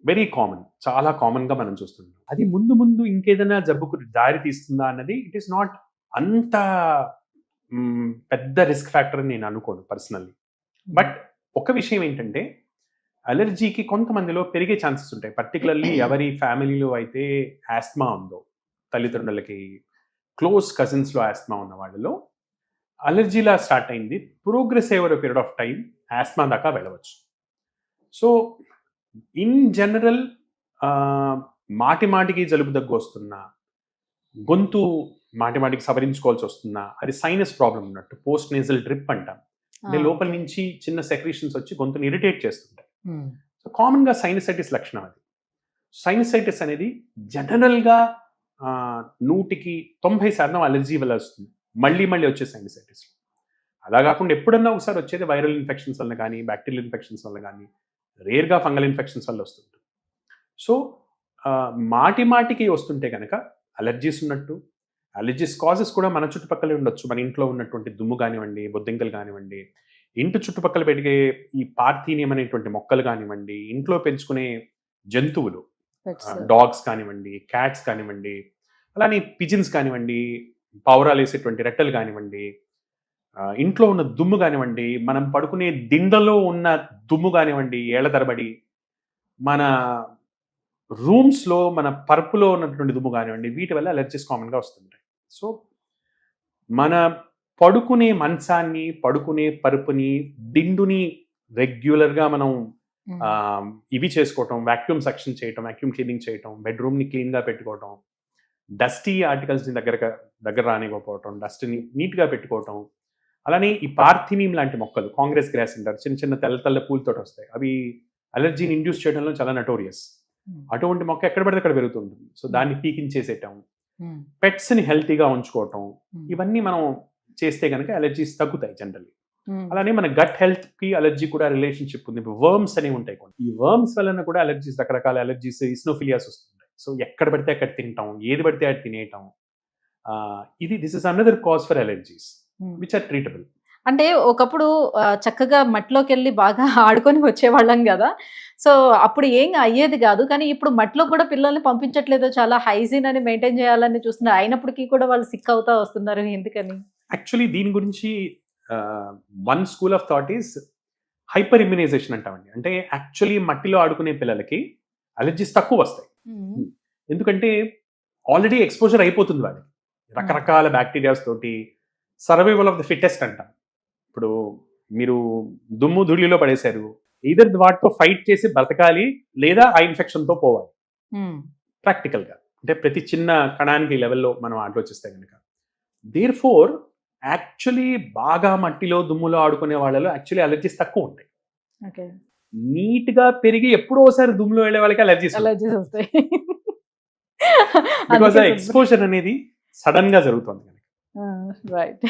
Very common, చాలా కామన్గా మనం చూస్తున్నాం. అది ముందు ఇంకేదైనా జబ్బుకు దారి తీస్తుందా అన్నది ఇట్ ఈస్ నాట్ అంత పెద్ద రిస్క్ ఫ్యాక్టర్ అని నేను అనుకోను పర్సనల్లీ. బట్ ఒక విషయం ఏంటంటే అలర్జీకి కొంతమందిలో పెరిగే ఛాన్సెస్ ఉంటాయి. పర్టికులర్లీ ఎవరి ఫ్యామిలీలో అయితే ఆస్మా ఉందో, తల్లిదండ్రులకి క్లోజ్ కజిన్స్లో ఆస్మా ఉన్న వాళ్ళలో అలర్జీలా స్టార్ట్ అయింది, progress over period of time asthma దాకా వెళ్ళవచ్చు. సో ఇన్ జనరల్ మాటి మాటికి జలుబు దగ్గు వస్తున్నా, గొంతు మాటి మాటికి సవరించుకోవాల్సి వస్తున్నా, అది సైనస్ ప్రాబ్లం ఉన్నట్టు. పోస్ట్ నేజల్ డ్రిప్ అంటాం. అంటే లోపల నుంచి చిన్న సెక్రీషన్స్ వచ్చి గొంతుని ఇరిటేట్ చేస్తుంటాయి. సో కామన్గా సైనసైటిస్ లక్షణం అది. సైనసైటిస్ అనేది జనరల్గా 100% అలర్జీ వల్ల వస్తుంది, మళ్ళీ మళ్ళీ వచ్చే సైనసైటిస్. అలా కాకుండా ఎప్పుడన్నా ఒకసారి వచ్చేది వైరల్ ఇన్ఫెక్షన్స్ వల్ల కానీ, బ్యాక్టీరియల్ ఇన్ఫెక్షన్స్ వల్ల కానీ, రేర్గా ఫంగల్ ఇన్ఫెక్షన్స్ వల్ల వస్తుంటుంది. సో మాటి మాటికి వస్తుంటే కనుక అలర్జీస్ ఉన్నట్టు. అలర్జీస్ కాజెస్ కూడా మన చుట్టుపక్కలే ఉండొచ్చు. మన ఇంట్లో ఉన్నటువంటి దుమ్ము కానివ్వండి, బొద్దింకలు కానివ్వండి, ఇంటి చుట్టుపక్కల పెరిగే ఈ పార్థీనియం అనేటువంటి మొక్కలు కానివ్వండి, ఇంట్లో పెంచుకునే జంతువులు, డాగ్స్ కానివ్వండి, క్యాట్స్ కానివ్వండి, అలానే పిజిన్స్ కానివ్వండి, పావురాలు వేసేటువంటి రెట్టలు కానివ్వండి, ఇంట్లో ఉన్న దుమ్ము కానివ్వండి, మనం పడుకునే దిండలో ఉన్న దుమ్ము కానివ్వండి, ఏళ్ల తరబడి మన రూమ్స్లో మన పరుపులో ఉన్నటువంటి దుమ్ము కానివ్వండి, వీటి వల్ల అలర్జీస్ కామన్గా వస్తుంటాయి. సో మన పడుకునే మంచాన్ని, పడుకునే పరుపుని, దిండుని రెగ్యులర్గా మనం ఇవి చేసుకోవటం, వాక్యూమ్ సక్షన్ చేయటం, వాక్యూమ్ క్లీనింగ్ చేయటం, బెడ్రూమ్ని క్లీన్గా పెట్టుకోవటం, డస్టీ ఆర్టికల్స్ని దగ్గర రానివ్వకపోవటం, డస్ట్ని నీట్గా పెట్టుకోవటం. అలానే ఈ పార్థినియం లాంటి మొక్కలు, కాంగ్రెస్ గ్రాస్ అంటారు, చిన్న చిన్న తెల్ల పూలతో వస్తాయి, అవి అలర్జీని ఇండ్యూస్ చేయడంలో చాలా నటోరియస్. అటువంటి మొక్క ఎక్కడ పడితే అక్కడ పెరుగుతుంటుంది. సో దాన్ని పీకించేసేయటం, పెట్స్ని హెల్తీగా ఉంచుకోవటం, ఇవన్నీ మనం చేస్తే కనుక అలర్జీస్ తగ్గుతాయి జనరల్లీ. అలానే మన గట్ హెల్త్ కి అలర్జీ కూడా రిలేషన్షిప్ ఉంది. వర్మ్స్ అనేవి ఉంటాయి కొన్ని. ఈ వర్మ్స్ వలన కూడా అలర్జీస్, రకరకాల అలర్జీస్, ఇస్నోఫిలియాస్ వస్తుంటాయి. సో ఎక్కడ పడితే అక్కడ తింటాం, ఏది పడితే అది తినేయటం, this is another cause for allergies which are treatable. అంటే ఒకప్పుడు చక్కగా మట్టిలోకి వెళ్ళి బాగా ఆడుకొని వచ్చేవాళ్ళం కదా, సో అప్పుడు ఏం అయ్యేది కాదు. కానీ ఇప్పుడు మట్టిలో కూడా పిల్లల్ని పంపించట్లేదు, చాలా హైజీన్ అని మెయింటైన్ చేయాలని చూస్తున్నారు, అయినప్పటికీ కూడా వాళ్ళు సిక్ అవుతా వస్తున్నారు. ఎందుకని? యాక్చువల్లీ దీని గురించి one school of thought is hyper immunisation అంటామండి. అంటే యాక్చువల్లీ మట్టిలో ఆడుకునే పిల్లలకి అలర్జీస్ తక్కువ వస్తాయి. ఎందుకంటే ఆల్రెడీ ఎక్స్పోజర్ అయిపోతుంది వాళ్ళకి రకరకాల బ్యాక్టీరియాస్ తోటి. సర్వైవల్ ఆఫ్ ద ఫిట్టెస్ట్ అంటాం. ఇప్పుడు మీరు దుమ్ము ధూళిలో పడేశారు, ఈదర్ వాటితో ఫైట్ చేసి బ్రతకాలి, లేదా ఆ ఇన్ఫెక్షన్తో పోవాలి ప్రాక్టికల్గా. అంటే ప్రతి చిన్న కణానికి లెవెల్లో మనం ఆలోచిస్తే కనుక. దేర్ ఫోర్ యాక్చువల్లీ బాగా మట్టిలో దుమ్ములో ఆడుకునే వాళ్ళలో యాక్చువల్లీ అలర్జీస్ తక్కువ ఉంటాయి. నీట్గా పెరిగి ఎప్పుడో ఒకసారి దుమ్ములో వెళ్ళే వాళ్ళకి అలర్జీస్ వస్తాయి. బికాజ్ ఆ ఎక్స్పోజర్ అనేది సడన్ గా జరుగుతుంది. రైట్.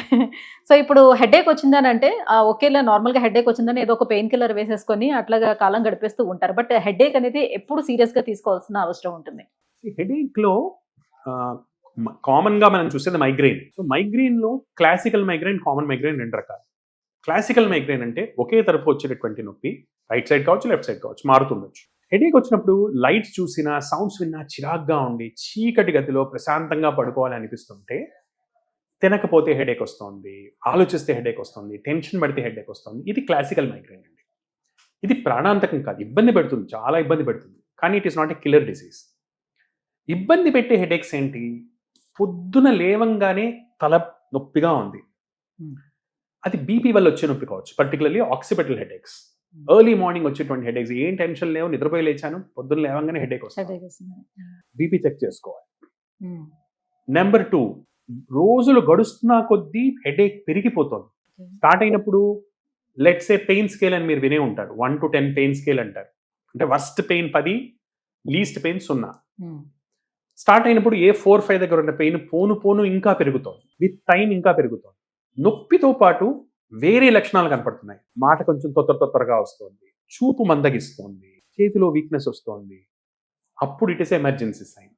సో ఇప్పుడు హెడేక్ వచ్చిందని అంటే ఒకేలా నార్మల్గా హెడేక్ వచ్చిందని ఏదో ఒక పెయిన్ కిల్లర్ వేసేసుకొని అట్లాగా కాలం గడిపేస్తూ ఉంటారు. బట్ హెడేక్ అనేది ఎప్పుడు సీరియస్ గా తీసుకోవాల్సిన అవసరం ఉంటుంది. హెడేక్ లో కామన్ గా మనం చూసేది మైగ్రెయిన్. సో మైగ్రెయిన్ లో క్లాసికల్ మైగ్రెయిన్, కామన్ మైగ్రెయిన్ రెండు రకాలు. క్లాసికల్ మైగ్రెయిన్ అంటే ఒకే తరఫు వచ్చేటటువంటి నొప్పి, రైట్ సైడ్ కావచ్చు, లెఫ్ట్ సైడ్ కావచ్చు, మారుతుండొచ్చు. హెడేక్ వచ్చినప్పుడు లైట్స్ చూసినా, సౌండ్స్ విన్నా చిరాగ్గా ఉండి, చీకటి గదిలో ప్రశాంతంగా పడుకోవాలని అనిపిస్తుంటే, తినకపోతే హెడేక్ వస్తుంది, ఆలోచిస్తే హెడేక్ వస్తుంది, టెన్షన్ పడితే హెడేక్ వస్తుంది. ఇది క్లాసికల్ మైగ్రెయిన్ అండి. ఇది ప్రాణాంతకం కాదు, ఇబ్బంది పెడుతుంది, చాలా ఇబ్బంది పెడుతుంది, కానీ it is not a killer disease. ఇబ్బంది పెట్టే హెడేక్స్ ఏంటి? పొద్దున లేవంగానే తల నొప్పిగా ఉంది, అది బీపీ వల్ల వచ్చే నొప్పి కావచ్చు, particularly occipital headaches. Early morning వచ్చేటువంటి హెడేక్స్, ఏం టెన్షన్ లేవు, నిద్రపోయి లేచాను, పొద్దున్న లేవంగానే హెడేక్ వస్తుంది, బీపీ చెక్ చేసుకోవాలి. నెంబర్ 2, రోజులు గడుస్తున్నా కొద్దీ హెడేక్ పెరిగిపోతుంది. స్టార్ట్ అయినప్పుడు లెట్స్ ఏ పెయిన్ స్కేల్ అని మీరు వినే ఉంటారు, 1 to 10 పెయిన్ స్కేల్ అంటారు. అంటే worst pain 10, least pain 0. Start అయినప్పుడు ఏ 4-5 దగ్గర ఉన్న పెయిన్ పోను ఇంకా పెరుగుతోంది, విత్ టైం ఇంకా పెరుగుతోంది. నొప్పితో పాటు వేరే లక్షణాలు కనపడుతున్నాయి. మాట కొంచెం తొందరగా వస్తుంది, చూపు మందగిస్తోంది, చేతిలో వీక్నెస్ వస్తోంది, అప్పుడు ఇట్ ఇస్ ఎమర్జెన్సీ సైన్.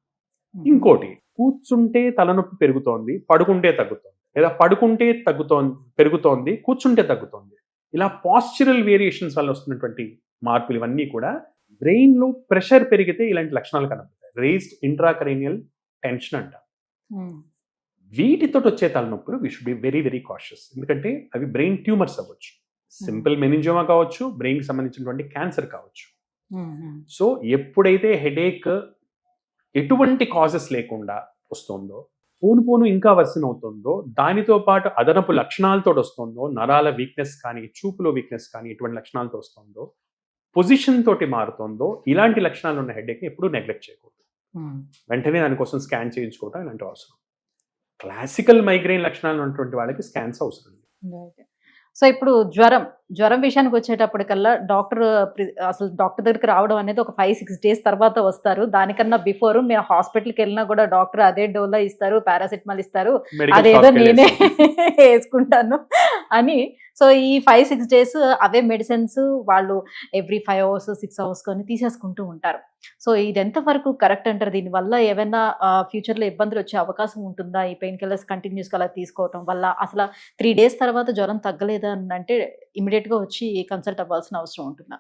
ఇంకోటి, కూర్చుంటే తలనొప్పి పెరుగుతోంది, పడుకుంటే తగ్గుతోంది, లేదా పడుకుంటే పెరుగుతోంది, కూర్చుంటే తగ్గుతోంది. ఇలా పాస్చరల్ వేరియేషన్స్ వల్ల వస్తున్నటువంటి మార్పులు ఇవన్నీ కూడా బ్రెయిన్ లో ప్రెషర్ పెరిగితే ఇలాంటి లక్షణాలు కనపడతాయి. రేస్డ్ ఇంట్రాక్రేనియల్ టెన్షన్ అంట. వీటితో వచ్చే తలనొప్పులు we should be very very cautious. ఎందుకంటే అవి బ్రెయిన్ ట్యూమర్స్ అవ్వచ్చు, సింపుల్ మెనింజియోమా కావచ్చు, బ్రెయిన్ కి సంబంధించినటువంటి క్యాన్సర్ కావచ్చు. సో ఎప్పుడైతే హెడేక్ ఎటువంటి కాజెస్ లేకుండా వస్తుందో, పోను ఇంకా వర్సన్ అవుతుందో, దానితో పాటు అదనపు లక్షణాలతో వస్తుందో, నరాల వీక్నెస్ కానీ, చూపులో వీక్నెస్ కానీ, ఇటువంటి లక్షణాలతో వస్తుందో, పొజిషన్ తోటి మారుతుందో, ఇలాంటి లక్షణాలు ఉన్న హెడేక్ని ఎప్పుడూ నెగ్లెక్ట్ చేయకూడదు. వెంటనే దానికోసం స్కాన్ చేయించుకోవడం ఇలాంటి అవసరం. క్లాసికల్ మైగ్రెయిన్ లక్షణాలు ఉన్నటువంటి వాళ్ళకి స్కాన్స్ అవసరం లేదు. సో ఇప్పుడు జ్వరం విషయానికి వచ్చేటప్పటికల్లా అసలు డాక్టర్ దగ్గరికి రావడం అనేది ఒక 5-6 డేస్ తర్వాత వస్తారు. దానికన్నా బిఫోర్ మీరు హాస్పిటల్కి వెళ్ళినా కూడా డాక్టర్ అదే డోలో ఇస్తారు, పారాసిటమాల్ ఇస్తారు, అదేదో నేనే వేసుకుంటాను అని. సో ఈ 5-6 డేస్ అవే మెడిసిన్స్ వాళ్ళు ఎవ్రీ 5 hours 6 hours కొని తీసేసుకుంటూ ఉంటారు. సో ఇది ఎంత వరకు కరెక్ట్ అంటారు? దీనివల్ల ఏమైనా ఫ్యూచర్లో ఇబ్బందులు వచ్చే అవకాశం ఉంటుందా? ఈ పెయిన్ కిల్లర్స్ కంటిన్యూస్గా అలా తీసుకోవటం వల్ల అసలు 3 days తర్వాత జ్వరం తగ్గలేదు అని అంటే ఇమీడియట్గా వచ్చి కన్సల్ట్ అవ్వాల్సిన అవసరం ఉంటుందా?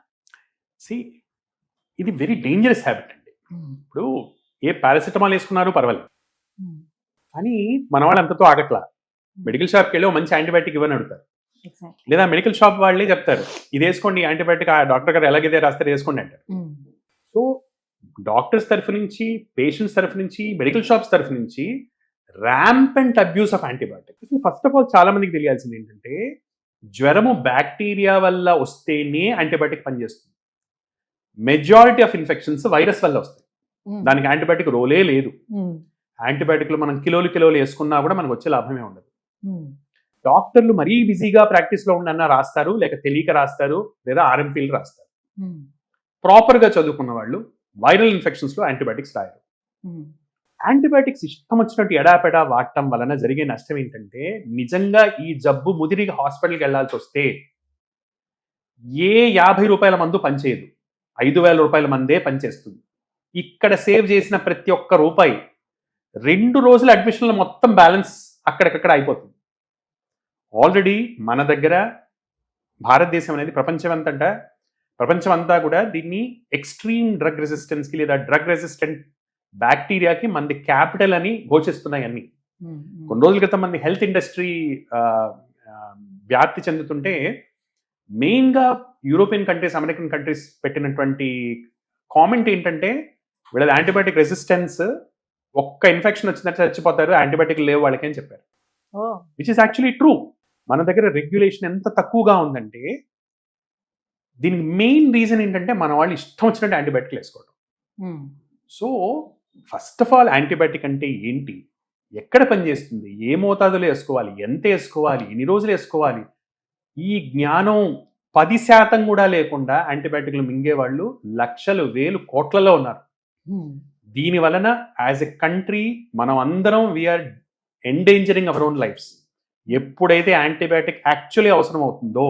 ఇది వెరీ డేంజరస్ హ్యాబిట్ అండి. ఇప్పుడు ఏ పారాసిటమాల్ వేసుకున్నారో పర్వాలేదు, కానీ మన వాళ్ళు అంతతో ఆగట్లా. మెడికల్ షాప్కి వెళ్ళి మంచి యాంటీబయాటిక్ ఇవ్వని అడుగుతారు, లేదా మెడికల్ షాప్ వాళ్ళే చెప్తారు ఇది వేసుకోండి యాంటీబయాటిక్, ఆ డాక్టర్ గారు ఎలాగైతే రాస్తారు వేసుకోండి అంటారు. సో డాక్టర్స్ తరఫు నుంచి, పేషెంట్స్ తరఫు నుంచి, మెడికల్ షాప్స్ తరఫు నుంచి rampant abuse of antibiotics. First of all చాలా మందికి తెలియాల్సింది ఏంటంటే, జ్వరము బ్యాక్టీరియా వల్ల వస్తేనే యాంటీబయాటిక్ పనిచేస్తుంది. మెజారిటీ ఆఫ్ ఇన్ఫెక్షన్స్ వైరస్ వల్ల వస్తాయి, దానికి యాంటీబయాటిక్ రోలే లేదు. యాంటీబయాటిక్లు మనం కిలోలు వేసుకున్నా కూడా మనకు వచ్చే లాభమే ఉండదు. డాక్టర్లు మరీ బిజీగా ప్రాక్టీస్లో ఉండన్నా రాస్తారు, లేక తెలియక రాస్తారు, లేదా ఆర్ఎంపీలు రాస్తారు. ప్రాపర్గా చదువుకున్న వాళ్ళు వైరల్ ఇన్ఫెక్షన్స్లో యాంటీబయాటిక్స్ రాయరు. యాంటీబయాటిక్స్ ఇష్టం వచ్చినట్టు ఎడాపెడా వాడటం వలన జరిగే నష్టం ఏంటంటే, నిజంగా ఈ జబ్బు ముదిరిగా హాస్పిటల్కి వెళ్లాల్సి వస్తే ఏ 50 రూపాయల మందు పనిచేయదు, 5,000 రూపాయల మందే పనిచేస్తుంది. ఇక్కడ సేవ్ చేసిన ప్రతి ఒక్క రూపాయి 2 రోజుల అడ్మిషన్లో మొత్తం బ్యాలెన్స్ అక్కడికక్కడ అయిపోతుంది. ఆల్రెడీ మన దగ్గర భారతదేశం అనేది ప్రపంచం అంతా కూడా దీన్ని ఎక్స్ట్రీమ్ డ్రగ్ రెసిస్టెన్స్కి లేదా డ్రగ్ రెసిస్టెంట్ బ్యాక్టీరియాకి మనది క్యాపిటల్ అని ఘోషిస్తున్నాయి అన్ని. కొన్ని రోజుల క్రితం మన హెల్త్ ఇండస్ట్రీ వ్యాప్తి చెందుతుంటే మెయిన్గా యూరోపియన్ కంట్రీస్, అమెరికన్ కంట్రీస్ పెట్టినటువంటి కామెంట్ ఏంటంటే, వీళ్ళ యాంటీబయాటిక్ రెసిస్టెన్స్, ఒక్క ఇన్ఫెక్షన్ వచ్చిందంటే చచ్చిపోతారు, యాంటీబయాటిక్ లేవు వాళ్ళకి అని చెప్పారు. Which is actually true. మన దగ్గర రెగ్యులేషన్ ఎంత తక్కువగా ఉందంటే, దీనికి మెయిన్ రీజన్ ఏంటంటే మన వాళ్ళు ఇష్టం వచ్చినట్టు యాంటీబయాటిక్లు వేసుకోవడం. So first of all antibiotic అంటే ఏంటి, ఎక్కడ పనిచేస్తుంది, ఏ మోతాదులో వేసుకోవాలి, ఎంత వేసుకోవాలి, ఎన్ని రోజులు వేసుకోవాలి, ఈ జ్ఞానం 10% కూడా లేకుండా యాంటీబయాటిక్లు మింగేవాళ్ళు లక్షలు, వేలు, కోట్లలో ఉన్నారు. దీని వలన యాజ్ ఎ కంట్రీ మనం అందరం we are endangering our own lives. ఎప్పుడైతే యాంటీబయాటిక్ యాక్చువల్లీ అవసరం అవుతుందో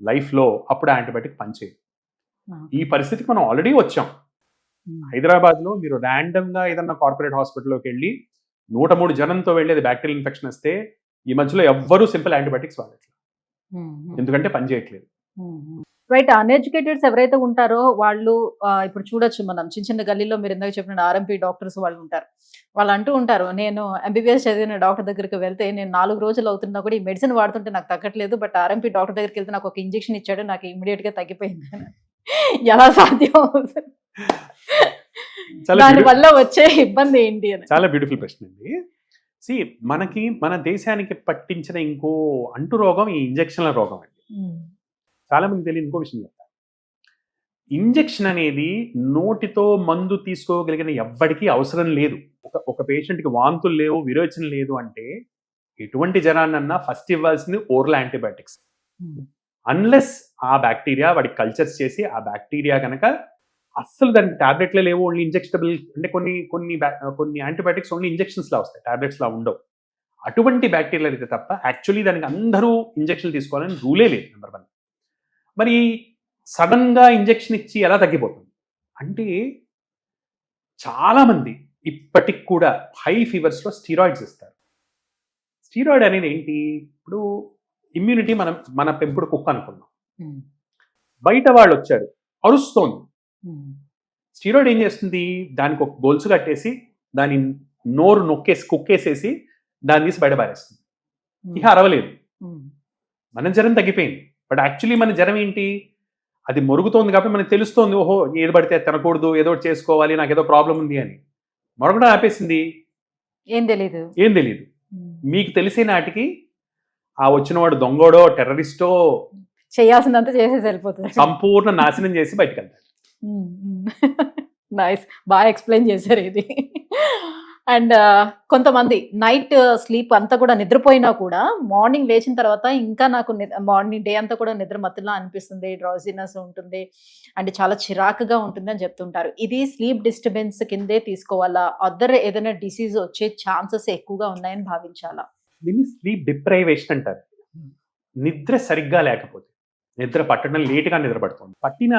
లైఫ్లో, అప్పుడు యాంటీబయాటిక్ పనిచేయదు. ఈ పరిస్థితికి మనం ఆల్రెడీ వచ్చాం. హైదరాబాద్లో మీరు ర్యాండమ్గా ఏదన్నా కార్పొరేట్ హాస్పిటల్లోకి వెళ్ళి 103 జనంతో వెళ్ళేది బ్యాక్టీరియల్ ఇన్ఫెక్షన్ వస్తే, ఈ మధ్యలో ఎవ్వరూ సింపుల్ యాంటీబయాటిక్స్ వాడట్లేదు, ఎందుకంటే పనిచేయట్లేదు. రైట్. అన్ఎడ్యుకేటెడ్స్ ఎవరైతే ఉంటారో వాళ్ళు ఇప్పుడు చూడొచ్చు, మనం చిన్న గల్లీలో మీరు ఇందాక చెప్పిన ఆర్ఎంపీ డాక్టర్స్ వాళ్ళు ఉంటారు. వాళ్ళు అంటూ ఉంటారు, నేను ఎంబీబీఎస్ చదివిన డాక్టర్ దగ్గరికి వెళ్తే నేను 4 రోజులు అవుతున్నా కూడా ఈ మెడిసిన్ వాడుతుంటే నాకు తగ్గట్లేదు, బట్ ఆర్ఎంపీ డాక్టర్ దగ్గరికి వెళ్తే నాకు ఒక ఇంజెక్షన్ ఇచ్చాడు, నాకు ఇమీడియట్గా తగ్గిపోయింది. ఎలా సాధ్యం అవుతుంది? దానివల్ల వచ్చే ఇబ్బంది ఏంటి అని చాలా బ్యూటిఫుల్ ప్రశ్న అండి. మనకి మన దేశానికి పట్టించిన ఇంకో అంటు రోగం ఈ ఇంజెక్షన్ల రోగం అండి. చాలా మంది తెలియదు ఇంకో విషయం చెప్తాను. ఇంజెక్షన్ అనేది నోటితో మందు తీసుకోగలిగిన ఎవ్వడికి అవసరం లేదు. ఒక పేషెంట్కి వాంతులు లేవు, విరోచన లేదు అంటే ఎటువంటి జనాన్నన్నా ఫస్ట్ ఇవ్వాల్సింది ఓరల్ యాంటీబయాటిక్స్. అన్లెస్ ఆ బ్యాక్టీరియా వాడికి కల్చర్స్ చేసి, ఆ బ్యాక్టీరియా కనుక అస్సలు దానికి టాబ్లెట్లే లేవు, ఓన్లీ ఇంజెక్టబుల్ అంటే కొన్ని యాంటీబయాటిక్స్ ఓన్లీ ఇంజెక్షన్స్లా వస్తాయి, టాబ్లెట్స్లా ఉండవు. అటువంటి బ్యాక్టీరియా అయితే తప్ప యాక్చువల్లీ దానికి అందరూ ఇంజెక్షన్ తీసుకోవాలని రూలే లేదు. నెంబర్ 1. మరి సడన్గా ఇంజెక్షన్ ఇచ్చి ఎలా తగ్గిపోతుంది అంటే, చాలామంది ఇప్పటికి కూడా హై ఫీవర్స్లో స్టీరాయిడ్స్ ఇస్తారు. స్టీరాయిడ్ అనేది ఏంటి? ఇప్పుడు ఇమ్యూనిటీ మన పెంపుడు కుక్క అనుకున్నాం, బయట వాళ్ళు వచ్చారు, అరుస్తోంది. స్టీరాయిడ్ ఏం చేస్తుంది? దానికి ఒక గొలుసు కట్టేసి దాని నోరు కుక్కేసేసి దాన్ని తీసి బయట పారేస్తుంది. ఇక అరవలేదు, మన జ్వరం తగ్గిపోయింది. బట్ యాక్చువల్లీ మన జ్వరం ఏంటి? అది మొరుగుతోంది కాబట్టి మనకు తెలుస్తోంది, ఓహో ఏది పడితే తినకూడదు, ఏదో చేసుకోవాలి, నాకు ఏదో ప్రాబ్లం ఉంది అని. మరొకటి ఆపేసింది. ఏం తెలీదు. ఏం తెలియదు. మీకు తెలిసే నాటికి ఆ వచ్చినవాడు దొంగోడో టెర్రరిస్టో చేయాల్సిందంతా చేసేసి వెళ్ళిపోతుంది. సంపూర్ణ నాశనం చేసి బయటకు వెళ్తాడు. నైస్, బాగా ఎక్స్ప్లెయిన్ చేశారు ఇది. అండ్ కొంతమంది నైట్ స్లీప్ అంతా కూడా నిద్రపోయినా కూడా మార్నింగ్ లేచిన తర్వాత ఇంకా నాకు మార్నింగ్ డే అంతా కూడా నిద్ర మత్తులా అనిపిస్తుంది, డ్రౌజినెస్ ఉంటుంది అంటే చాలా చిరాకుగా ఉంటుంది అని చెప్తుంటారు. ఇది స్లీప్ డిస్టర్బెన్స్ కిందే తీసుకోవాలా, అదర్ ఏదైనా డిసీజ్ వచ్చే ఛాన్సెస్ ఎక్కువగా ఉన్నాయని భావించాలా? దీన్ని స్లీప్ డిప్రైవేషన్ అంటారు. నిద్ర సరిగ్గా లేకపోతే, నిద్ర పట్టడం లేటుగా నిద్ర పడుతుంది. పట్టిన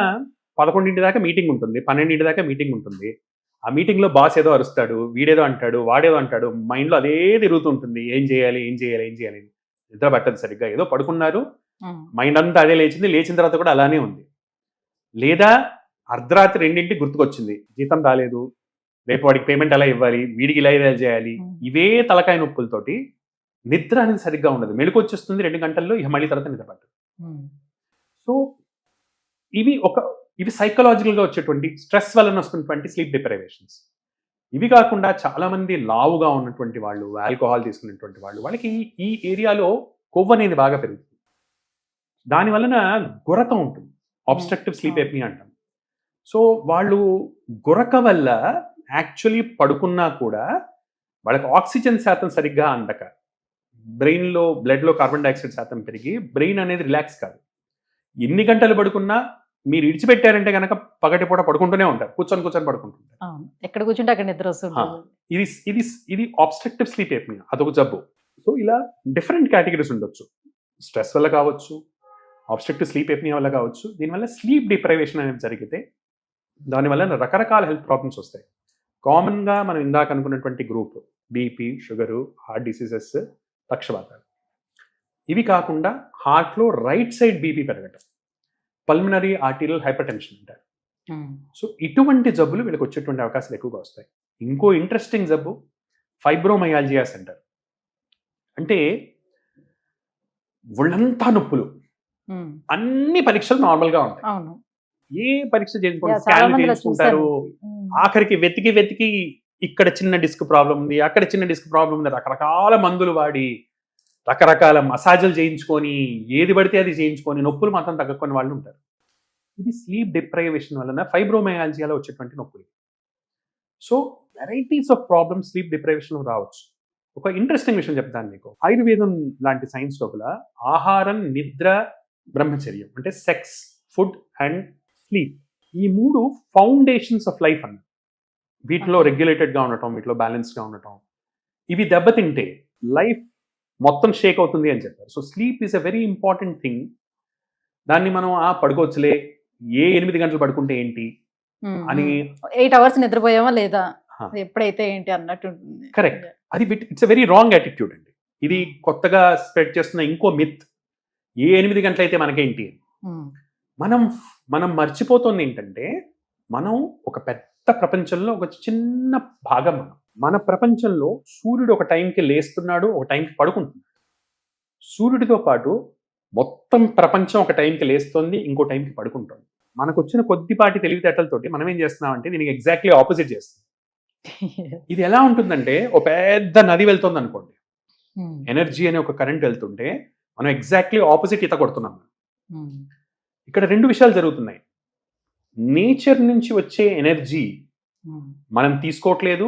11 దాకా మీటింగ్ ఉంటుంది, 12 దాకా మీటింగ్ ఉంటుంది. ఆ మీటింగ్లో బాస్ ఏదో అరుస్తాడు, వీడేదో అంటాడు, వాడేదో అంటాడు, మైండ్లో అదే తిరుగుతుంటుంది. ఏం చేయాలి నిద్ర పట్టదు సరిగ్గా. ఏదో పడుకున్నారు, మైండ్ అంతా అదే లేచింది, లేచిన తర్వాత కూడా అలానే ఉంది. లేదా అర్ధరాత్రి 2 గుర్తుకొచ్చింది, జీతం రాలేదు, రేపు వాడికి పేమెంట్ ఎలా ఇవ్వాలి, వీడికి ఇలా చేయాలి, ఇవే తలకాయ నొప్పులతోటి నిద్ర అనేది సరిగ్గా ఉండదు. మెలకు వచ్చేస్తుంది 2 గంటల్లో, ఇక మళ్ళీ తర్వాత నిద్ర పట్టదు. సో ఇవి సైకలాజికల్గా వచ్చేటువంటి స్ట్రెస్ వలన వస్తున్నటువంటి స్లీప్ డిప్రైవేషన్స్. ఇవి కాకుండా చాలా మంది లావుగా ఉన్నటువంటి వాళ్ళు, ఆల్కహాల్ తీసుకునేటువంటి వాళ్ళు, వాళ్ళకి ఈ ఏరియాలో కొవ్వు అనేది బాగా పెరుగుతుంది. దాని వలన గురక ఉంటుంది, ఆబ్స్ట్రక్టివ్ స్లీప్ ఎప్నియా అంటాం. సో వాళ్ళు గురక వల్ల యాక్చువల్లీ పడుకున్నా కూడా వాళ్ళకి ఆక్సిజన్ శాతం సరిగ్గా అందక, బ్రెయిన్లో బ్లడ్లో కార్బన్ డైఆక్సైడ్ శాతం పెరిగి బ్రెయిన్ అనేది రిలాక్స్ కాదు. ఎన్ని గంటలు పడుకున్నా మీరు ఇడిచిపెట్టారంటే కనుక పగటిపూట పడుకుంటూనే ఉంటారు, కూర్చొని పడుకుంటుంటారు. ఎక్కడ కూర్చుంటే అక్కడ నిద్ర వస్తుంది. ఇది ఆబ్స్ట్రక్టివ్ స్లీప్ ఎప్నియా, అదొక జబ్బు. సో ఇలా డిఫరెంట్ కేటగిరీస్ ఉండొచ్చు. స్ట్రెస్ వల్ల కావచ్చు, ఆబ్స్ట్రక్టివ్ స్లీప్ ఎప్నియా వల్ల కావచ్చు. దీనివల్ల స్లీప్ డిప్రైవేషన్ అనేది జరిగితే దానివల్ల రకరకాల హెల్త్ ప్రాబ్లమ్స్ వస్తాయి. కామన్గా మనం ఇందాక అనుకున్నటువంటి group BP, sugar, heart diseases, పక్షవాతాలు. ఇవి కాకుండా హార్ట్లో రైట్ సైడ్ బీపీ పెరగటం, పల్మినరీ ఆర్టీరియల్ హైపర్ టెన్షన్ అంటారు. సో ఇటువంటి జబ్బులు వీళ్ళకి వచ్చేటువంటి అవకాశాలు ఎక్కువగా వస్తాయి. ఇంకో ఇంట్రెస్టింగ్ జబ్బు ఫైబ్రోమయాల్జియాస్ అంటారు. అంటే ఒళ్ళంతా నొప్పులు, అన్ని పరీక్షలు నార్మల్గా ఉంటాయి, ఏ పరీక్ష చేయించుకుంటారు, ఆఖరికి వెతికి ఇక్కడ చిన్న డిస్క్ ప్రాబ్లం ఉంది, అక్కడ చిన్న డిస్క్ ప్రాబ్లం ఉంది, రకరకాల మందులు వాడి, రకరకాల మసాజులు చేయించుకొని, ఏది పడితే అది చేయించుకొని నొప్పులు మాత్రం తగ్గకొని వాళ్ళు ఉంటారు. ఇది స్లీప్ డిప్రైవేషన్ వలన ఫైబ్రోమయాల్జియాలో వచ్చేటువంటి నొప్పులు. So varieties of problems sleep డిప్రైవేషన్లో రావచ్చు. ఒక ఇంట్రెస్టింగ్ విషయం చెప్తాను మీకు. ఆయుర్వేదం లాంటి సైన్స్ లోపల ఆహారం, నిద్ర, బ్రహ్మచర్యం అంటే సెక్స్, ఫుడ్ అండ్ స్లీప్, ఈ 3 ఫౌండేషన్స్ ఆఫ్ లైఫ్ అన్న. వీటిలో రెగ్యులేటెడ్గా ఉండటం, వీటిలో బ్యాలెన్స్గా ఉండటం, ఇవి దెబ్బతింటే లైఫ్ మొత్తం షేక్ అవుతుంది అని చెప్పారు. So sleep is a very important thing. దాన్ని మనం పడుకోవచ్చులే, 8 గంటలు పడుకుంటే ఏంటి అని, 8 అవర్స్ నిద్రపోయామా లేదా ఎప్పుడైతే ఏంటి అన్నట్టు. కరెక్ట్. అది it's a very wrong attitude అండి. ఇది కొత్తగా స్ప్రెడ్ చేస్తున్న ఇంకో మిత్. 8 గంటలు అయితే మనకేంటి. మనం మర్చిపోతుంది ఏంటంటే, మనం ఒక పెద్ద ప్రపంచంలో ఒక చిన్న భాగం. మన ప్రపంచంలో సూర్యుడు ఒక టైంకి లేస్తున్నాడు, ఒక టైంకి పడుకుంటున్నాడు. సూర్యుడితో పాటు మొత్తం ప్రపంచం ఒక టైంకి లేస్తుంది, ఇంకో టైంకి పడుకుంటుంది. మనకు వచ్చిన కొద్దిపాటి తెలివితేటలతోటి మనం ఏం చేస్తున్నామంటే దీనికి ఎగ్జాక్ట్లీ ఆపోజిట్ చేస్తాం. ఇది ఎలా ఉంటుందంటే, ఒక పెద్ద నది వెళ్తుంది అనుకోండి, ఎనర్జీ అనే ఒక కరెంట్ వెళ్తుంటే మనం ఎగ్జాక్ట్లీ ఆపోజిట్ ఈత కొడుతున్నాం. ఇక్కడ 2 విషయాలు జరుగుతున్నాయి. నేచర్ నుంచి వచ్చే ఎనర్జీ మనం తీసుకోవట్లేదు,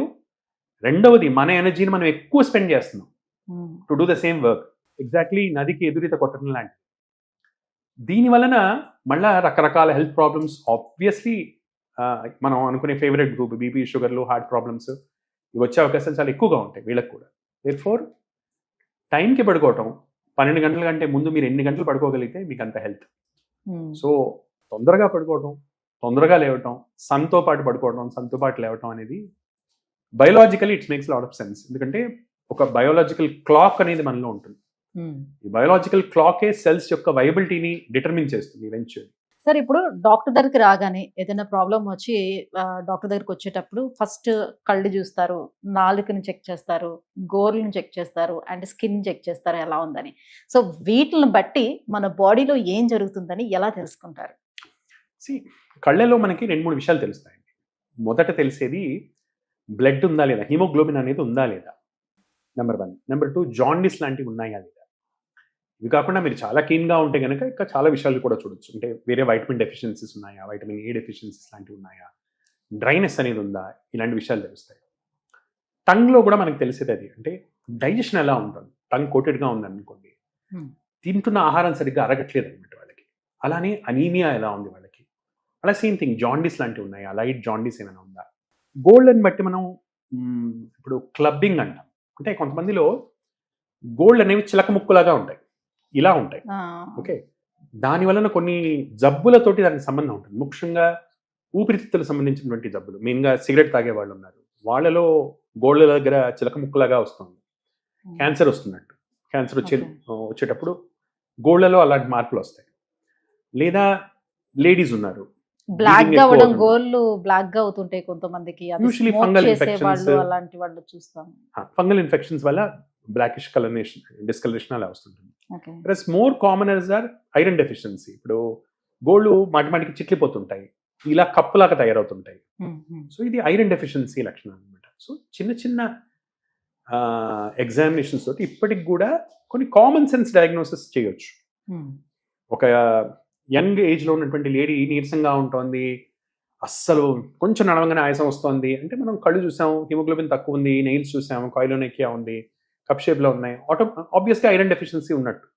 రెండవది మన ఎనర్జీని మనం ఎక్కువ స్పెండ్ చేస్తున్నాం to do the same work. Exactly నదికి ఎదురీత కొట్టడం లాంటి. దీని వలన మళ్ళా రకరకాల హెల్త్ ప్రాబ్లమ్స్, ఆబ్వియస్లీ మనం అనుకునే ఫేవరెట్ గ్రూప్ బీపీ, షుగర్లు, హార్ట్ ప్రాబ్లమ్స్, ఇవి వచ్చే అవకాశాలు చాలా ఎక్కువగా ఉంటాయి వీళ్ళకి కూడా. దేర్ఫోర్ టైంకి పడుకోవటం, 12 గంటల కంటే ముందు మీరు ఎన్ని గంటలు పడుకోగలిగితే మీకు అంత హెల్త్. సో తొందరగా పడుకోవటం, తొందరగా లేవటం, సన్తో పాటు పడుకోవటం, సన్తో పాటు లేవటం అనేది biologically it's makes lot of sense. ఎందుకంటే ఒక బయోలాజికల్ క్లాక్ అనేది మనలో ఉంటుంది. ఈ బయోలాజికల్ క్లాకే సెల్స్ యొక్క వైబిలిటీని డిటర్మిన్ చేస్తుంది ఈవెన్చువల్లీ. సార్, ఇప్పుడు డాక్టర్ దగ్గరికి రాగానే ఏదైనా ప్రాబ్లం వచ్చి డాక్టర్ దగ్గరికి వచ్చేటప్పుడు ఫస్ట్ కళ్ళు చూస్తారు, నాలుకని చెక్ చేస్తారు, గోర్లను చెక్ చేస్తారు, అండ్ స్కిన్ చెక్ చేస్తారు ఎలా ఉందని. సో వీటిని బట్టి మన బాడీలో ఏం జరుగుతుందని ఎలా తెలుసుకుంటారు? కళ్ళలో మనకి 2-3 విషయాలు తెలుస్తాయండి. మొదట తెలిసేది బ్లడ్ ఉందా లేదా, హిమోగ్లోబిన్ అనేది ఉందా లేదా. నెంబర్ 1. నెంబర్ 2, జాండిస్ లాంటివి ఉన్నాయా లేదా? ఇవి కాకుండా మీరు చాలా keenగా ఉంటే గనక ఇంకా చాలా విషయాలు కూడా చూడొచ్చు. అంటే వేరే వైటమిన్ డెఫిషియన్సీస్ ఉన్నాయా? వైటమిన్ ఏ డెఫిషియన్సీస్ లాంటివి ఉన్నాయా? డ్రైనెస్ అనేది ఉందా? ఇలాంటి విషయాలు తెలుస్తాయి. టంగ్‌లో కూడా మనకు తెలిసేది అది. అంటే డైజెషన్ ఎలా ఉంటుంది? టంగ్ కోటెడ్‌గా ఉందనుకోండి. Hmm. తింటున్న ఆహారం సరిగ్గా అరగట్లేదు అనమాట వాళ్ళకి. అలానే అనీమియా ఎలా ఉంది వాళ్ళకి? అలా సేమ్ థింగ్ జాండిస్ లాంటివి ఉన్నాయా? లైట్ జాండిస్ ఏమైనా ఉందా? గోల్డ్‌ని బట్టి మనం ఇప్పుడు క్లబ్బింగ్ అంటాం. అంటే కొంతమందిలో గోల్డ్ అనేవి చిలక ముక్కులాగా ఉంటాయి. ఇలా ఉంటాయి. ఓకే. దాని వలన కొన్ని జబ్బులతోటి దానికి సంబంధం ఉంటుంది. ముఖ్యంగా ఊపిరితిత్తులకు సంబంధించినటువంటి జబ్బులు. మెయిన్‌గా సిగరెట్ తాగే వాళ్ళు ఉన్నారు. వాళ్ళలో గోళ్ళ దగ్గర చిలక ముక్కులాగా వస్తుంది. క్యాన్సర్ వస్తున్నట్టు. క్యాన్సర్ వచ్చేటప్పుడు గోళ్ళలో అలాంటి మార్పులు వస్తాయి. లేదా లేడీస్ ఉన్నారు. బ్లాక్ Bleeding గా ఎక్కువ అవడం, అవుతుంది. గోళ్ళు బ్లాక్ గా అవుతుంటాయి కొంతమందికి. అది Usually smoke fungal చేసే infections. వాళ్ళు అలాంటి వాళ్ళు చూస్తాం. ఫంగల్ ఇన్ఫెక్షన్స్ వల్ల బ్లాకిష్ కలర్నేషన్, డిస్కలరేషన్ అలా వస్తుంటుంది. Okay. Plus more commoners are iron deficiency. ఇప్పుడు గోళ్ళు మాటిమాటికి చిట్లిపోతుంటాయి. ఇలా కప్పులాగా తయారవుతుంటాయి. సో ఇది ఐరన్ డెఫిషియన్సీ లక్షణం అనమాట. సో చిన్న చిన్న ఎగ్జామినేషన్స్ తోటి ఇప్పటికి కూడా కొన్ని కామన్ సెన్స్ డయాగ్నోసిస్ చేయొచ్చు. ఒక యంగ్ ఏజ్లో ఉన్నటువంటి లేడీ నీరసంగా ఉంటుంది, అస్సలు కొంచెం నడవగానే ఆయాసం వస్తుంది అంటే మనం కళ్ళు చూసాం, హిమోగ్లోబిన్ తక్కువ ఉంది, నెయిల్స్ చూసాం, కాయిలోనెకియా ఉంది, కప్ షేప్లో ఉన్నాయి, ఆబ్వియస్గా ఐరన్ డెఫిషియన్సీ ఉన్నట్టు.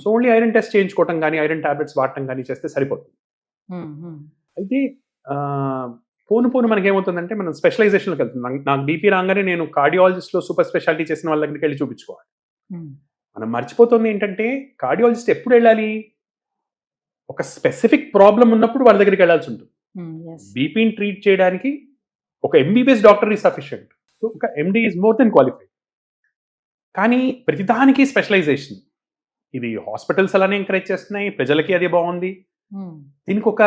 సో ఓన్లీ ఐరన్ టెస్ట్ చేయించుకోవటం కానీ ఐరన్ టాబ్లెట్స్ వాడటం కానీ చేస్తే సరిపోతుంది. అయితే పోను పోను మనకేమవుతుందంటే మనం స్పెషలైజేషన్కి వెళ్తున్నాం. నాకు బీపీ రాగానే నేను కార్డియాలజిస్ట్లో సూపర్ స్పెషాలిటీ చేసిన వాళ్ళ దగ్గరికి వెళ్ళి చూపించుకోవాలి. మనం మర్చిపోతుంది ఏంటంటే కార్డియాలజిస్ట్ ఎప్పుడు వెళ్ళాలి? ఒక స్పెసిఫిక్ ప్రాబ్లం ఉన్నప్పుడు వాళ్ళ దగ్గరికి వెళ్ళాల్సి ఉంటుంది. బీపీని ట్రీట్ చేయడానికి ఒక MBBS doctor is sufficient. So ఒక ఎండి ఈజ్ మోర్ దెన్ క్వాలిఫైడ్. కానీ ప్రతిదానికి స్పెషలైజేషన్. ఇది హాస్పిటల్స్ అలానే ఎంకరేజ్ చేస్తున్నాయి, ప్రజలకి అది బాగుంది. దీనికి ఒక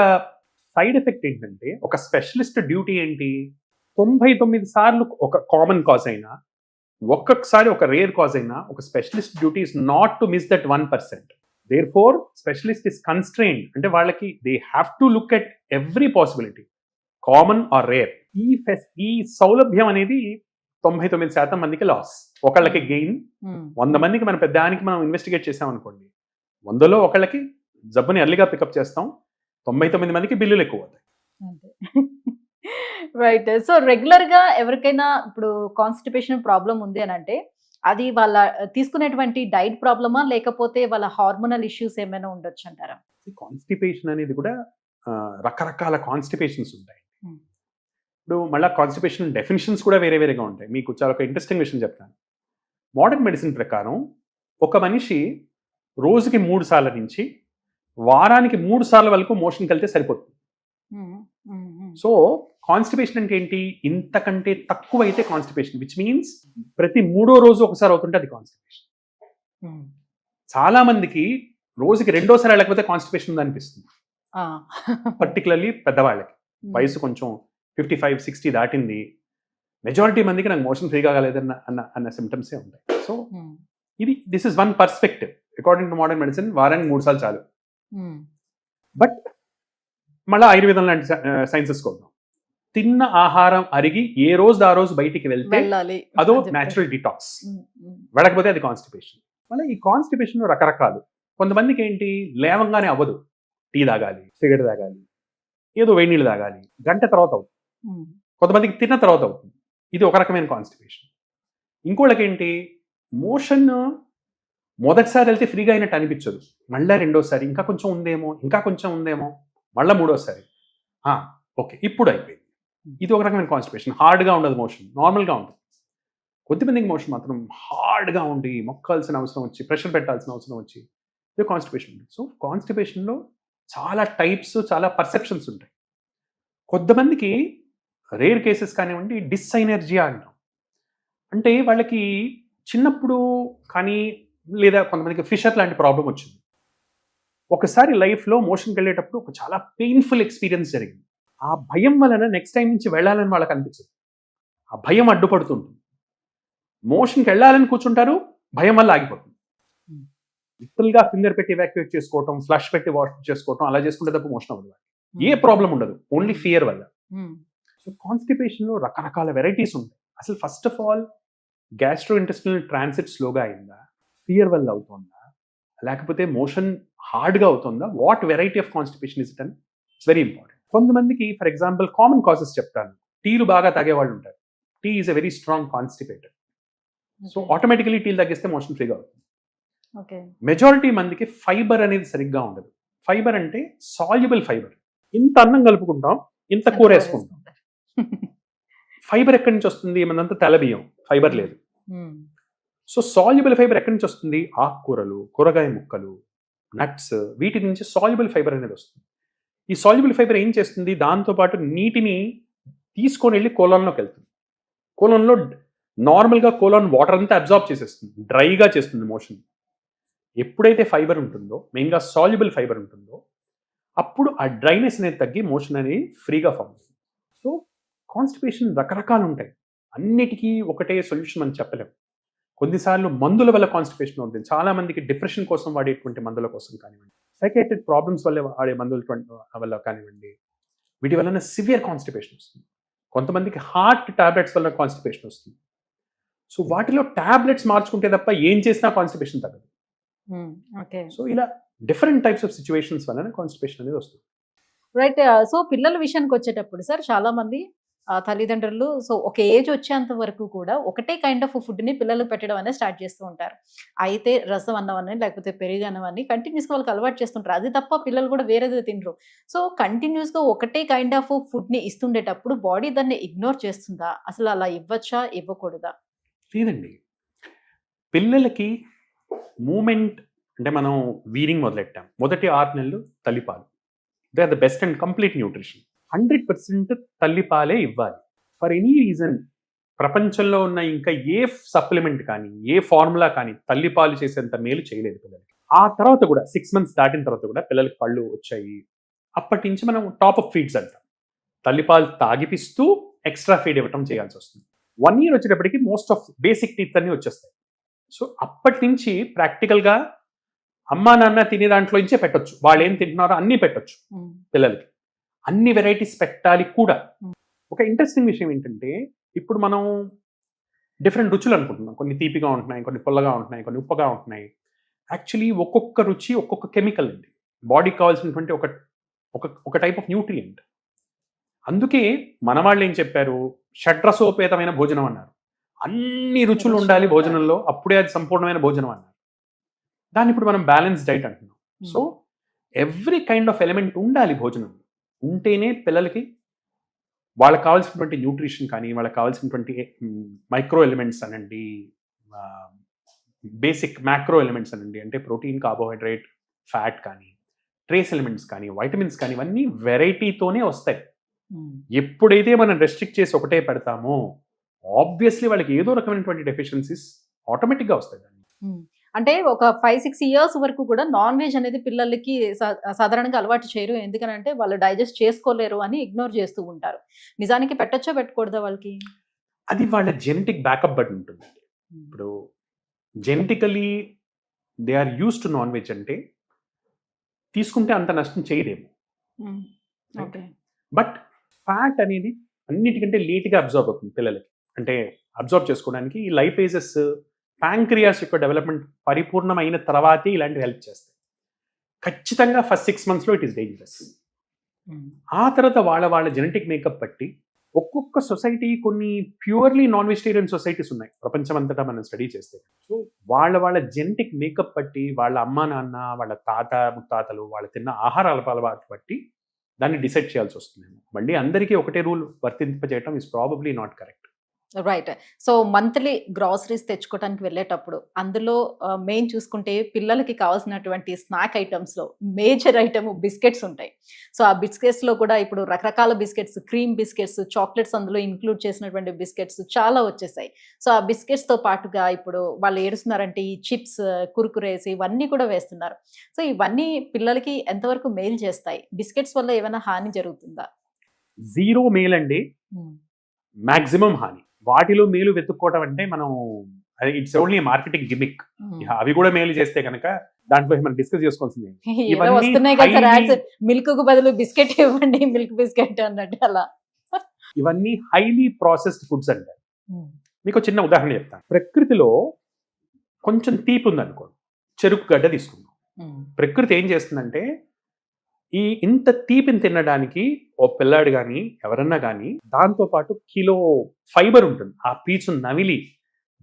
సైడ్ ఎఫెక్ట్ ఏంటంటే ఒక స్పెషలిస్ట్ డ్యూటీ ఏంటి? 99 సార్లు ఒక కామన్ కాజ్ అయినా, ఒక్కొక్కసారి ఒక రేర్ కాజ్ అయినా ఒక specialist duty is not to miss that 1%. Therefore specialist is constrained. అంటే వాళ్ళకి they have to look at every possibility, common or rare. ఈ సౌలభ్యం అనేది 99% మందికి లాస్, ఒకళ్ళకి గెయిన్. 100 మందికి మన పెద్దానికి మనం ఇన్వెస్టిగేట్ చేసాం అనుకోండి, 100లో ఒకళ్ళకి జబ్బుని ఎర్లీగా పికప్ చేస్తాం, 99 మందికి బిల్లులు ఎక్కువ అవుతాయి. రైట్. సో రెగ్యులర్ గా ఎవరికైనా ఇప్పుడు కాన్స్టిపేషన్ ప్రాబ్లం ఉంది అని అంటే అది వాళ్ళ తీసుకునేటువంటి డైట్ ప్రాబ్లమా లేకపోతే వాళ్ళ హార్మోనల్ ఇష్యూస్ ఏమైనా ఉండొచ్చు అంటారా? కాన్స్టిపేషన్ అనేది కూడా రకరకాల కాన్స్టిపేషన్స్ ఉంటాయి. ఇప్పుడు మళ్ళీ కాన్స్టిపేషన్ డెఫినిషన్స్ కూడా వేరే వేరేగా ఉంటాయి. మీకు చాలా ఒక ఇంట్రెస్టింగ్ విషయం చెప్తాను. మోడర్న్ మెడిసిన్ ప్రకారం ఒక మనిషి రోజుకి 3 సార్ల నుంచి వారానికి 3 సార్ల వరకు మోషన్కి వెళ్తే సరిపోతుంది. సో కాన్స్టిపేషన్ అంటే ఏంటి? ఇంతకంటే తక్కువ అయితే కాన్స్టిపేషన్, విచ్ మీన్స్ ప్రతి 3వ రోజు ఒకసారి అవుతుంటే అది కాన్స్టిపేషన్. చాలా మందికి రోజుకి 2వ సారి వెళ్ళకపోతే కాన్స్టిపేషన్ ఉంది అనిపిస్తుంది, పర్టికులర్లీ పెద్దవాళ్ళకి. వయసు కొంచెం 55-60 దాటింది, మెజారిటీ మందికి నాకు మోషన్ ఫ్రీగా కాలేదన్న అన్న సిమ్టమ్సే ఉంటాయి. So this is one perspective. According to modern medicine వారానికి 3 సార్లు చాలు. బట్ మళ్ళీ ఆయుర్వేదం లాంటి సైన్సెస్ కొద్దాం. తిన్న ఆహారం అరిగి ఏ రోజు ఆ రోజు బయటికి వెళ్తే అదో న్యాచురల్ డిటాక్స్, వెళ్ళకపోతే అది కాన్స్టిపేషన్. మళ్ళీ ఈ కాన్స్టిపేషన్ రకరకాలు. కొంతమందికి ఏంటి, లేవంగానే అవ్వదు, టీ తాగాలి, సిగరెట్ తాగాలి, ఏదో వేడి నీళ్ళు తాగాలి, గంట తర్వాత అవుతుంది. కొంతమందికి తిన్న తర్వాత అవుతుంది, ఇది ఒక రకమైన కాన్స్టిపేషన్. ఇంకోళ్ళకి ఏంటి, మోషన్ మొదటిసారి వెళ్తే ఫ్రీగా అయినట్టు అనిపించదు, మళ్ళీ 2వసారి ఇంకా కొంచెం ఉందేమో, ఇంకా కొంచెం ఉందేమో, మళ్ళీ 3వసారి ఓకే ఇప్పుడు అయిపోయింది. ఇది ఒక రకమైన కాన్స్టిపేషన్. హార్డ్గా ఉండదు మోషన్, నార్మల్గా ఉంటుంది. కొద్దిమందికి మోషన్ మాత్రం హార్డ్గా ఉండి మొక్కాల్సిన అవసరం వచ్చి, ప్రెషర్ పెట్టాల్సిన అవసరం వచ్చి, ఇది కాన్స్టిపేషన్ ఉంటుంది. సో కాన్స్టిపేషన్లో చాలా టైప్స్, చాలా పర్సెప్షన్స్ ఉంటాయి. కొంతమందికి రేర్ కేసెస్ కానివ్వండి, డిస్సైనర్జియా అంటాం. అంటే వాళ్ళకి చిన్నప్పుడు కానీ లేదా కొంతమందికి ఫిషర్ లాంటి ప్రాబ్లం వచ్చింది. ఒకసారి లైఫ్లో మోషన్కి వెళ్ళేటప్పుడు ఒక చాలా పెయిన్ఫుల్ ఎక్స్పీరియన్స్ జరిగింది. ఆ భయం వలన నెక్స్ట్ టైం నుంచి వెళ్ళాలని వాళ్ళకి అనిపించదు, ఆ భయం అడ్డుపడుతుంటుంది. మోషన్కి వెళ్ళాలని కూర్చుంటారు, భయం వల్ల ఆగిపోతుంది. లిటరల్గా ఫింగర్ పెట్టి ఎవాక్యుయేట్ చేసుకోవటం, ఫ్లష్ పెట్టి వాష్ చేసుకోవటం, అలా చేసుకుంటే తప్ప మోషన్ అవ్వదు. ఏ ప్రాబ్లం ఉండదు, ఓన్లీ ఫియర్ వల్ల. సో కాన్స్టిపేషన్లో రకరకాల వెరైటీస్ ఉంటాయి. అసలు first of all gastrointestinal transit స్లోగా అయిందా, ఫియర్ వల్ల అవుతుందా, లేకపోతే మోషన్ హార్డ్గా అవుతుందా, what variety of constipation is it అని ఇట్స్ వెరీ ఇంపార్టెంట్. కొంతమందికి ఫర్ ఎగ్జాంపుల్ కామన్ కాజెస్ చెప్తాను. టీలు బాగా తాగేవాళ్ళు ఉంటారు. Tea is a very strong constipator. So automatically టీలు తగ్గిస్తే మోషన్ ఫ్రీగా అవుతుంది. మెజారిటీ మందికి ఫైబర్ అనేది సరిగ్గా ఉండదు. ఫైబర్ అంటే సాల్యుబుల్ ఫైబర్. ఇంత అన్నం కలుపుకుంటాం, ఇంత కూర వేసుకుంటాం. ఫైబర్ ఎక్కడి నుంచి వస్తుంది? మనంతా తెల్లబియ్యం, ఫైబర్ లేదు. సో సాల్యుబుల్ ఫైబర్ ఎక్కడి నుంచి వస్తుంది? ఆకుకూరలు, కూరగాయ ముక్కలు, నట్స్, వీటి నుంచి సాల్యుబుల్ ఫైబర్ అనేది వస్తుంది. ఈ సాల్యుబుల్ ఫైబర్ ఏం చేస్తుంది? దాంతోపాటు నీటిని తీసుకొని వెళ్ళి కోలాన్లోకి వెళ్తుంది. కోలాన్లో నార్మల్గా కోలాన్ వాటర్ అంతా అబ్జార్బ్ చేసేస్తుంది, డ్రైగా చేస్తుంది మోషన్. ఎప్పుడైతే ఫైబర్ ఉంటుందో, మెయిన్గా సాల్యుబుల్ ఫైబర్ ఉంటుందో, అప్పుడు ఆ డ్రైనెస్ అనేది తగ్గి మోషన్ అనేది ఫ్రీగా ఫామ్ అవుతుంది. సో కాన్స్టిపేషన్ రకరకాలు ఉంటాయి. అన్నిటికీ ఒకటే సొల్యూషన్ మనం చెప్పలేం. కొన్నిసార్లు మందుల వల్ల కాన్స్టిపేషన్ ఉంటుంది. చాలా మందికి డిప్రెషన్ కోసం వాడేటువంటి మందుల కోసం కానివ్వండి, సైకాట్రిక్ ప్రాబ్లమ్స్ వల్ల వాడే మందుల వల్ల కానివ్వండి, వీటి వలన సివియర్ కాన్స్టిపేషన్ వస్తుంది. కొంతమందికి హార్ట్ టాబ్లెట్స్ వల్ల కాన్స్టిపేషన్ వస్తుంది. సో వాటిలో టాబ్లెట్స్ మార్చుకుంటే తప్ప ఏం చేసినా కాన్స్టిపేషన్ తగ్గదు. సో ఇలా డిఫరెంట్ టైప్స్ ఆఫ్ సిచ్యువేషన్స్ వలన కాన్స్టిపేషన్ అనేది వస్తుంది. రైట్. సో పిల్లల విషయానికి వచ్చేటప్పుడు సార్, చాలా మంది తల్లిదండ్రులు సో ఒక ఏజ్ వచ్చేంత వరకు కూడా ఒకటే కైండ్ ఆఫ్ ఫుడ్ని పిల్లలకు పెట్టడం అనేది స్టార్ట్ చేస్తూ ఉంటారు. అయితే రసం అన్నవన్నీ లేకపోతే పెరుగు అన్నవన్నీ కంటిన్యూస్గా వాళ్ళకి అలవాటు చేస్తుంటారు. అది తప్ప పిల్లలు కూడా వేరేది తినరు. సో కంటిన్యూస్గా ఒకటే కైండ్ ఆఫ్ ఫుడ్ని ఇస్తుండేటప్పుడు బాడీ దాన్ని ఇగ్నోర్ చేస్తుందా? అసలు అలా ఇవ్వచ్చా, ఇవ్వకూడదా? లేదండి. పిల్లలకి మూమెంట్ అంటే మనం వీరింగ్ మొదలెట్టాం. మొదటి 6 నెలలు తల్లిపాలు, they are the best and complete nutrition. 100% తల్లిపాలే ఇవ్వాలి. ఫర్ ఎనీ రీజన్ ప్రపంచంలో ఉన్న ఇంకా ఏ సప్లిమెంట్ కానీ, ఏ ఫార్ములా కానీ తల్లిపాలు చేసేంత మేలు చేయలేదు పిల్లలకి. ఆ తర్వాత కూడా 6 months దాటిన తర్వాత కూడా పిల్లలకి పళ్ళు వచ్చాయి. అప్పటి నుంచి మనం టాప్ అప్ ఫీడ్స్ అంటాం. తల్లిపాలు తాగిపిస్తూ ఎక్స్ట్రా ఫీడ్ ఇవ్వటం చేయాల్సి వస్తుంది. 1 year వచ్చేటప్పటికి మోస్ట్ ఆఫ్ బేసిక్ టీత్ అన్ని వచ్చేస్తాయి. సో అప్పటి నుంచి ప్రాక్టికల్గా అమ్మా నాన్న తినే దాంట్లో నుంచే పెట్టొచ్చు. వాళ్ళు ఏం తింటున్నారో అన్నీ పెట్టొచ్చు పిల్లలకి. అన్ని వెరైటీస్ పెట్టాలి కూడా. ఒక ఇంట్రెస్టింగ్ విషయం ఏంటంటే, ఇప్పుడు మనం డిఫరెంట్ రుచులు అనుకుంటున్నాం. కొన్ని తీపిగా ఉంటున్నాయి, కొన్ని పుల్లగా ఉంటున్నాయి, కొన్ని ఉప్పగా ఉంటున్నాయి. యాక్చువల్లీ ఒక్కొక్క రుచి ఒక్కొక్క కెమికల్ అండి. బాడీకి కావాల్సినటువంటి ఒక టైప్ ఆఫ్ న్యూట్రియంట్. అందుకే మన వాళ్ళు ఏం చెప్పారు? షడ్రసోపేతమైన భోజనం అన్నారు. అన్ని రుచులు ఉండాలి భోజనంలో, అప్పుడే అది సంపూర్ణమైన భోజనం అన్నారు. దాన్ని ఇప్పుడు మనం బ్యాలెన్స్ డైట్ అంటున్నాం. So every kind of element ఉండాలి భోజనంలో. ఉంటేనే పిల్లలకి వాళ్ళకి కావాల్సినటువంటి న్యూట్రిషన్ కానీ, వాళ్ళకి కావాల్సినటువంటి మైక్రో ఎలిమెంట్స్ అనండి, బేసిక్ మ్యాక్రో ఎలిమెంట్స్ అనండి, అంటే ప్రోటీన్, కార్బోహైడ్రేట్, ఫ్యాట్ కానీ, ట్రేస్ ఎలిమెంట్స్ కానీ, వైటమిన్స్ కానీ, ఇవన్నీ వెరైటీతోనే వస్తాయి. ఎప్పుడైతే మనం రెస్ట్రిక్ట్ చేసి ఒకటే పెడతామో ఆబ్వియస్లీ వాళ్ళకి ఏదో రకమైనటువంటి డెఫిషియన్సీస్ ఆటోమేటిక్గా వస్తాయి. అంటే ఒక 5-6 years వరకు కూడా నాన్ వెజ్ అనేది పిల్లలకి సాధారణంగా అలవాటు చేయరు. ఎందుకనంటే వాళ్ళు డైజెస్ట్ చేసుకోలేరు అని ఇగ్నోర్ చేస్తూ ఉంటారు. నిజానికి పెట్టచ్చా, పెట్టకూడదా వాళ్ళకి? అది వాళ్ళ జెనెటిక్ బ్యాకప్ బట్టి ఉంటుంది. ఇప్పుడు genetically they are use to non veg అంటే తీసుకుంటే అంత నష్టం చేయలేము. బట్ ఫ్యాట్ అనేది అన్నిటికంటే లేట్గా అబ్జర్వ్ అవుతుంది పిల్లలకి. అంటే అబ్జర్వ్ చేసుకోవడానికి ఈ లైపేజెస్, ప్యాంక్రియాస్ యొక్క డెవలప్మెంట్ పరిపూర్ణమైన తర్వాతే ఇలాంటివి హెల్ప్ చేస్తాయి. ఖచ్చితంగా first 6 months it is dangerous. ఆ తర్వాత వాళ్ళ జెనెటిక్ మేకప్ బట్టి ఒక్కొక్క సొసైటీ, కొన్ని ప్యూర్లీ నాన్ వెజిటేరియన్ సొసైటీస్ ఉన్నాయి ప్రపంచం అంతటా మనం స్టడీ చేస్తే. సో వాళ్ళ జెనెటిక్ మేకప్ బట్టి, వాళ్ళ అమ్మా నాన్న, వాళ్ళ తాత ముత్తాతలు వాళ్ళు తిన్న ఆహార అలవాటు బట్టి దాన్ని డిసైడ్ చేయాల్సి వస్తుంది. మళ్ళీ అందరికీ ఒకటే రూల్ వర్తింపజేయటం is probably not correct. Right. So monthly groceries తెచ్చుకోవడానికి వెళ్ళేటప్పుడు అందులో మెయిన్ చూసుకుంటే పిల్లలకి కావాల్సినటువంటి స్నాక్ ఐటమ్స్లో మేజర్ ఐటమ్ బిస్కెట్స్ ఉంటాయి. సో ఆ బిస్కెట్స్లో కూడా ఇప్పుడు రకరకాల బిస్కెట్స్, క్రీమ్ బిస్కెట్స్, చాక్లెట్స్ అందులో ఇంక్లూడ్ చేసినటువంటి బిస్కెట్స్ చాలా వచ్చేసాయి. సో ఆ బిస్కెట్స్తో పాటుగా ఇప్పుడు వాళ్ళు ఏడుస్తున్నారంటే ఈ చిప్స్, కురుకురేస్ ఇవన్నీ కూడా వేస్తున్నారు. సో ఇవన్నీ పిల్లలకి ఎంతవరకు మేలు చేస్తాయి? బిస్కెట్స్ వల్ల ఏమైనా హాని జరుగుతుందా? 0 మేల్ అండి, మ్యాక్సిమం హాని. వాటిలో మేలు వెతుక్కోవటం అంటే మనం ఇట్స్ ఓన్లీ మార్కెటింగ్ గిమిక్. అవి కూడా మేలు చేస్తే కనుక దాంట్లో మనం డిస్కస్ చేసుకోవాల్సింది. వస్తున్నాయి కదా సార్ యాడ్స్, మిల్క్ కు బదులు బిస్కెట్ ఇవ్వండి, మిల్క్ బిస్కెట్ అన్నట్టు. అలా ఇవన్నీ హైలీ ప్రాసెస్డ్ ఫుడ్స్ అంటారు. మీకు చిన్న ఉదాహరణ చెప్తాను. ప్రకృతిలో కొంచెం తీపి ఉందనుకోండి, చెరుకు గడ్డ తీసుకుందాం. ప్రకృతి ఏం చేస్తుందంటే ఇంత తీపిని తినడానికి ఓ పిల్లాడు కానీ ఎవరన్నా కానీ దాంతోపాటు కిలో ఫైబర్ ఉంటుంది. ఆ పీచు నవిలి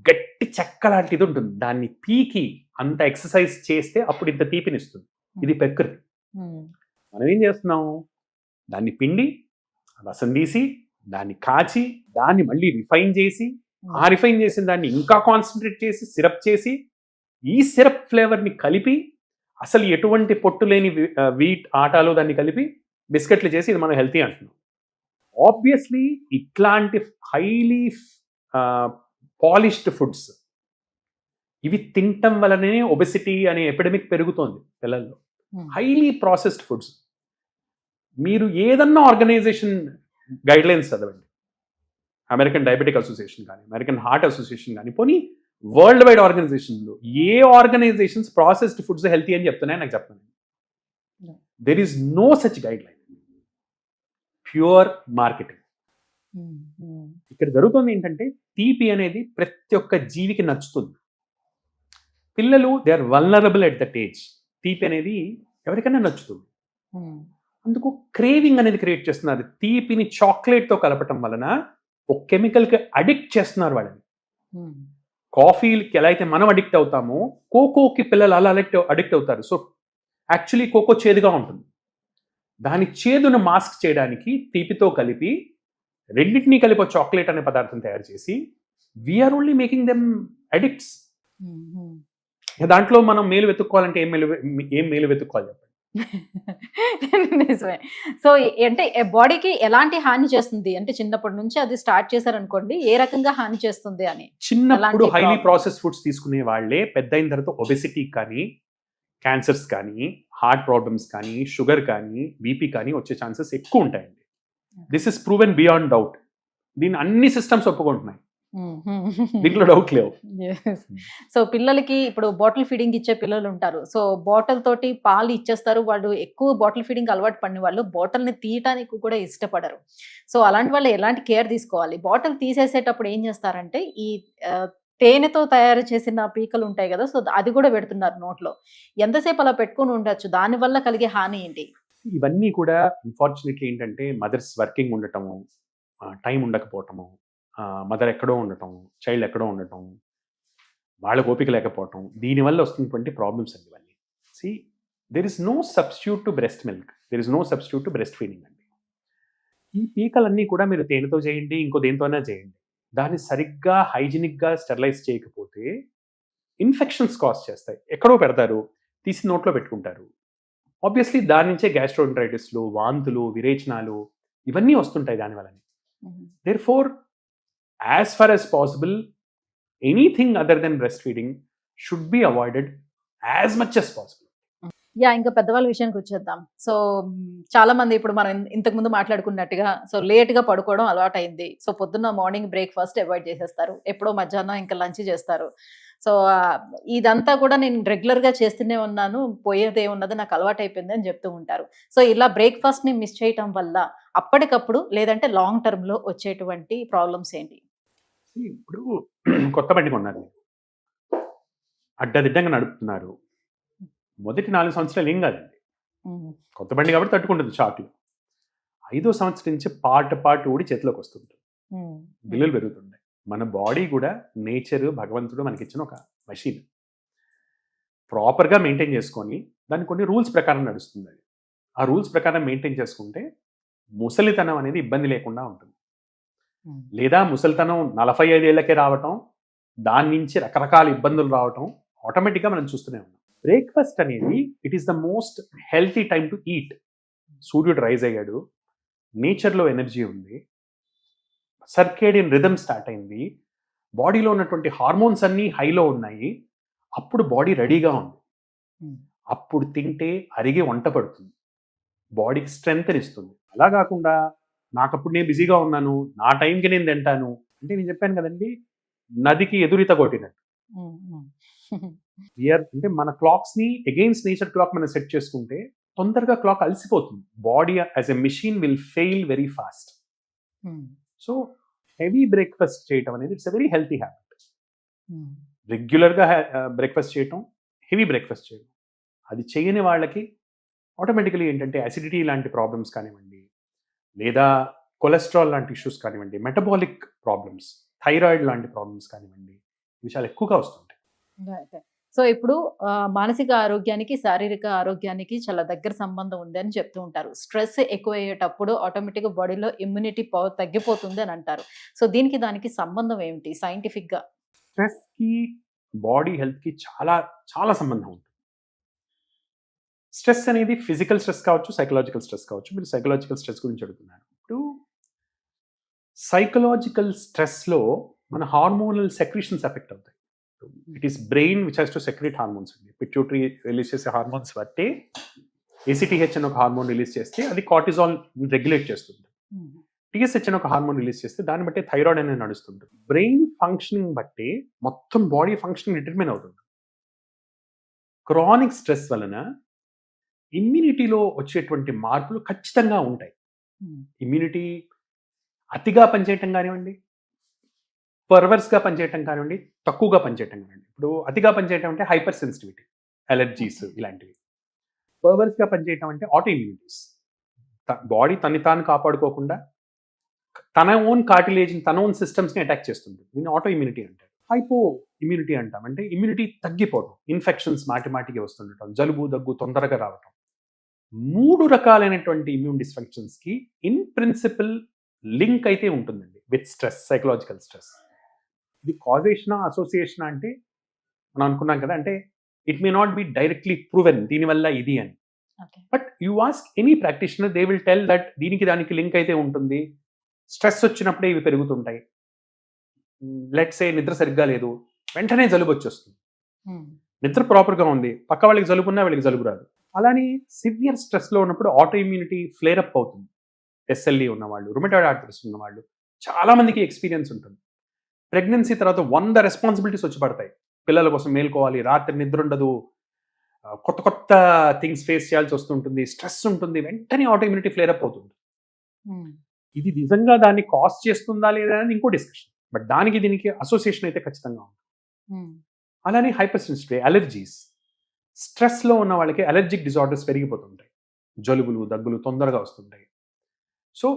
గట్టి చెక్క లాంటిది ఉంటుంది, దాన్ని పీకి అంత ఎక్సర్సైజ్ చేస్తే అప్పుడు ఇంత తీపినిస్తుంది. ఇది ప్రకృతి. మనం ఏం చేస్తున్నాం, దాన్ని పిండి రసం తీసి దాన్ని కాచి దాన్ని మళ్ళీ రిఫైన్ చేసి ఆ రిఫైన్ చేసిన దాన్ని ఇంకా కాన్సన్ట్రేట్ చేసి సిరప్ చేసి ఈ సిరప్ ఫ్లేవర్ని కలిపి అసలు ఎటువంటి పొట్టు లేని వీట్ ఆటాలో దాన్ని కలిపి బిస్కెట్లు చేసి ఇది మనం హెల్తీ అంటున్నాం. ఆబ్వియస్లీ ఇట్లాంటి హైలీ పాలిష్డ్ ఫుడ్స్ ఇవి తినటం వలనే ఒబెసిటీ అనే ఎపిడమిక్ పెరుగుతోంది పిల్లల్లో. Highly processed foods. మీరు ఏదన్నా ఆర్గనైజేషన్ గైడ్ లైన్స్ చదవండి, అమెరికన్ డయాబెటిక్ అసోసియేషన్ కానీ అమెరికన్ హార్ట్ అసోసియేషన్ కానీ పోనీ వరల్డ్ వైడ్ ఆర్గనైజేషన్లో ఏ ఆర్గనైజేషన్స్ ప్రాసెస్డ్ ఫుడ్స్ హెల్తీ అని చెప్తున్నాయి నాకు చెప్పండి. There is no such guideline, pure marketing. ఇక్కడ జరుగుతుంది ఏంటంటే తీపి అనేది ప్రతి ఒక్క జీవికి నచ్చుతుంది. పిల్లలు they are vulnerable at that age. తీపి అనేది ఎవరికైనా నచ్చుతుంది. అందుకు క్రేవింగ్ అనేది క్రియేట్ చేస్తున్నారు. తీపిని చాక్లెట్తో కలపటం వలన ఒక కెమికల్కి అడిక్ట్ చేస్తున్నారు వాళ్ళని. కాఫీకి ఎలా అయితే మనం అడిక్ట్ అవుతామో కోకోకి పిల్లలు అలా అడిక్ట్ అవుతారు. సో యాక్చువల్లీ కోకో చేదుగా ఉంటుంది. దాని చేదును మాస్క్ చేయడానికి తీపితో కలిపి రెండింటినీ కలిపి చాక్లెట్ అనే పదార్థం తయారు చేసి we are only making them addicts. దాంట్లో మనం మేలు వెతుక్కోవాలంటే ఏం మేలు వెతుక్కోవాలి చెప్పండి. నిజమే. సో అంటే బాడీకి ఎలాంటి హాని చేస్తుంది అంటే చిన్నప్పటి నుంచి అది స్టార్ట్ చేశారనుకోండి, ఏ రకంగా హాని చేస్తుంది అని. చిన్నప్పుడు హైలీ ప్రాసెస్ ఫుడ్స్ తీసుకునే వాళ్ళే పెద్ద అయిన తర్వాత ఒబెసిటీ కానీ క్యాన్సర్స్ కానీ హార్ట్ ప్రాబ్లమ్స్ కానీ షుగర్ కానీ బీపీ కానీ వచ్చే ఛాన్సెస్ ఎక్కువ ఉంటాయండి. This is proven beyond doubt. దీన్ని అన్ని సిస్టమ్స్ ఒప్పుకుంటున్నాయి, దీంట్లో డౌట్ లేవు. సో పిల్లలకి ఇప్పుడు బాటిల్ ఫీడింగ్ ఇచ్చే పిల్లలు ఉంటారు. సో బాటిల్ తోటి పాలు ఇచ్చేస్తారు. వాళ్ళు ఎక్కువ బాటిల్ ఫీడింగ్ అలవాటు పడిన వాళ్ళు బాటిల్ని తీయటానికి కూడా ఇష్టపడరు. సో అలాంటి వాళ్ళు ఎలాంటి కేర్ తీసుకోవాలి? బాటిల్ తీసేసేటప్పుడు ఏం చేస్తారంటే ఈ తేనెతో తయారు చేసిన పీకలు ఉంటాయి కదా, సో అది కూడా పెడుతున్నారు నోట్లో. ఎంతసేపు అలా పెట్టుకుని ఉండొచ్చు? దానివల్ల కలిగే హాని ఏంటి? ఇవన్నీ కూడా అన్ఫార్చునేట్లీ ఏంటంటే మదర్స్ వర్కింగ్ ఉండటము, టైం ఉండకపోవటము, మదర్ ఎక్కడో ఉండటం, చైల్డ్ ఎక్కడో ఉండటం, వాళ్ళకు ఓపిక లేకపోవటం, దీనివల్ల వస్తున్నటువంటి ప్రాబ్లమ్స్ అండి ఇవన్నీ. See there is no substitute to breast milk, there is no substitute to breastfeeding అండి. ఈ పీకలన్నీ కూడా మీరు తేనెతో చేయండి, ఇంకో దేనితోనే చేయండి, దాన్ని సరిగ్గా హైజీనిక్గా స్టెరిలైజ్ చేయకపోతే ఇన్ఫెక్షన్స్ కాజ్ చేస్తాయి. ఎక్కడో పెడతారు, తీసి నోట్లో పెట్టుకుంటారు. ఆబ్వియస్లీ దాని నుంచే గ్యాస్ట్రోఎంటరైటిస్లు, వాంతులు, విరేచనాలు ఇవన్నీ వస్తుంటాయి దానివల్లనే. Therefore, as far as possible, anything other than breastfeeding should be avoided as much as possible. ఇంకా పెద్దవాళ్ళ విషయానికి వచ్చేద్దాం. సో చాలా మంది ఇప్పుడు మనం ఇంతకు ముందు మాట్లాడుకున్నట్టుగా సో లేట్ గా పడుకోవడం అలవాటు అయింది. సో పొద్దున్న మార్నింగ్ బ్రేక్ఫాస్ట్ అవాయిడ్ చేసేస్తారు, ఎప్పుడో మధ్యాహ్నం ఇంకా లంచ్ చేస్తారు. సో ఇదంతా కూడా నేను రెగ్యులర్ గా చేస్తూనే ఉన్నాను, పోయేదే ఉన్నది నాకు అలవాటు అయిపోయింది అని చెప్తూ ఉంటారు. సో ఇలా బ్రేక్ఫాస్ట్ ని మిస్ చేయటం వల్ల అప్పటికప్పుడు లేదంటే లాంగ్ టర్మ్ లో వచ్చేటువంటి ప్రాబ్లమ్స్ ఏంటి? ఇప్పుడు కొత్త బండి కొన్నారు, అడ్డదిడ్డంగా నడుపుతున్నారు. మొదటి 4 సంవత్సరాలు ఏం కాదండి, కొత్త బండి కాబట్టి తట్టుకుంటుంది షాక్లు. 5వ సంవత్సరం నుంచి పాటు ఊడి చేతిలోకి వస్తుంటుంది, బిల్లులు పెరుగుతుంటాయి. మన బాడీ కూడా నేచర్, భగవంతుడు మనకిచ్చిన ఒక మషీన్. ప్రాపర్గా మెయింటైన్ చేసుకొని దాన్ని కొన్ని రూల్స్ ప్రకారం నడుస్తుంది. అది ఆ రూల్స్ ప్రకారం మెయింటైన్ చేసుకుంటే ముసలితనం అనేది ఇబ్బంది లేకుండా ఉంటుంది. లేదా ముసలితనం 45 ఏళ్లకే రావటం, దాని నుంచి రకరకాల ఇబ్బందులు రావటం ఆటోమేటిక్గా మనం చూస్తూనే ఉన్నాం. బ్రేక్ఫాస్ట్ అనేది it is the most healthy time to eat. సూర్యుడు రైజ్ అయ్యాడు, నేచర్లో ఎనర్జీ ఉంది, సర్కేడియన్ రిథమ్ స్టార్ట్ అయింది, బాడీలో ఉన్నటువంటి హార్మోన్స్ అన్నీ హైలో ఉన్నాయి, అప్పుడు బాడీ రెడీగా ఉంది. అప్పుడు తింటే అరిగే వంట పడుతుంది, బాడీకి స్ట్రెంగ్త్ ఇస్తుంది. అలా కాకుండా నాకప్పుడు నేను బిజీగా ఉన్నాను, నా టైంకి నేను తింటాను అంటే నేను చెప్పాను కదండి, నదికి ఎదురీత కొట్టినట్టు. అంటే మన క్లాక్స్ని అగెయిన్స్ నేచర్ క్లాక్ మనం సెట్ చేసుకుంటే తొందరగా క్లాక్ అలసిపోతుంది. Body as a machine will fail very fast. So heavy breakfast చేయటం అనేది it's a very healthy habit. రెగ్యులర్గా బ్రేక్ఫాస్ట్ చేయటం, హెవీ బ్రేక్ఫాస్ట్ చేయడం, అది చేయని వాళ్ళకి ఆటోమేటికలీ ఏంటంటే అసిడిటీ లాంటి ప్రాబ్లమ్స్ కానివ్వండి, లేదా కొలెస్ట్రాల్ లాంటి ఇష్యూస్ కానివ్వండి, మెటబాలిక్ ప్రాబ్లమ్స్, థైరాయిడ్ లాంటి ప్రాబ్లమ్స్ కానివ్వండి, ఇవి చాలా ఎక్కువగా వస్తుంటాయి. సో ఇప్పుడు మానసిక ఆరోగ్యానికి శారీరక ఆరోగ్యానికి చాలా దగ్గర సంబంధం ఉంది అని చెప్తూ ఉంటారు. స్ట్రెస్ ఎక్కువ అయ్యేటప్పుడు ఆటోమేటిక్గా బాడీలో ఇమ్యూనిటీ పవర్ తగ్గిపోతుంది అని అంటారు. సో దీనికి దానికి సంబంధం ఏమిటి సైంటిఫిక్ గా? స్ట్రెస్కి బాడీ హెల్త్కి చాలా చాలా సంబంధం ఉంటుంది. స్ట్రెస్ అనేది ఫిజికల్ స్ట్రెస్ కావచ్చు, సైకలాజికల్ స్ట్రెస్ కావచ్చు. మీరు సైకలాజికల్ స్ట్రెస్ గురించి అడుగుతున్నారు. ఇప్పుడు సైకలాజికల్ స్ట్రెస్లో మన హార్మోనల్ సెక్రీషన్స్ ఎఫెక్ట్ అవుతాయి. It is brain which has to secrete hormones అండి. పిట్యూటరీ రిలీజ్ చేసే హార్మోన్స్ బట్టి ఏసీటీహెచ్ అని ఒక హార్మోన్ రిలీజ్ చేస్తే అది కార్టిజాల్ రెగ్యులేట్ చేస్తుంది. టీఎస్హెచ్ అని ఒక హార్మోన్ రిలీజ్ చేస్తే దాన్ని బట్టి థైరాయిడ్ అనేది నడుస్తుంటుంది. బ్రెయిన్ ఫంక్షనింగ్ బట్టి మొత్తం బాడీ ఫంక్షనింగ్ డిటర్మిన్ అవుతుంది. క్రానిక్ స్ట్రెస్ వలన ఇమ్యూనిటీలో వచ్చేటువంటి మార్పులు ఖచ్చితంగా ఉంటాయి. ఇమ్యూనిటీ అతిగా పనిచేయటం కానివ్వండి, పర్వర్స్గా పనిచేయటం కానివ్వండి, తక్కువగా పనిచేయటం కానివ్వండి. ఇప్పుడు అతిగా పనిచేయటం అంటే హైపర్ సెన్సిటివిటీ, అలర్జీస్ ఇలాంటివి. పర్వర్స్గా పనిచేయటం అంటే ఆటో ఇమ్యూనిటీస్. బాడీ తన్ని తాను కాపాడుకోకుండా తన ఓన్ కార్టిలేజ్ని, తన ఓన్ సిస్టమ్స్ని అటాక్ చేస్తుంది. దీన్ని ఆటో ఇమ్యూనిటీ అంటారు. హైపో ఇమ్యూనిటీ అంటాం. అంటే ఇమ్యూనిటీ తగ్గిపోవడం, ఇన్ఫెక్షన్స్ మాటిమాటికి వస్తుండటం, జలుబు దగ్గు తొందరగా రావటం. 3 రకాలైనటువంటి ఇమ్యూన్ డిస్ఫంక్షన్స్కి ఇన్ ప్రిన్సిపల్ లింక్ అయితే ఉంటుందండి విత్ స్ట్రెస్, సైకలాజికల్ స్ట్రెస్. ఇది కాజేషనా, అసోసియేషనా అంటే మనం అనుకున్నాం కదా, అంటే it may not be directly proven దీనివల్ల ఇది అని. But you ask any practitioner, they will tell that దీనికి దానికి లింక్ అయితే ఉంటుంది. స్ట్రెస్ వచ్చినప్పుడే ఇవి పెరుగుతుంటాయి. లెట్స్ సే నిద్ర సరిగ్గా లేదు, వెంటనే జలుబు వచ్చేస్తుంది. నిద్ర ప్రాపర్గా ఉంది, పక్క వాళ్ళకి జలుబు ఉన్నా వీళ్ళకి జలుబు రాదు. అలానే సివియర్ స్ట్రెస్లో ఉన్నప్పుడు ఆటో ఇమ్యూనిటీ ఫ్లేరప్ అవుతుంది. ఎస్ఎల్ఈ ఉన్నవాళ్ళు, రుమటాయిడ్ ఆర్థరైటిస్ ఉన్నవాళ్ళు, చాలామందికి ఎక్స్పీరియన్స్ ఉంటుంది. ప్రెగ్నెన్సీ తర్వాత 100 రెస్పాన్సిబిలిటీస్ వచ్చి పడతాయి. పిల్లల కోసం మేల్కోవాలి, రాత్రి నిద్ర ఉండదు, కొత్త కొత్త థింగ్స్ ఫేస్ చేయాల్సి వస్తుంటుంది, స్ట్రెస్ ఉంటుంది, వెంటనే ఆటో ఇమ్యూనిటీ ఫ్లేరప్ అవుతుంది. ఇది నిజంగా దాన్ని కాస్ట్ చేస్తుందా లేదా అని ఇంకో డిస్కషన్. బట్ దానికి దీనికి అసోసియేషన్ అయితే ఖచ్చితంగా ఉంది. అలానే హైపర్ సెన్సిటివిటీ, అలర్జీస్. స్ట్రెస్లో ఉన్న వాళ్ళకి అలర్జిక్ డిజార్డర్స్ పెరిగిపోతుంటాయి, జలుబులు దగ్గులు తొందరగా వస్తుంటాయి. సో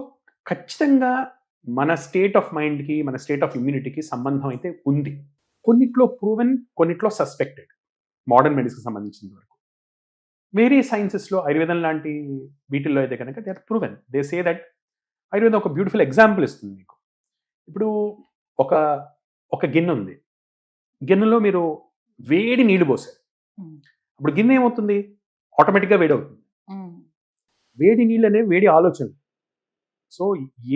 ఖచ్చితంగా మన స్టేట్ ఆఫ్ మైండ్కి, మన స్టేట్ ఆఫ్ ఇమ్యూనిటీకి సంబంధం అయితే ఉంది. కొన్నిట్లో ప్రూవెన్, కొన్నిట్లో సస్పెక్టెడ్. మోడర్న్ మెడిసిన్కి సంబంధించిన వరకు వేరే సైన్సెస్లో, ఆయుర్వేదం లాంటి వీటిల్లో అయితే కనుక they are proven. They say that ఆయుర్వేదం ఒక బ్యూటిఫుల్ ఎగ్జాంపుల్ ఇస్తుంది మీకు. ఇప్పుడు ఒక గిన్నె ఉంది, గిన్నెలో మీరు వేడి నీళ్లు పోసారు. అప్పుడు గిన్నె ఏమవుతుంది? ఆటోమేటిక్గా వేడి అవుతుంది. వేడి నీళ్ళు అనేవి వేడి ఆలోచనలు. సో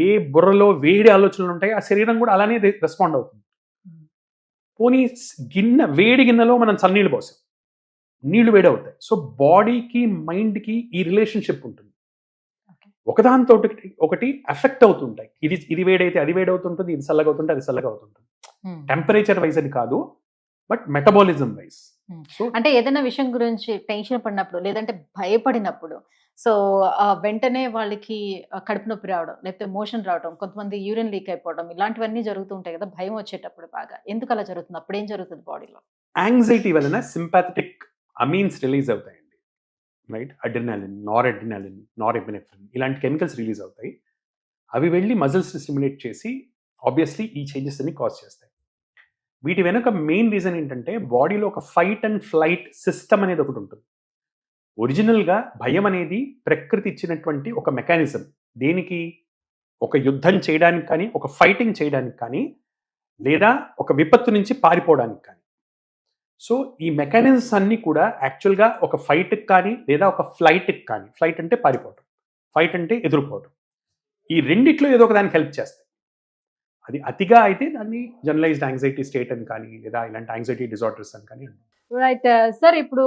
ఏ బుర్రలో వేడి ఆలోచనలు ఉంటాయి, ఆ శరీరం కూడా అలానే రెస్పాండ్ అవుతుంది. పోనీ వేడి గిన్నెలో మనం చన్నీళ్ళు పోసాం, నీళ్లు వేడి అవుతాయి. సో బాడీకి మైండ్కి ఈ రిలేషన్షిప్ ఉంటుంది. ఒకదానితో ఒకటి ఎఫెక్ట్ అవుతుంటాయి. ఇది వేడైతే అది వేడవుతుంటుంది, ఇది చల్లగా అవుతుంటే అది చల్లగా అవుతుంటుంది. టెంపరేచర్ వైజ్ అని కాదు, బట్ మెటబాలిజం వైజ్. సో అంటే ఏదైనా విషయం గురించి టెన్షన్ పడినప్పుడు, లేదంటే భయపడినప్పుడు, సో వెంటనే వాళ్ళకి కడుపు నొప్పి రావడం, లేకపోతే మోషన్ రావడం, కొంతమంది యూరిన్ లీక్ అయిపోవడం, ఇలాంటివన్నీ జరుగుతూ ఉంటాయి కదా భయం వచ్చేటప్పుడు. బాగా ఎందుకు అలా జరుగుతుంది? అప్పుడు ఏం జరుగుతుంది బాడీలో? యాంగ్జైటీ వలన సింపాథెటిక్ అమీన్స్ రిలీజ్ అవుతాయండి, రైట్? అడ్రినాలిన్, నారెపినెఫ్రిన్ ఇలాంటి కెమికల్స్ రిలీజ్ అవుతాయి. అవి వెళ్ళి మజిల్స్ని స్టిమ్యులేట్ చేసి ఆబ్వియస్లీ ఈ చేంజెస్ అన్ని కాజ్ చేస్తాయి. వీటి వెనుక మెయిన్ రీజన్ ఏంటంటే బాడీలో ఒక ఫైట్ అండ్ ఫ్లైట్ సిస్టమ్ అనేది ఒకటి ఉంటుంది. ఒరిజినల్గా భయం అనేది ప్రకృతి ఇచ్చినటువంటి ఒక మెకానిజం. దేనికి? ఒక యుద్ధం చేయడానికి కానీ, ఒక ఫైటింగ్ చేయడానికి కానీ, లేదా ఒక విపత్తు నుంచి పారిపోవడానికి కానీ. సో ఈ మెకానిజమ్స్ అన్నీ కూడా యాక్చువల్గా ఒక ఫైట్కి కానీ, లేదా ఒక ఫ్లైట్కి కానీ, ఫ్లైట్ అంటే పారిపోవటం, ఫైట్ అంటే ఎదుర్కోవటం, ఈ రెండిట్లో ఏదో ఒక దానికి హెల్ప్ చేస్తాయి. అది అతిగా అయితే దాన్ని జనరలైజ్డ్ యాంగ్జైటీ స్టేట్ అని కానీ, లేదా ఇలాంటి యాంగ్జైటీ డిజార్డర్స్ అని కానీ అంటారు. Right sir. ఇప్పుడు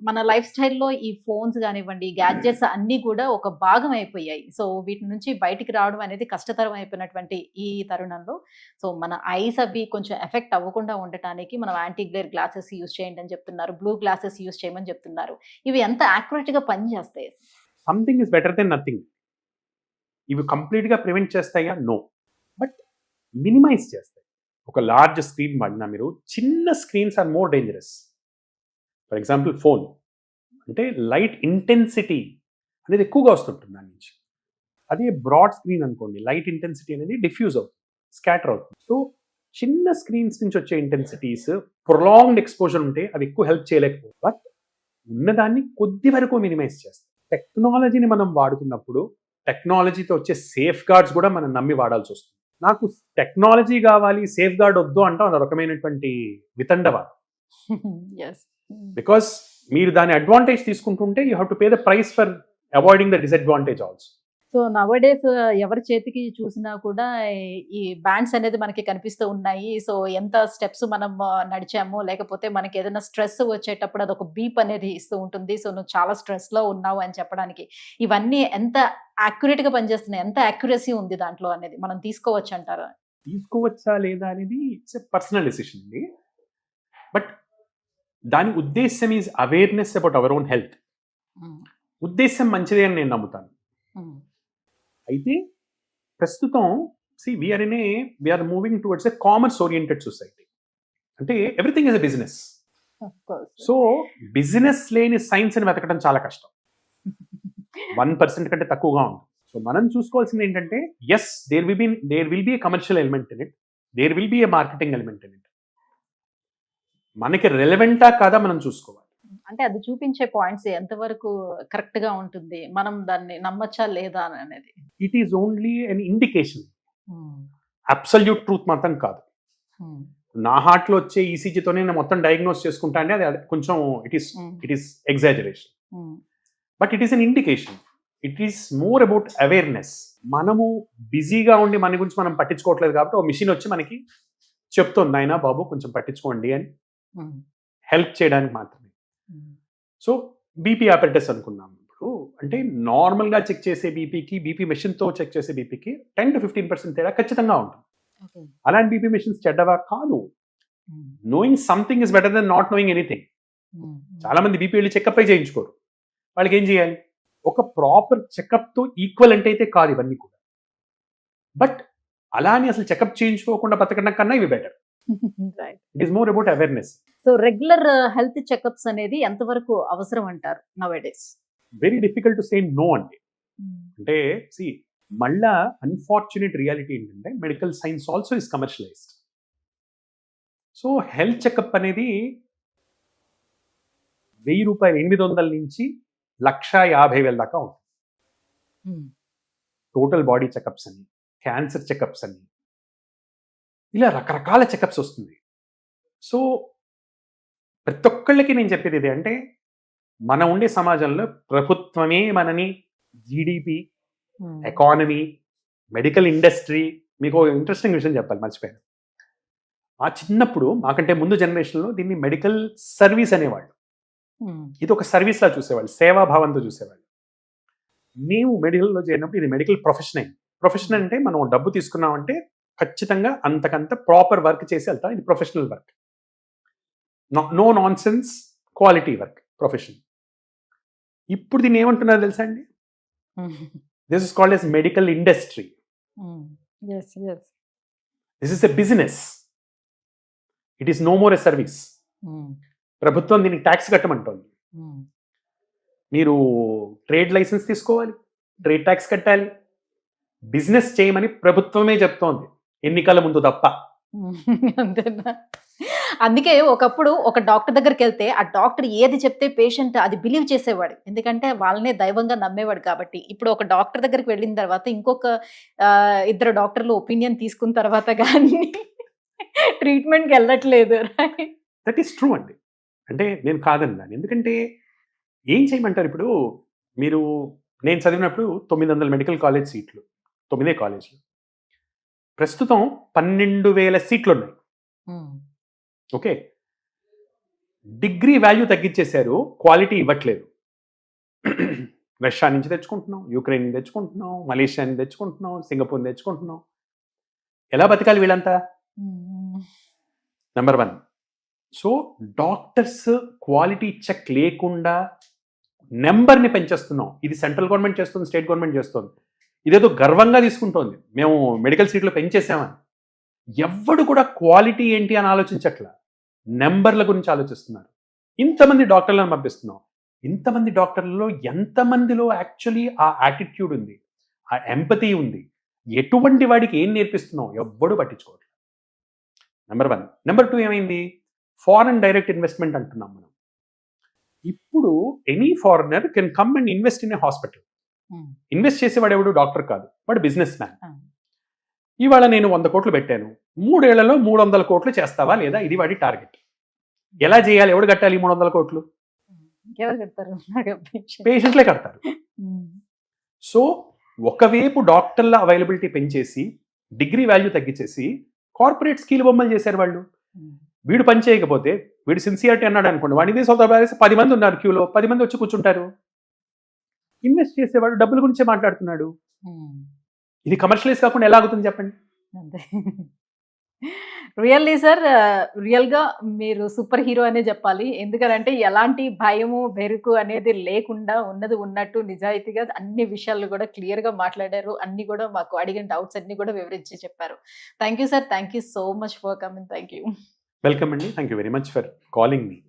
మన లైఫ్ స్టైల్లో ఈ ఫోన్స్ కానివ్వండి, గ్యాడ్జెట్స్ అన్నీ కూడా ఒక భాగం అయిపోయాయి. సో వీటి నుంచి బయటికి రావడం అనేది కష్టతరం అయిపోయినటువంటి ఈ తరుణంలో, సో మన ఐస్ అవి కొంచెం ఎఫెక్ట్ అవ్వకుండా ఉండటానికి మనం యాంటీ గ్లేర్ గ్లాసెస్ యూజ్ చేయండి అని చెప్తున్నారు, బ్లూ గ్లాసెస్ యూజ్ చేయమని చెప్తున్నారు. ఇవి ఎంత యాక్యురేట్గా పనిచేస్తాయి? Something is better than nothing. ఇవి కంప్లీట్గా ప్రివెంట్ చేస్తాయా? నో. బట్ మినిమైజ్ చేస్తాయి. ఒక లార్జ్ స్క్రీన్ వాడినా మీరు చిన్న screens are more dangerous. For example phone అంటే లైట్ ఇంటెన్సిటీ అనేది ఎక్కువగా వస్తుంటుంది దాని నుంచి. అదే బ్రాడ్ స్క్రీన్ అనుకోండి, లైట్ ఇంటెన్సిటీ అనేది డిఫ్యూజ్ అవుతుంది, స్కాటర్ అవుతుంది. సో చిన్న స్క్రీన్స్ నుంచి వచ్చే ఇంటెన్సిటీస్ ప్రొలాంగ్డ్ ఎక్స్పోజర్ ఉంటే అవి ఎక్కువ హెల్ప్ చేయలేకపోవు, బట్ ఉన్నదాన్ని కొద్ది వరకు మినిమైజ్ చేస్తాయి. టెక్నాలజీని మనం వాడుతున్నప్పుడు టెక్నాలజీతో వచ్చే సేఫ్ గార్డ్స్ కూడా మనం నమ్మి వాడాల్సి వస్తుంది. నాకు టెక్నాలజీ కావాలి, సేఫ్ గార్డ్ వద్దు అంటాం, అది రకమైనటువంటి వితండవాదం. బికాస్ మీరు దాని అడ్వాంటేజ్ తీసుకుంటుంటే you have to pay the price for avoiding the disadvantage also. So nowadays ఎవరి చేతికి చూసినా కూడా ఈ బ్యాండ్స్ అనేది మనకి కనిపిస్తూ ఉన్నాయి. సో ఎంత స్టెప్స్ మనం నడిచాము, లేకపోతే మనకి ఏదైనా స్ట్రెస్ వచ్చేటప్పుడు అదొక బీప్ అనేది ఇస్తూ ఉంటుంది. సో నువ్వు చాలా స్ట్రెస్లో ఉన్నావు అని చెప్పడానికి. ఇవన్నీ ఎంత యాక్యురేట్గా పనిచేస్తున్నాయి, ఎంత యాక్యురసీ ఉంది దాంట్లో అనేది మనం తీసుకోవచ్చు అంటారా? తీసుకోవచ్చా లేదా అనేది ఇట్స్ ఎ పర్సనల్ డెసిషన్ అండి. బట్ దాని ఉద్దేశం is awareness about our own health. ఉద్దేశం మంచిదే అని నేను నమ్ముతాను. అయితే ప్రస్తుతం we are moving towards a commerce oriented society. అంటే everything is a business. So business లేని సైన్స్ని వెతకడం చాలా కష్టం. 1% కంటే తక్కువగా ఉంది. సో మనం చూసుకోవాల్సింది ఏంటంటే, yes there will be a commercial element in it, there will be a marketing element in it. మనకి రెలవెంటా కాదా మనం చూసుకోవాలి. అంటే అది చూపించే పాయింట్స్ ఎంతవరకు కరెక్ట్ గా ఉంటుంది, మనం దాన్ని నమ్మచ్చా లేదా అనేది. It is only an indication, absolute truth మాత్రం కాదు. నా హార్ట్లో వచ్చే ఈసీజీతోనే నేను మొత్తం డయాగ్నోస్ చేసుకుంటా అంటే అది కొంచెం it is exaggeration. But it is an indication. It is more about awareness. మనము బిజీగా ఉండి మన గురించి మనం పట్టించుకోవట్లేదు కాబట్టి ఒక మిషన్ వచ్చి మనకి చెప్తుంది, నాయనా బాబు కొంచెం పట్టించుకోండి అని, హెల్ప్ చేయడానికి మాత్రమే. సో బీపీ ఆపరేటర్స్ అనుకున్నాం ఇప్పుడు. అంటే నార్మల్గా చెక్ చేసే బీపీకి, బీపీ మెషిన్తో చెక్ చేసే బీపీకి 10 to 15% తేడా ఖచ్చితంగా ఉంటుంది. అలాంటి బీపీ మెషిన్స్ చెడ్డవా? కాదు. Knowing something is better than not knowing anything. చాలా మంది బీపీ వెళ్ళి చెకప్ అయి చేయించుకోరు. వాళ్ళకి ఏం చేయాలి? ఒక ప్రాపర్ చెకప్తో ఈక్వల్ అంటే అయితే కాదు ఇవన్నీ కూడా. బట్ అలా అని అసలు చెకప్ చేయించుకోకుండా బతకడం కన్నా ఇవి better. It is more about awareness. So regular health checkups అనేది ఎంతవరకు అవసరం అంటారు nowadays? Very difficult to say no అండి. అంటే మళ్ళా అన్ఫార్చునేట్ రియాలిటీ ఏంటంటే medical science also is commercialised. So health checkup అనేది ₹1000 800 నుంచి ₹1,50,000 దాకా ఉంటుంది. టోటల్ బాడీ చెకప్స్ అని, క్యాన్సర్ చెకప్స్ అని, ఇలా రకరకాల చెకప్స్ వస్తుంది. సో ప్రతి ఒక్కళ్ళకి నేను చెప్పేది ఇది, అంటే మనం ఉండే సమాజంలో ప్రభుత్వమే మనని జీడిపి, ఎకానమీ, మెడికల్ ఇండస్ట్రీ. మీకు ఇంట్రెస్టింగ్ విషయం చెప్పాలి, మర్చిపోయాను. ఆ చిన్నప్పుడు మాకంటే ముందు జనరేషన్లో దీన్ని మెడికల్ సర్వీస్ అనేవాళ్ళు. ఇది ఒక సర్వీస్లా చూసేవాళ్ళు, సేవాభావంతో చూసేవాళ్ళు. మేము మెడికల్లో చేరినప్పుడు ఇది మెడికల్ ప్రొఫెషన్ అయింది. ప్రొఫెషన్ అంటే మనం డబ్బు తీసుకున్నామంటే ఖచ్చితంగా అంతకంత ప్రాపర్ వర్క్ చేసి వెళ్తాం. ఇది professional work, no nonsense quality work, profession. ఇప్పుడు దీన్ని ఏమంటున్నారు తెలుసా అండి? This is called as medical industry. This is a business. It is no more a service. ప్రభుత్వం దీనికి ట్యాక్స్ కట్టమంటోంది. మీరు ట్రేడ్ లైసెన్స్ తీసుకోవాలి, ట్రేడ్ ట్యాక్స్ కట్టాలి, బిజినెస్ చేయమని ప్రభుత్వమే చెప్తోంది, ఎన్నికల ముందు తప్ప. అంతేనా? అందుకే ఒకప్పుడు ఒక డాక్టర్ దగ్గరికి వెళ్తే ఆ డాక్టర్ ఏది చెప్తే పేషెంట్ అది బిలీవ్ చేసేవాడు, ఎందుకంటే వాళ్ళనే దైవంగా నమ్మేవాడు కాబట్టి. ఇప్పుడు ఒక డాక్టర్ దగ్గరికి వెళ్ళిన తర్వాత ఇంకొక 2 డాక్టర్లు ఒపీనియన్ తీసుకున్న తర్వాత కానీ ట్రీట్మెంట్కి వెళ్ళట్లేదు. దట్ ఈస్ ట్రూ అండి. అంటే నేను కాదన్నాను, ఎందుకంటే ఏం చేయమంటారు? ఇప్పుడు మీరు, నేను చదివినప్పుడు 900 మెడికల్ కాలేజ్ సీట్లు, 9 కాలేజీలు. ప్రస్తుతం 12,000 సీట్లు ఉన్నాయి. ఓకే, డిగ్రీ వాల్యూ తగ్గించేశారు, క్వాలిటీ ఇవ్వట్లేదు. రష్యా నుంచి తెచ్చుకుంటున్నాం, యుక్రెయిన్ నుంచి తెచ్చుకుంటున్నాం, మలేషియా నుంచి తెచ్చుకుంటున్నాం, సింగపూర్ నుంచి తెచ్చుకుంటున్నాం. ఎలా బతకాలి వీళ్ళంతా? Number 1. So doctors quality check లేకుండా నెంబర్ని పెంచేస్తున్నాం. ఇది సెంట్రల్ గవర్నమెంట్ చేస్తుంది, స్టేట్ గవర్నమెంట్ చేస్తుంది. ఇదేదో గర్వంగా తీసుకుంటోంది, మేము మెడికల్ సీట్లు పెంచేసామని. ఎవ్వడు కూడా క్వాలిటీ ఏంటి అని ఆలోచించట్లా, నెంబర్ల గురించి ఆలోచిస్తున్నారు. ఇంతమంది డాక్టర్లను పంపిస్తున్నాం, ఇంతమంది డాక్టర్లలో ఎంతమందిలో యాక్చువల్లీ ఆ యాటిట్యూడ్ ఉంది, ఆ ఎంపతి ఉంది, ఎటువంటి వాడికి ఏం నేర్పిస్తున్నాం ఎవ్వడు పట్టించుకోవట్లేదు. నెంబర్ 1. నెంబర్ 2 ఏమైంది? ఫారెన్ డైరెక్ట్ ఇన్వెస్ట్మెంట్ అంటున్నాం మనం. ఇప్పుడు any foreigner can come and invest in a hospital. Invest చేసేవాడు ఎవడు? డాక్టర్ కాదు, వాడు బిజినెస్ మ్యాన్. ఇవాళ నేను 100 కోట్లు పెట్టాను, 3 ఏళ్లలో 300 కోట్లు చేస్తావా లేదా? ఇది వాడి టార్గెట్. ఎలా చేయాలి? ఎవడు కట్టాలి 300 కోట్లు? ఎవరు కడతారు? పేషెంట్లే కడతారు. సో ఒకవైపు డాక్టర్ల అవైలబిలిటీ పెంచేసి డిగ్రీ వాల్యూ తగ్గించేసి కార్పొరేట్ స్కీల్ బొమ్మలు చేశారు వాళ్ళు. వీడు పని చేయకపోతే, వీడు సిన్సియారిటీ అన్నాడు అనుకోండి, వాడిని సొంత 10 మంది ఉన్నారు క్యూలో, 10 మంది వచ్చి కూర్చుంటారు. ఇన్వెస్ట్ చేసేవాడు డబ్బుల గురించే మాట్లాడుతున్నాడు. ఇది కమర్షియలైజ్ కాకుండా ఎలా ఆగుతుంది చెప్పండి? అంతే. రియల్లీ సార్, రియల్గా మీరు సూపర్ హీరో అనే చెప్పాలి. ఎందుకంటే ఎలాంటి భయము బెరుకు అనేది లేకుండా ఉన్నది ఉన్నట్టు నిజాయితీగా అన్ని విషయాలు కూడా క్లియర్గా మాట్లాడారు. అన్ని కూడా మాకు అడిగిన డౌట్స్ అన్ని కూడా వివరించి చెప్పారు. Thank you sir, thank you so much for coming. Thank you. Welcome అండి, thank you very much for calling me.